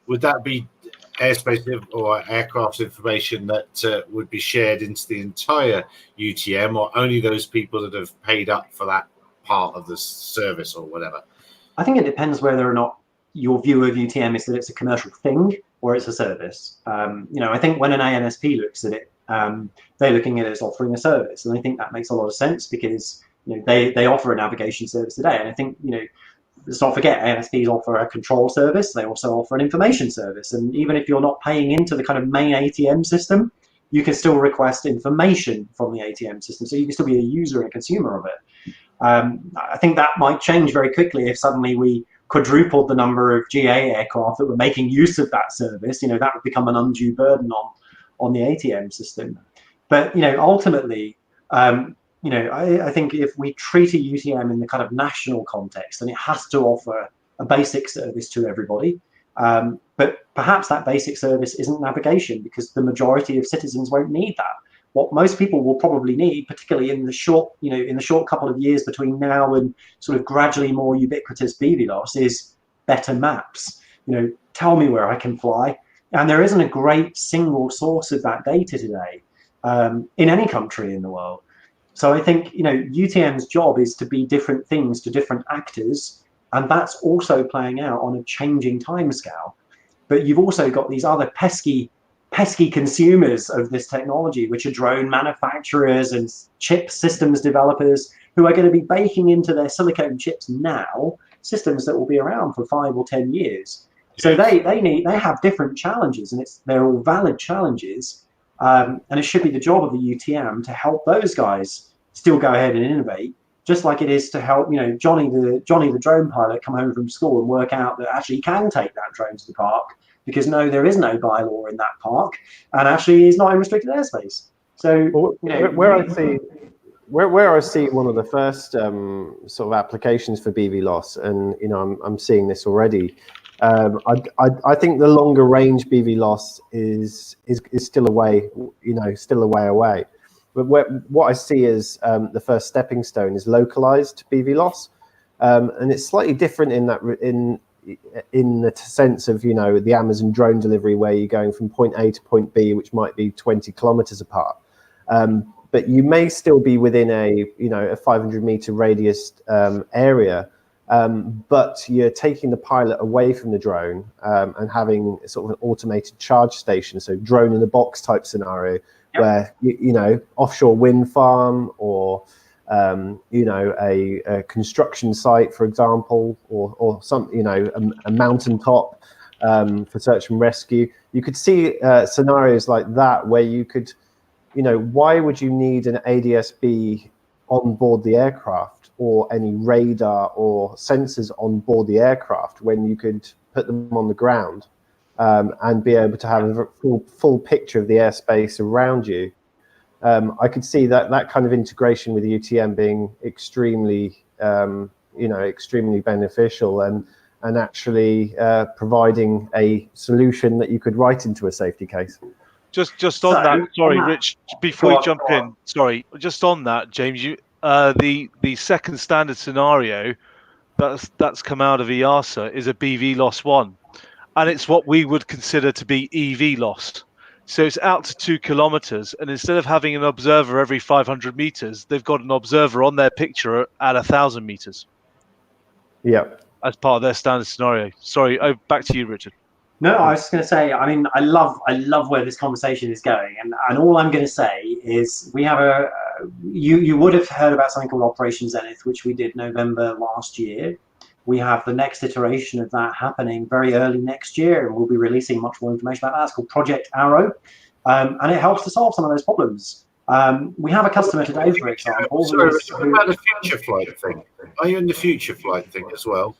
Would that be airspace or aircraft information that would be shared into the entire UTM, or only those people that have paid up for that part of the service or whatever? I think it depends whether or not your view of UTM is that it's a commercial thing or it's a service. I think when an ANSP looks at it, they're looking at it as offering a service, and I think that makes a lot of sense, because they offer a navigation service today, and I think let's not forget, ANSPs offer a control service, they also offer an information service, and even if you're not paying into the kind of main ATM system, you can still request information from the ATM system, so you can still be a user and a consumer of it. I think that might change very quickly if suddenly we quadrupled the number of GA aircraft that were making use of that service. That would become an undue burden on the ATM system. But ultimately, I think if we treat a UTM in the kind of national context, then it has to offer a basic service to everybody. But perhaps that basic service isn't navigation, because the majority of citizens won't need that. What most people will probably need, particularly in the short couple of years between now and sort of gradually more ubiquitous BVLOS, is better maps. Tell me where I can fly. And there isn't a great single source of that data today in any country in the world. So I think UTM's job is to be different things to different actors, and that's also playing out on a changing timescale. But you've also got these other pesky consumers of this technology, which are drone manufacturers and chip systems developers, who are going to be baking into their silicone chips now systems that will be around for 5 or 10 years. So they have different challenges, and they're all valid challenges. And it should be the job of the UTM to help those guys still go ahead and innovate, just like it is to help Johnny the drone pilot come home from school and work out that actually he can take that drone to the park, because no, there is no bylaw in that park, and actually is not in restricted airspace. So where I see one of the first sort of applications for BVLOS, and I'm seeing this already. I think the longer range BVLOS is still a way, still a way away. But what I see as the first stepping stone is localized BVLOS, and it's slightly different in that in the sense of, you know, the Amazon drone delivery, where you're going from point A to point B, which might be 20 kilometers apart. But you may still be within a 500 meter radius area, but you're taking the pilot away from the drone and having sort of an automated charge station, so drone in a box type scenario, where you know, offshore wind farm, or a construction site, for example, or some, you know, a mountaintop for search and rescue. You could see scenarios like that where you could, you know, why would you need an ADS-B on board the aircraft, or any radar or sensors on board the aircraft, when you could put them on the ground and be able to have a full picture of the airspace around you? I could see that kind of integration with UTM being extremely, extremely beneficial, and actually providing a solution that you could write into a safety case. Just on that, sorry, Rich, before you jump in, sorry, just on that, James, you the second standard scenario that's come out of EASA is a BV loss 1, and it's what we would consider to be EV lost. So it's out to 2 kilometers, and instead of having an observer every 500 meters, they've got an observer on their picture at 1,000 meters. Yeah, as part of their standard scenario. Sorry, back to you, Richard. No, I was just going to say, I mean, I love where this conversation is going, and all I'm going to say is we have you would have heard about something called Operation Zenith, which we did November last year. We have the next iteration of that happening very early next year, and we'll be releasing much more information about that. It's called Project Arrow, and it helps to solve some of those problems. We have a customer today, for example. Sorry, what about the future flight thing? Are you in the future flight thing as well?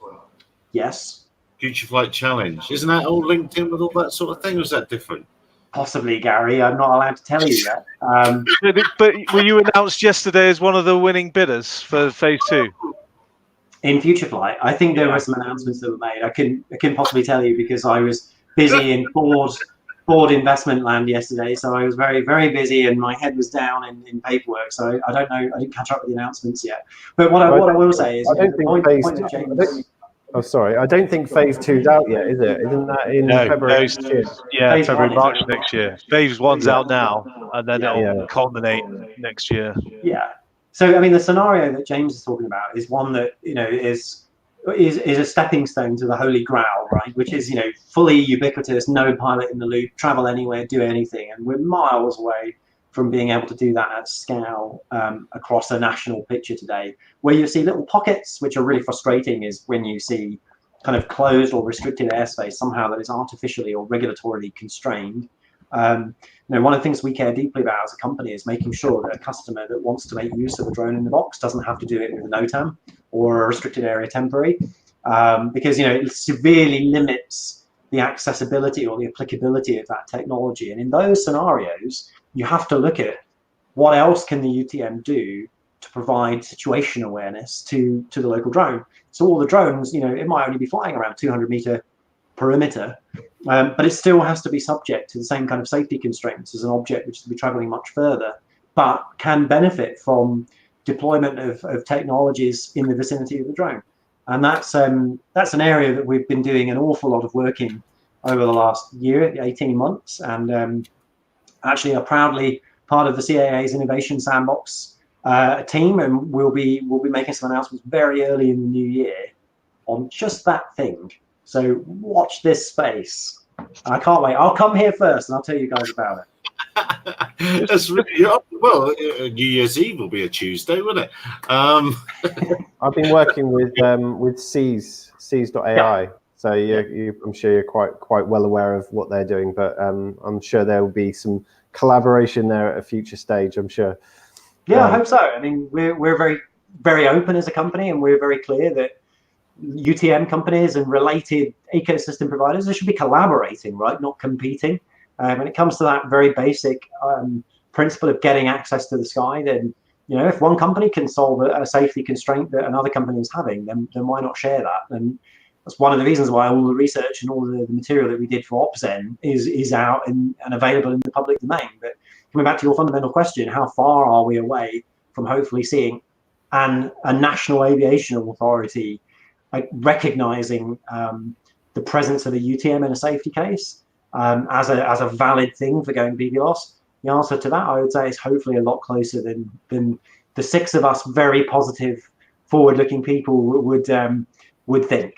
Yes. Future Flight Challenge. Isn't that all linked in with all that sort of thing, or is that different? Possibly, Gary. I'm not allowed to tell you yet. But were you announced yesterday as one of the winning bidders for Phase 2? In Future Flight, I think there were some announcements that were made. I couldn't possibly tell you because I was busy in board investment land yesterday, so I was very, very busy and my head was down in paperwork. So I don't know. I didn't catch up with the announcements yet. But what I will say is, I don't think oh, sorry. I don't think Phase 2's out yet, is it? Isn't that in February next year? Yeah, Phase February, 1 March next year. Phase 1's out now, and then it'll culminate next year. Yeah. So, I mean, the scenario that James is talking about is one that, you know, is a stepping stone to the Holy Grail, right? Which is, you know, fully ubiquitous, no pilot in the loop, travel anywhere, do anything. And we're miles away from being able to do that at scale across a national picture today. Where you see little pockets, which are really frustrating, is when you see kind of closed or restricted airspace somehow that is artificially or regulatorily constrained. You know, one of the things we care deeply about as a company is making sure that a customer that wants to make use of a drone in the box doesn't have to do it with an OTAM or a restricted area temporary, because, you know, it severely limits the accessibility or the applicability of that technology. And in those scenarios, you have to look at what else can the UTM do to provide situation awareness to the local drone. So all the drones, you know, it might only be flying around 200-meter perimeter, but it still has to be subject to the same kind of safety constraints as an object which will be traveling much further, but can benefit from deployment of technologies in the vicinity of the drone. And that's an area that we've been doing an awful lot of work in over the last year, 18 months, and actually are proudly part of the CAA's Innovation Sandbox team, and we'll be making some announcements very early in the new year on just that thing. So watch this space. I can't wait. I'll come here first and I'll tell you guys about it. That's really, well, New Year's Eve will be a Tuesday, won't it? I've been working with Seas.ai, so I'm sure you're quite well aware of what they're doing, but I'm sure there will be some collaboration there at a future stage, I'm sure. Yeah, I hope so. I mean, we're very, very open as a company, and we're very clear that UTM companies and related ecosystem providers, they should be collaborating, right, not competing. When it comes to that very basic principle of getting access to the sky, then, you know, if one company can solve a safety constraint that another company is having, then why not share that? And that's one of the reasons why all the research and all the material that we did for OpZen is out and available in the public domain. But coming back to your fundamental question, how far are we away from hopefully seeing a national aviation authority recognizing the presence of a UTM in a safety case as a valid thing for going BVLOS? The answer to that, I would say, is hopefully a lot closer than the six of us very positive, forward-looking people would think.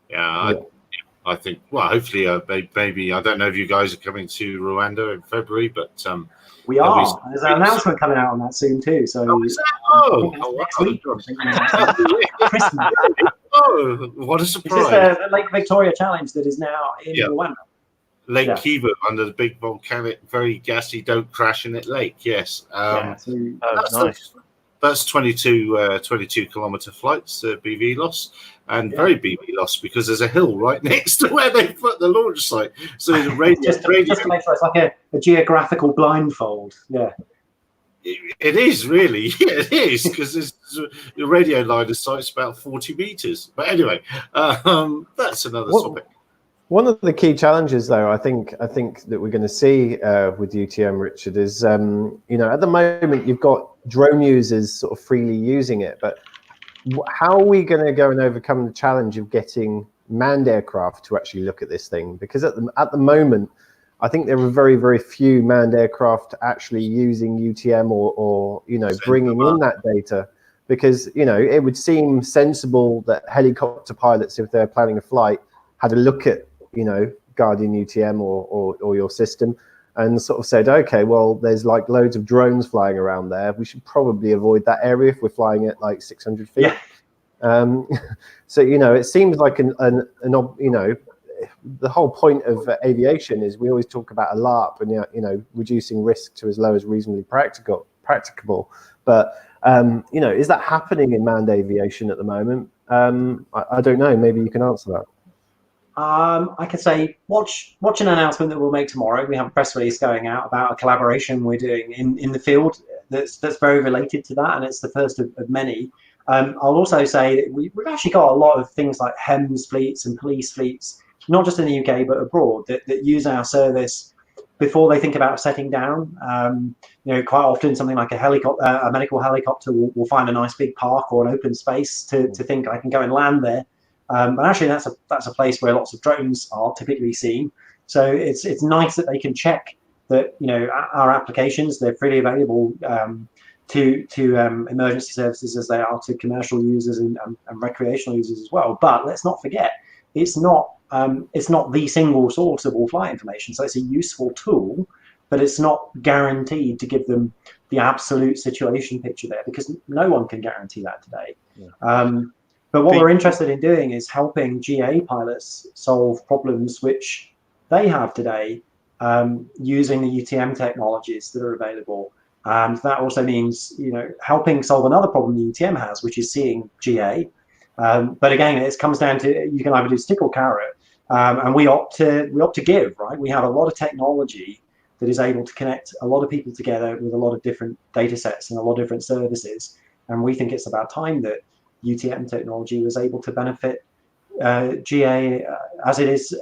Yeah, I think, well, hopefully, maybe, I don't know if you guys are coming to Rwanda in February, but we are. There's an announcement coming out on that soon too. So next week. Christmas. Oh, what a surprise! It's the Lake Victoria Challenge that is now in Rwanda. Lake Kivu, under the big volcanic, very gassy, don't crash in it lake. Yes. Nice. That's 22 kilometer flights, BV loss, and very BV loss because there's a hill right next to where they put the launch site. So the radio, just to make sure it's like a geographical blindfold. Yeah. It is really, it is, because the radio line of sight's about 40 meters. But anyway, that's another topic. One of the key challenges, though, I think that we're going to see with UTM, Richard, is at the moment you've got drone users sort of freely using it, but how are we going to go and overcome the challenge of getting manned aircraft to actually look at this thing? Because at the moment, I think there are very, very few manned aircraft actually using UTM or bringing in that data. Because it would seem sensible that helicopter pilots, if they're planning a flight, had a look at Guardian UTM or your system and sort of said, okay, well, there's like loads of drones flying around there. We should probably avoid that area if we're flying at like 600 feet. Yeah. So, it seems like the whole point of aviation is we always talk about a LARP and, reducing risk to as low as reasonably practicable. But, is that happening in manned aviation at the moment? I don't know. Maybe you can answer that. I could say watch an announcement that we'll make tomorrow. We have a press release going out about a collaboration we're doing in the field that's very related to that, and it's the first of many. I'll also say that we've actually got a lot of things like HEMS fleets and police fleets, not just in the UK but abroad, that use our service before they think about setting down. Quite often something like a medical helicopter will find a nice big park or an open space to think I can go and land there. But actually, that's a place where lots of drones are typically seen. So it's nice that they can check that our applications, they're freely available to emergency services as they are to commercial users and recreational users as well. But let's not forget, it's not the single source of all flight information. So it's a useful tool, but it's not guaranteed to give them the absolute situation picture there, because no one can guarantee that today. Yeah. But what we're interested in doing is helping GA pilots solve problems which they have today using the UTM technologies that are available. And that also means, helping solve another problem the UTM has, which is seeing GA. But again, it comes down to, you can either do stick or carrot, and we opt to give, right? We have a lot of technology that is able to connect a lot of people together with a lot of different data sets and a lot of different services. And we think it's about time that UTM technology was able to benefit GA as it is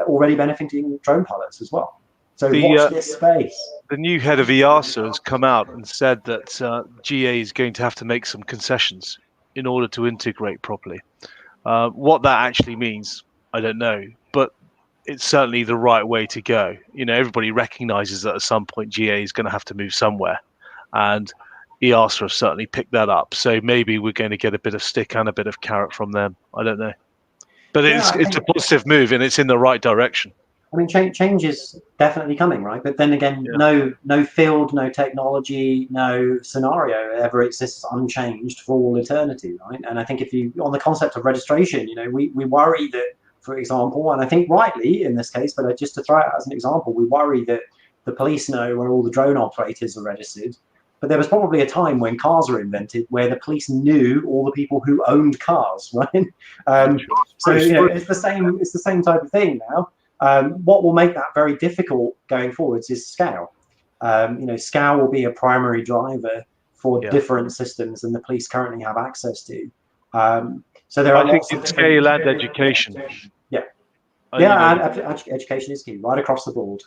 already benefiting drone pilots as well. So watch this space. The new head of EASA has come out and said that GA is going to have to make some concessions in order to integrate properly. What that actually means, I don't know, but it's certainly the right way to go. Everybody recognizes that at some point GA is going to have to move somewhere, and EASA have certainly picked that up. So maybe we're going to get a bit of stick and a bit of carrot from them. I don't know. But it's a positive move, and it's in the right direction. I mean, change is definitely coming, right? But then again, no field, no technology, no scenario ever exists unchanged for all eternity, right? And I think on the concept of registration, we worry that, for example, and I think rightly in this case, but just to throw it as an example, we worry that the police know where all the drone operators are registered. But there was probably a time when cars were invented where the police knew all the people who owned cars, right? So it's the same type of thing now. What will make that very difficult going forwards is scale. Scale will be a primary driver for different systems than the police currently have access to. So there are lots of scale and education. Education is key right across the board.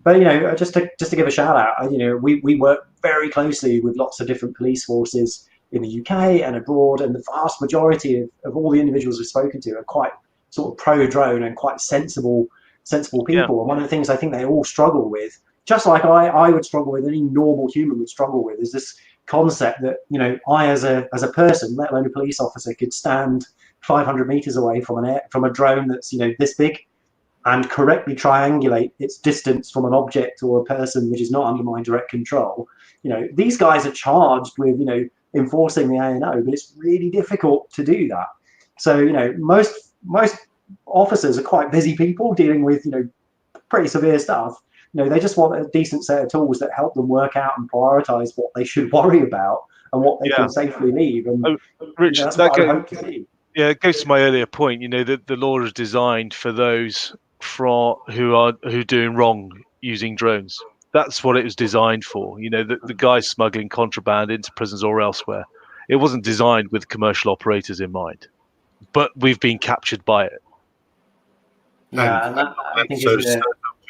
But just to give a shout out, we work very closely with lots of different police forces in the UK and abroad, and the vast majority of all the individuals we've spoken to are quite sort of pro-drone and quite sensible people. Yeah. And one of the things I think they all struggle with, just like I would struggle with, any normal human would struggle with, is this concept that, you know, I as a person, let alone a police officer, could stand 500 meters away from a drone that's, you know, this big, and correctly triangulate its distance from an object or a person which is not under my direct control. You know, these guys are charged with, you know, enforcing the ANO, but it's really difficult to do that. So, you know, most officers are quite busy people dealing with, you know, pretty severe stuff. You know, they just want a decent set of tools that help them work out and prioritize what they should worry about and what they can safely leave. And Rich, you know, that's what I hope to see. Yeah, it goes to my earlier point. You know, that the law is designed for those who are doing wrong using drones. That's what it was designed for. You know, the guys smuggling contraband into prisons or elsewhere. It wasn't designed with commercial operators in mind, but we've been captured by it. Yeah, and that, I think so is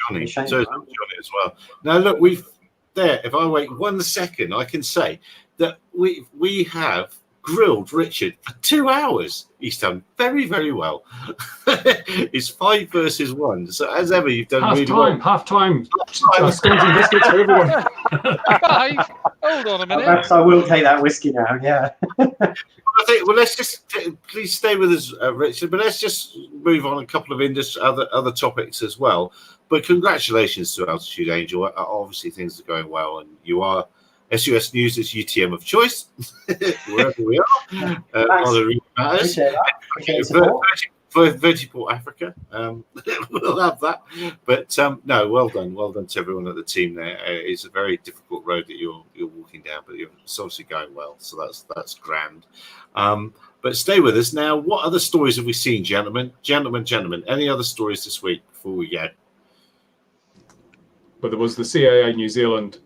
Johnny, shame, so right? Johnny as well. Now look, if I wait 1 second, I can say that we have grilled Richard for 2 hours. He's done very, very well. It's 5 versus 1. So as ever, you've done really well. Half time. Scones and biscuits for everyone. 5? Hold on a minute. Perhaps I will take that whiskey now. Yeah. I think, well, let's just please stay with us, Richard. But let's just move on a couple of other topics as well. But congratulations to Altitude Angel. Obviously, things are going well, and you are SUS News' UTM of choice wherever we are. Matters. For Vertiport Africa, we'll have that. But no, well done to everyone at the team there. It's a very difficult road that you're walking down, but it's obviously going well, so that's grand. But stay with us now. What other stories have we seen, gentlemen? Any other stories this week before we go? But there was the CAA New Zealand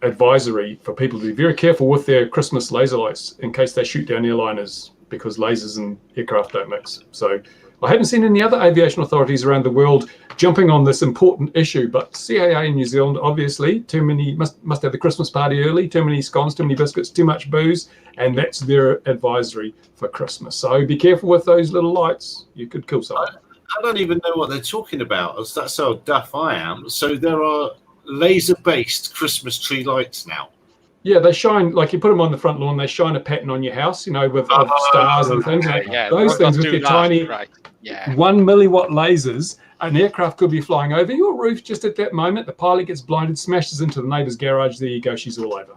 advisory for people to be very careful with their Christmas laser lights in case they shoot down airliners, because lasers and aircraft don't mix. So I haven't seen any other aviation authorities around the world jumping on this important issue, but CAA in New Zealand, obviously, too many must have the Christmas party early, too many scones, too many biscuits, too much booze, and that's their advisory for Christmas. So be careful with those little lights. You could kill someone. I don't even know what they're talking about. That's how duff I am. So there are laser-based Christmas tree lights now. Yeah, they shine, like you put them on the front lawn, they shine a pattern on your house, you know, with stars and things. Yeah, those things with their tiny 1 milliwatt lasers, an aircraft could be flying over your roof just at that moment. The pilot gets blinded, smashes into the neighbour's garage. There you go, she's all over.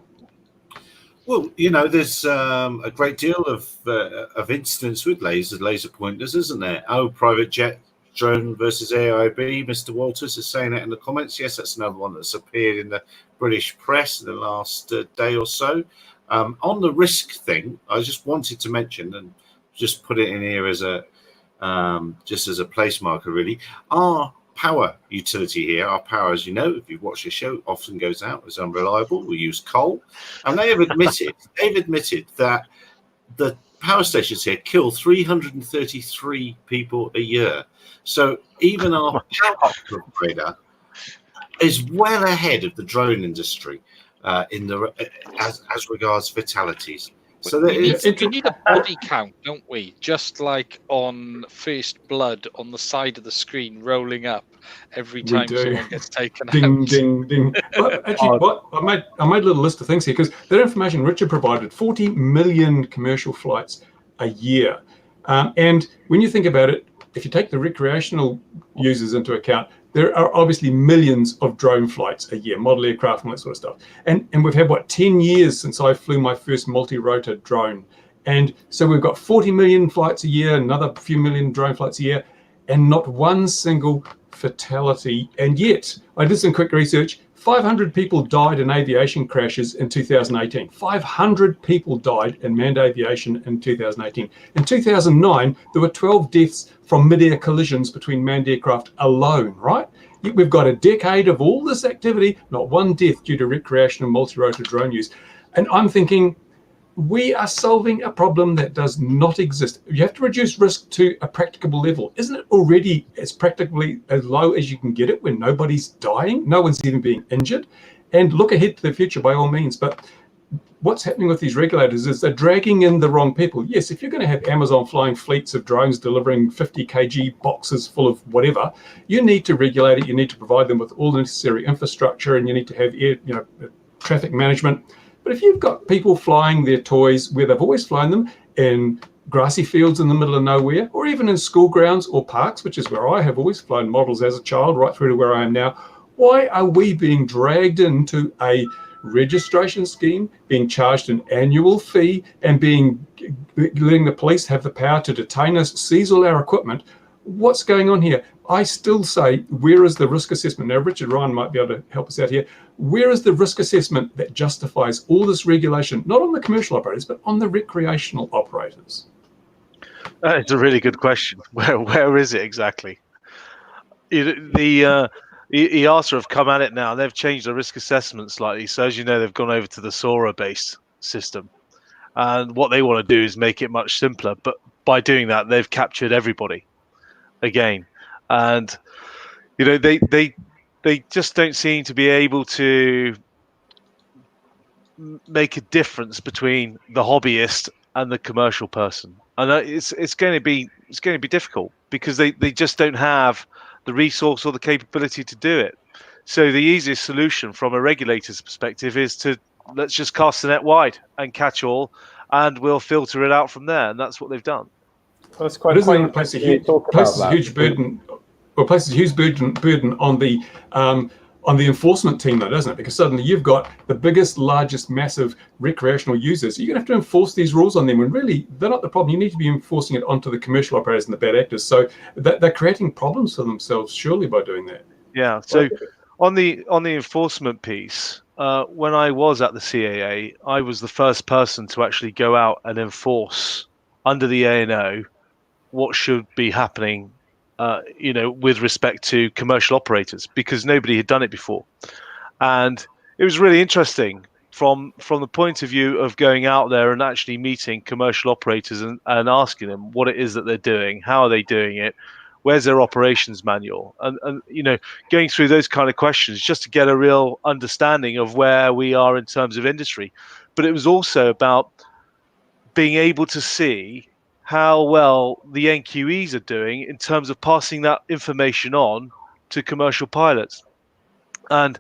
Well, you know, there's a great deal of incidents with laser pointers, isn't there? Oh, private jet drone versus AIB. Mr. Walters is saying that in the comments. Yes, that's another one that's appeared in the British press in the last day or so. On the risk thing, I just wanted to mention and just put it in here as just as a place marker, really. Our power utility here, our power, as you know, if you've watched the show, often goes out, is unreliable. We use coal, and they have admitted that the power stations here kill 333 people a year. So even our power provider is well ahead of the drone industry as regards fatalities. So we need a body count, don't we? Just like on First Blood on the side of the screen, rolling up every time someone gets taken ding, out. Ding, ding, ding. Actually, I made a little list of things here, because that information Richard provided, 40 million commercial flights a year. And when you think about it, if you take the recreational users into account, there are obviously millions of drone flights a year, model aircraft and that sort of stuff. And we've had, 10 years since I flew my first multi-rotor drone. And so we've got 40 million flights a year, another few million drone flights a year, and not one single fatality. And yet, I did some quick research. 500 people died in aviation crashes in 2018. 500 people died in manned aviation in 2018. In 2009, there were 12 deaths from mid-air collisions between manned aircraft alone, right? We've got a decade of all this activity, not one death due to recreational multi-rotor drone use. And I'm thinking, we are solving a problem that does not exist. You have to reduce risk to a practicable level. Isn't it already as practically as low as you can get it when nobody's dying? No one's even being injured. And look ahead to the future by all means. But what's happening with these regulators is they're dragging in the wrong people. Yes, if you're going to have Amazon flying fleets of drones delivering 50 kg boxes full of whatever, you need to regulate it. You need to provide them with all the necessary infrastructure, and you need to have traffic management. But if you've got people flying their toys where they've always flown them, in grassy fields in the middle of nowhere, or even in school grounds or parks, which is where I have always flown models as a child, right through to where I am now, why are we being dragged into a registration scheme, being charged an annual fee, and letting the police have the power to detain us, seize all our equipment? What's going on here? I still say, where is the risk assessment? Now, Richard Ryan might be able to help us out here. Where is the risk assessment that justifies all this regulation, not on the commercial operators, but on the recreational operators? It's a really good question. Where is it exactly? The EASA have come at it now. They've changed the risk assessment slightly. So as you know, they've gone over to the SORA-based system. And what they want to do is make it much simpler. But by doing that, they've captured everybody again. And, they just don't seem to be able to make a difference between the hobbyist and the commercial person. And it's going to be difficult because they just don't have the resource or the capability to do it. So the easiest solution from a regulator's perspective is let's just cast the net wide and catch all, and we'll filter it out from there. And that's what they've done. Well, it's quite places a huge burden on the enforcement team, though, doesn't it? Because suddenly you've got the biggest, largest, massive recreational users. You're going to have to enforce these rules on them, when really they're not the problem. You need to be enforcing it onto the commercial operators and the bad actors. So they're creating problems for themselves, surely, by doing that. Yeah. So on the enforcement piece, when I was at the CAA, I was the first person to actually go out and enforce under the ANO what should be happening, with respect to commercial operators, because nobody had done it before. And it was really interesting from the point of view of going out there and actually meeting commercial operators and asking them what it is that they're doing, how are they doing it, where's their operations manual, and going through those kind of questions just to get a real understanding of where we are in terms of industry. But it was also about being able to see how well the NQEs are doing in terms of passing that information on to commercial pilots. And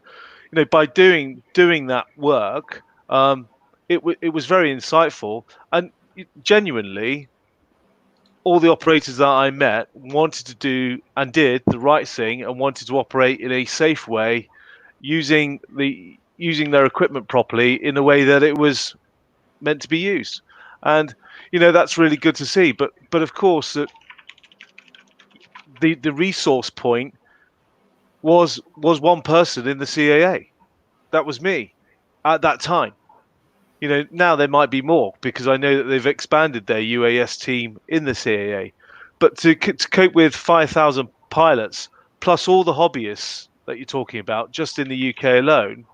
by doing that work, it was very insightful, and genuinely all the operators that I met wanted to do and did the right thing and wanted to operate in a safe way, using their equipment properly in a way that it was meant to be used. And that's really good to see. But of course, the resource point was one person in the CAA. That was me at that time. Now there might be more, because I know that they've expanded their UAS team in the CAA. But to cope with 5,000 pilots plus all the hobbyists that you're talking about just in the UK alone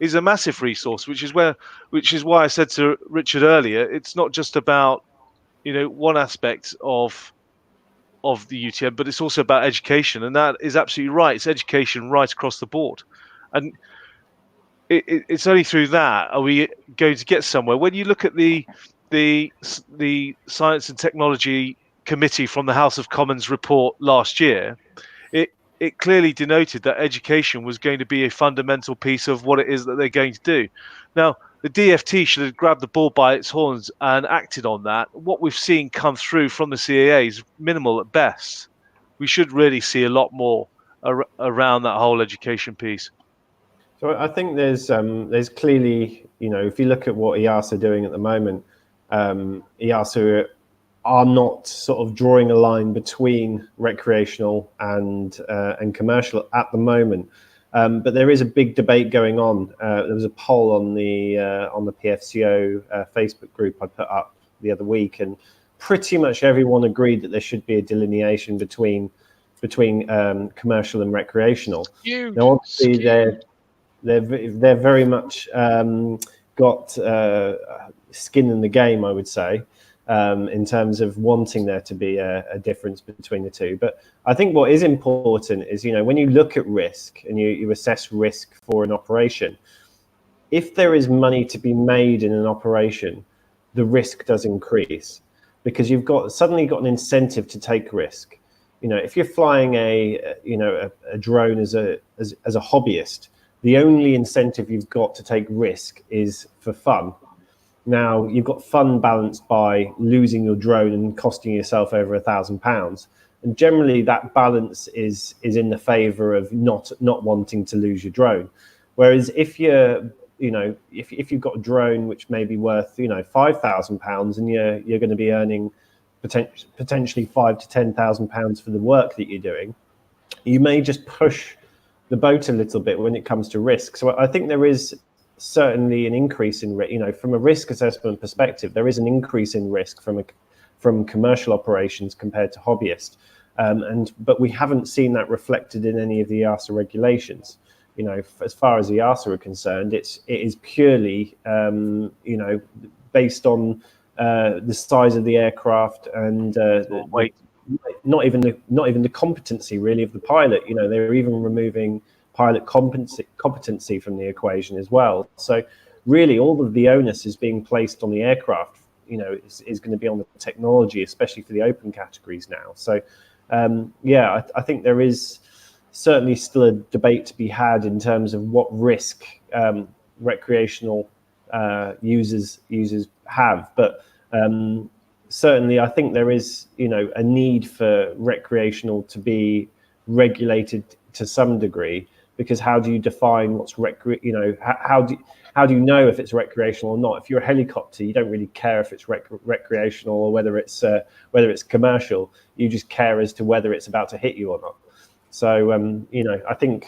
is a massive resource, which is why I said to Richard earlier, it's not just about one aspect of the UTM, but it's also about education, and that is absolutely right. It's education right across the board, and it's only through that are we going to get somewhere. When you look at the Science and Technology Committee from the House of Commons report last year, it clearly denoted that education was going to be a fundamental piece of what it is that they're going to do. Now, the DFT should have grabbed the bull by its horns and acted on that. What we've seen come through from the CAA is minimal at best. We should really see a lot more around that whole education piece. So I think there's clearly, if you look at what EASA are doing at the moment, EASA are not sort of drawing a line between recreational and commercial at the moment. But there is a big debate going on. There was a poll on the PFCO Facebook group I put up the other week, and pretty much everyone agreed that there should be a delineation between commercial and recreational. Now, obviously, they're very much got skin in the game, I would say, in terms of wanting there to be a difference between the two. But I think what is important is, when you look at risk and you assess risk for an operation, if there is money to be made in an operation, the risk does increase, because you've suddenly got an incentive to take risk. If you're flying a drone as a hobbyist, the only incentive you've got to take risk is for fun. Now, you've got fun balanced by losing your drone and costing yourself over £1,000. And generally that balance is in the favor of not wanting to lose your drone. Whereas if you're, if you've got a drone which may be worth, £5,000, and you're going to be earning potentially £5,000 to £10,000 for the work that you're doing, you may just push the boat a little bit when it comes to risk. So I think there is certainly an increase in, from a risk assessment perspective, there is an increase in risk from commercial operations compared to hobbyists. But we haven't seen that reflected in any of the EASA regulations. As far as the EASA are concerned, it is purely, based on the size of the aircraft and weight. Not even the competency really of the pilot. They're even removing pilot competency from the equation as well. So really, all of the onus is being placed on the aircraft. Is going to be on the technology, especially for the open categories now. So I think there is certainly still a debate to be had in terms of what risk recreational users have, but certainly I think there is a need for recreational to be regulated to some degree, because how do you define what's how do you know if it's recreational or not? If you're a helicopter, you don't really care if it's recreational or whether it's commercial. You just care as to whether it's about to hit you or not. So I think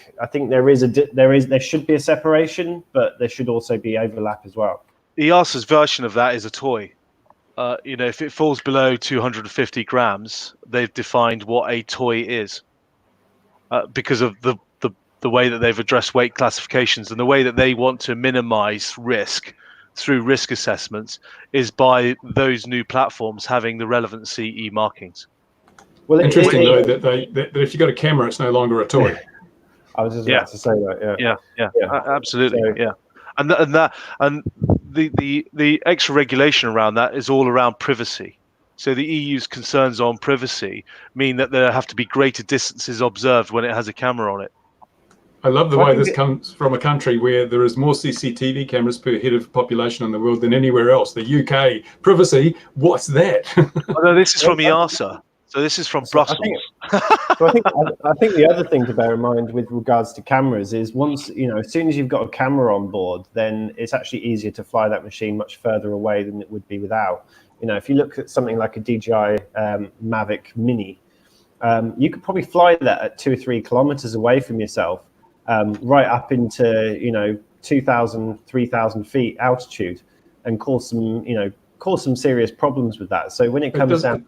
there should be a separation, but there should also be overlap as well. EASA's version of that is a toy. If it falls below 250 grams, they've defined what a toy is, because of the way that they've addressed weight classifications, and the way that they want to minimize risk through risk assessments is by those new platforms having the relevant CE markings. Well, interesting though that if you've got a camera, it's no longer a toy. I was just about to say that. Yeah. Absolutely. So, yeah, and the extra regulation around that is all around privacy. So the EU's concerns on privacy mean that there have to be greater distances observed when it has a camera on it. I love the way this comes from a country where there is more CCTV cameras per head of population in the world than anywhere else. The UK, privacy, what's that? No, this is from EASA. So this is from Brussels. I think the other thing to bear in mind with regards to cameras is once, as soon as you've got a camera on board, then it's actually easier to fly that machine much further away than it would be without. If you look at something like a DJI Mavic Mini, you could probably fly that at 2 or 3 kilometers away from yourself, right up into 2,000, 3,000 feet altitude, and cause some serious problems with that. So when it comes down,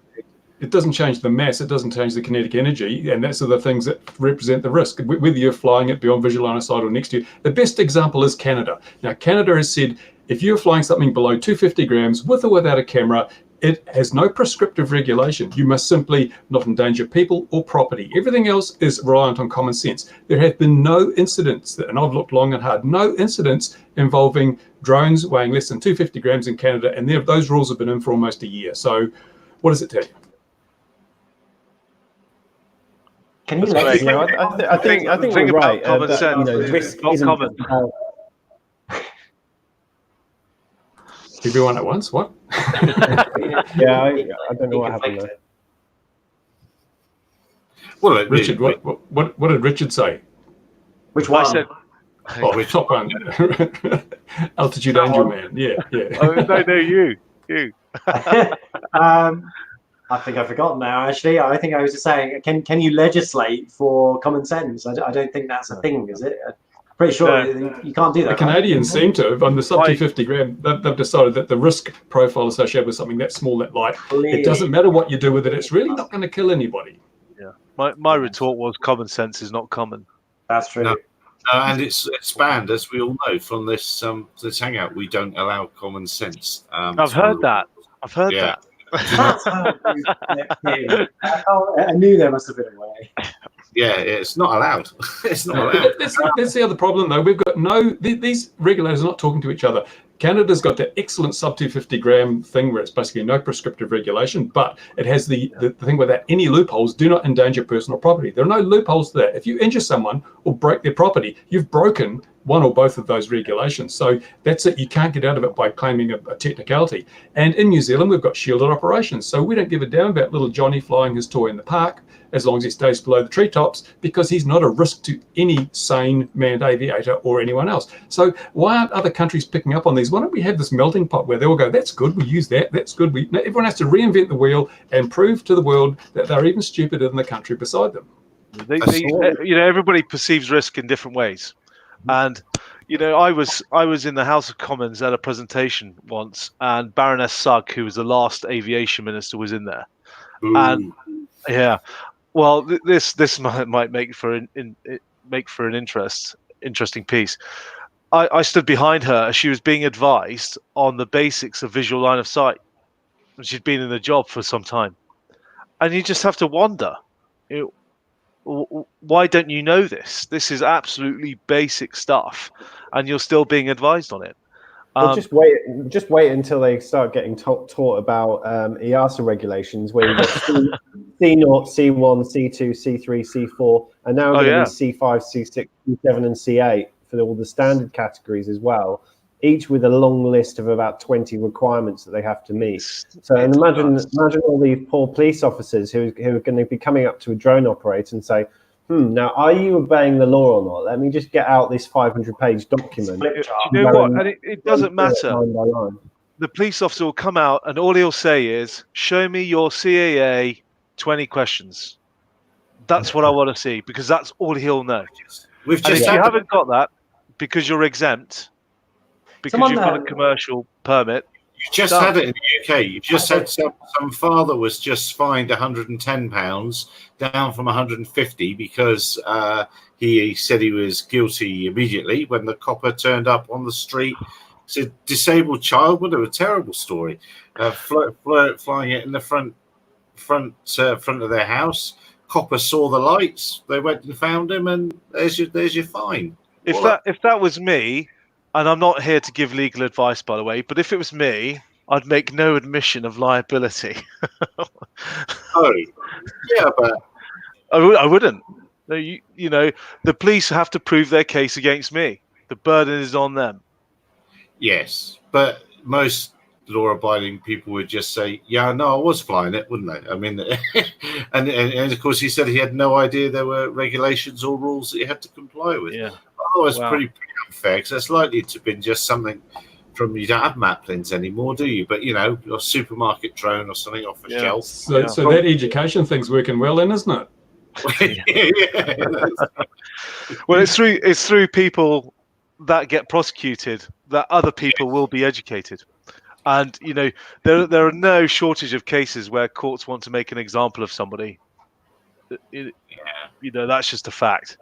it doesn't change the mass, it doesn't change the kinetic energy, and that's the things that represent the risk, whether you're flying it beyond visual line of sight or next to you. The best example is Canada. Now, Canada has said if you're flying something below 250 grams with or without a camera, it has no prescriptive regulation. You must simply not endanger people or property. Everything else is reliant on common sense. There have been no incidents, and I've looked long and hard, no incidents involving drones weighing less than 250 grams in Canada, and those rules have been in for almost a year. So what does it tell you? Can you I think you're right. Common sense. Risk not isn't common. Everyone at once? What? Yeah, I don't know what happened there. Well, Richard, what did Richard say? Which one? I said, top one. Altitude Angel Man. Yeah. Oh, no, you. I think I've forgotten now, actually. I think I was just saying, can you legislate for common sense? I don't think that's a thing, is it? I'm pretty sure you can't do that. The Canadians seem to have, on the sub 250 gram, they've decided that the risk profile associated with something that small, that light, it doesn't matter what you do with it, it's really not going to kill anybody. Yeah. My retort was common sense is not common. That's true. No, and it's banned, as we all know, from this hangout. We don't allow common sense. I've heard that. I knew there must have been a way. Yeah, it's not allowed. It's not No, allowed. that's the other problem, though. We've got these regulators are not talking to each other. Canada's got that excellent sub 250 gram thing where it's basically no prescriptive regulation, but it has the thing without any loopholes. Do not endanger personal property. There are no loopholes to that. If you injure someone or break their property, you've broken one or both of those regulations. So that's it. You can't get out of it by claiming a technicality. And in New Zealand, we've got shielded operations. So we don't give a damn about little Johnny flying his toy in the park as long as he stays below the treetops, because he's not a risk to any sane manned aviator or anyone else. So why aren't other countries picking up on these? Why don't we have this melting pot where they all go, that's good, we use that, that's good. Everyone has to reinvent the wheel and prove to the world that they're even stupider than the country beside them. Everybody perceives risk in different ways. And I was in the House of Commons at a presentation once, and Baroness Sugg, who was the last aviation minister, was in there. Ooh. And yeah, well, this might make for an interesting piece. I stood behind her as she was being advised on the basics of visual line of sight. She'd been in the job for some time, and you just have to wonder, why don't you know this? This is absolutely basic stuff, and you're still being advised on it. Well, just wait until they start getting taught about EASA regulations, where you've got C0, C1, C2, C3, C4, and now going to be C5, C6, C7, and C8 for all the standard categories as well, each with a long list of about 20 requirements that they have to meet. So and imagine all these poor police officers who are going to be coming up to a drone operator and say, now, are you obeying the law or not? Let me just get out this 500-page document. You know what? And it doesn't matter. Line by line. The police officer will come out and all he'll say is, show me your CAA 20 questions. That's what I want to see, because that's all he'll know. And if you haven't got that, because you're exempt, because you've got a commercial permit. You just had it in the UK. You just said some father was just fined £110 down from 150 because he said he was guilty immediately when the copper turned up on the street. It's a disabled child. What a terrible story. Flying it in the front of their house. Copper saw the lights. They went and found him, and there's your fine. If that was me. And I'm not here to give legal advice, by the way, but if it was me, I'd make no admission of liability. Oh, yeah, but I wouldn't. The police have to prove their case against me. The burden is on them. Yes, but most law-abiding people would just say, "Yeah, no, I was flying it," wouldn't they? I mean, and of course, he said he had no idea there were regulations or rules that he had to comply with. Yeah, otherwise, pretty unfair, because that's likely to have been just something from, you don't have maplins anymore, do you? But your supermarket drone or something off a shelf. So that education thing's working well, then, isn't it? Well, it's through people that get prosecuted that other people will be educated. And there are no shortage of cases where courts want to make an example of somebody. That's just a fact.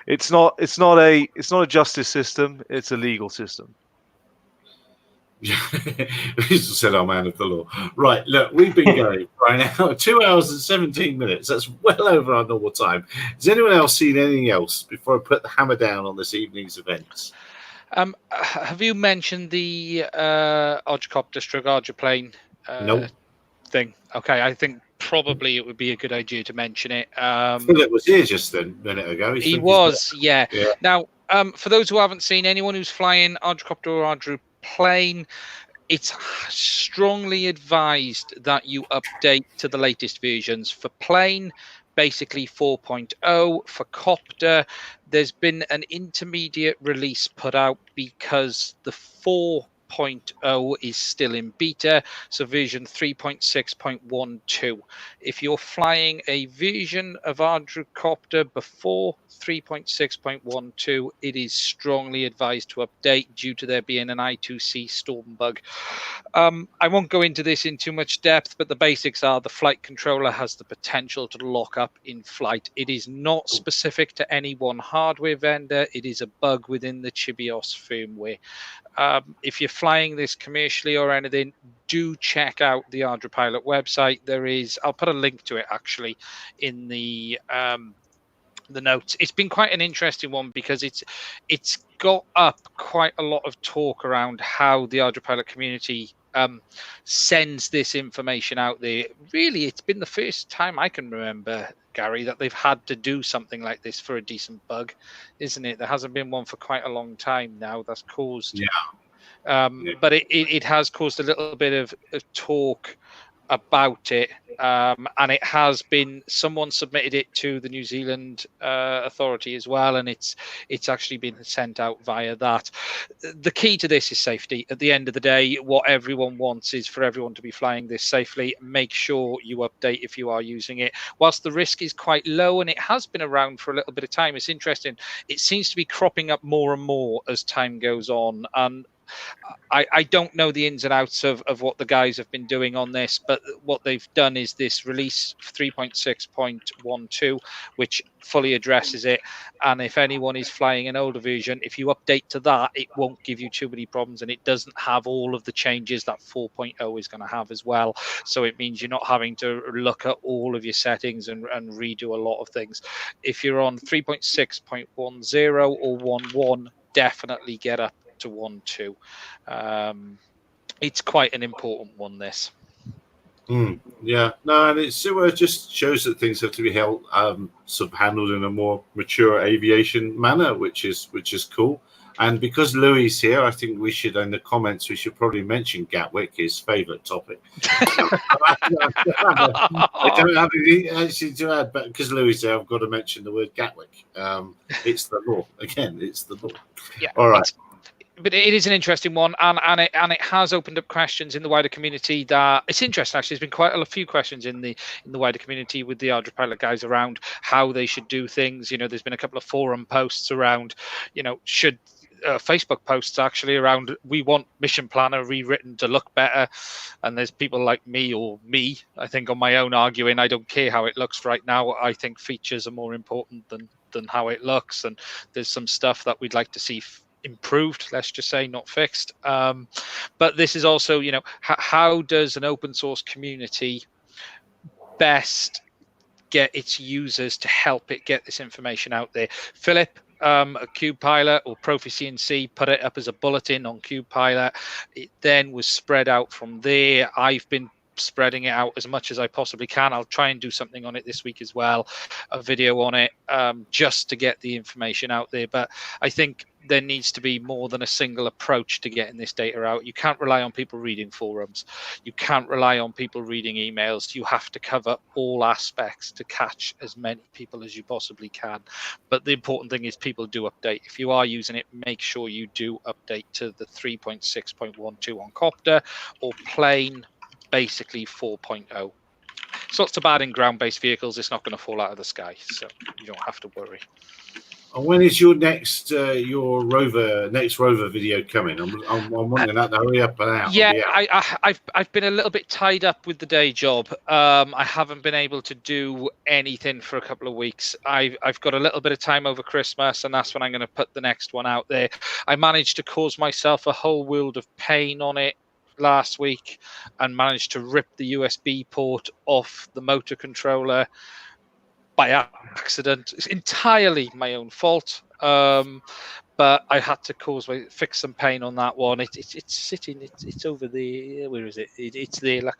It's not a justice system. It's a legal system. Said our man of the law. Right, look, we've been going right now 2 hours and 17 minutes. That's well over our normal time. Has anyone else seen anything else before I put the hammer down on this evening's events? Have you mentioned the Odgecopter Strugardja plane thing? Okay, I think probably it would be a good idea to mention it. Philip was here just a minute ago. He was, yeah. Now, for those who haven't seen, anyone who's flying Odgecopter or Odru plane, it's strongly advised that you update to the latest versions. For plane, basically 4.0. For copter, there's been an intermediate release put out because the 4.0 is still in beta, so version 3.6.12. If you're flying a version of Odgecopter before 3.6.12, it is strongly advised to update due to there being an I2C storm bug. I won't go into this in too much depth, but the basics are the flight controller has the potential to lock up in flight. It is not specific to any one hardware vendor. It is a bug within the Chibios firmware. If you're flying this commercially or anything, do check out the ArdraPilot website. I'll put a link to it actually in the notes. It's been quite an interesting one because it's got up quite a lot of talk around how the ArdraPilot community sends this information out there. Really, it's been the first time I can remember, Gary, that they've had to do something like this for a decent bug, isn't it? There hasn't been one for quite a long time now that's caused. Yeah. But it has caused a little bit of talk about it, and it has been, someone submitted it to the New Zealand authority as well, and it's actually been sent out via that. The key to this is safety. At the end of the day, what everyone wants is for everyone to be flying this safely. Make sure you update if you are using it. Whilst the risk is quite low and it has been around for a little bit of time, it's interesting, it seems to be cropping up more and more as time goes on, and I don't know the ins and outs of what the guys have been doing on this, but what they've done is this release 3.6.12, which fully addresses it. And if anyone is flying an older version, if you update to that, it won't give you too many problems, and it doesn't have all of the changes that 4.0 is going to have as well. So it means you're not having to look at all of your settings and redo a lot of things. If you're on 3.6.10 or 1.1, definitely get up to 1.2. It's quite an important one, this. Yeah, no, and it just shows that things have to be held sort of handled in a more mature aviation manner, which is cool. And because Louis is here, I think we should, in the comments, we should probably mention Gatwick, his favourite topic. I don't have anything actually to add, but because Louis is there, I've got to mention the word Gatwick. It's the law. Again, it's the law. Yeah. All right. But it is an interesting one, and it has opened up questions in the wider community. That it's interesting, actually. There's been quite a few questions in the wider community with the ArdraPilot guys around how they should do things. You know, there's been a couple of forum posts around, you know, should Facebook posts actually around, we want Mission Planner rewritten to look better, and there's people like me, I think, on my own arguing, I don't care how it looks right now. I think features are more important than how it looks, and there's some stuff that we'd like to see improved, let's just say, not fixed. But this is also, you know, how does an open source community best get its users to help it get this information out there? Philip at CubePilot or ProfiCNC put it up as a bulletin on CubePilot. It then was spread out from there. I've been spreading it out as much as I possibly can. I'll try and do something on it this week as well, a video on it, just to get the information out there. But I think there needs to be more than a single approach to getting this data out. You can't rely on people reading forums. You can't rely on people reading emails. You have to cover all aspects to catch as many people as you possibly can. But the important thing is people do update. If you are using it, make sure you do update to the 3.6.12 on Copter or plain, basically 4.0. It's not so bad in ground-based vehicles. It's not going to fall out of the sky, so you don't have to worry. And when is your next rover video coming? I'm wanting that to hurry up and out. Yeah, I've been a little bit tied up with the day job. I haven't been able to do anything for a couple of weeks. I've got a little bit of time over Christmas, and that's when I'm going to put the next one out there. I managed to cause myself a whole world of pain on it last week and managed to rip the USB port off the motor controller by accident. It's entirely my own fault, but I had to fix some pain on that one. It's sitting, it's over there. Where is it? It's there. Like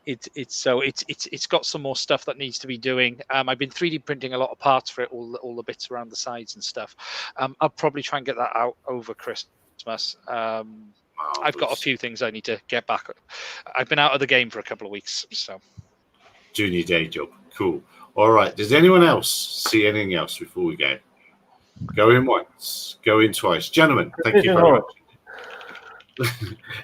it's got some more stuff that needs to be doing. I've been 3D printing a lot of parts for it, all the bits around the sides and stuff. I'll probably try and get that out over Christmas. I've got a few things I need to get back. I've been out of the game for a couple of weeks, so doing your day job. Cool. All right. Does anyone else see anything else before we go? Go in once, go in twice. Gentlemen, thank you very much.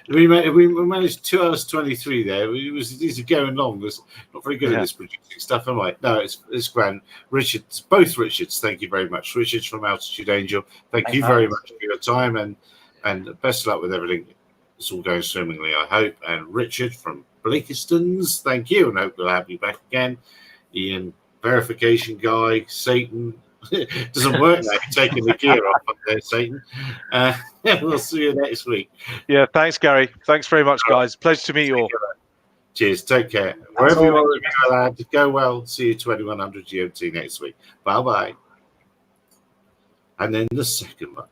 we managed 2 hours 23 there. These are going long. There's not very good at this producing stuff, am I? No, it's grand. Both Richards, thank you very much. Richards from Altitude Angel, thank you very much for your time, and best of luck with everything. It's all going swimmingly, I hope. And Richard from Blakiston's, thank you, and hope we'll have you back again. Ian, verification guy, Satan, It doesn't work now. You're taking the gear off up there, Satan. We'll see you next week. Yeah, thanks, Gary. Thanks very much, guys. Pleasure to meet you all. Cheers. Take care. Wherever you are, lad, go well. See you 2100 GMT next week. Bye-bye. And then the second one.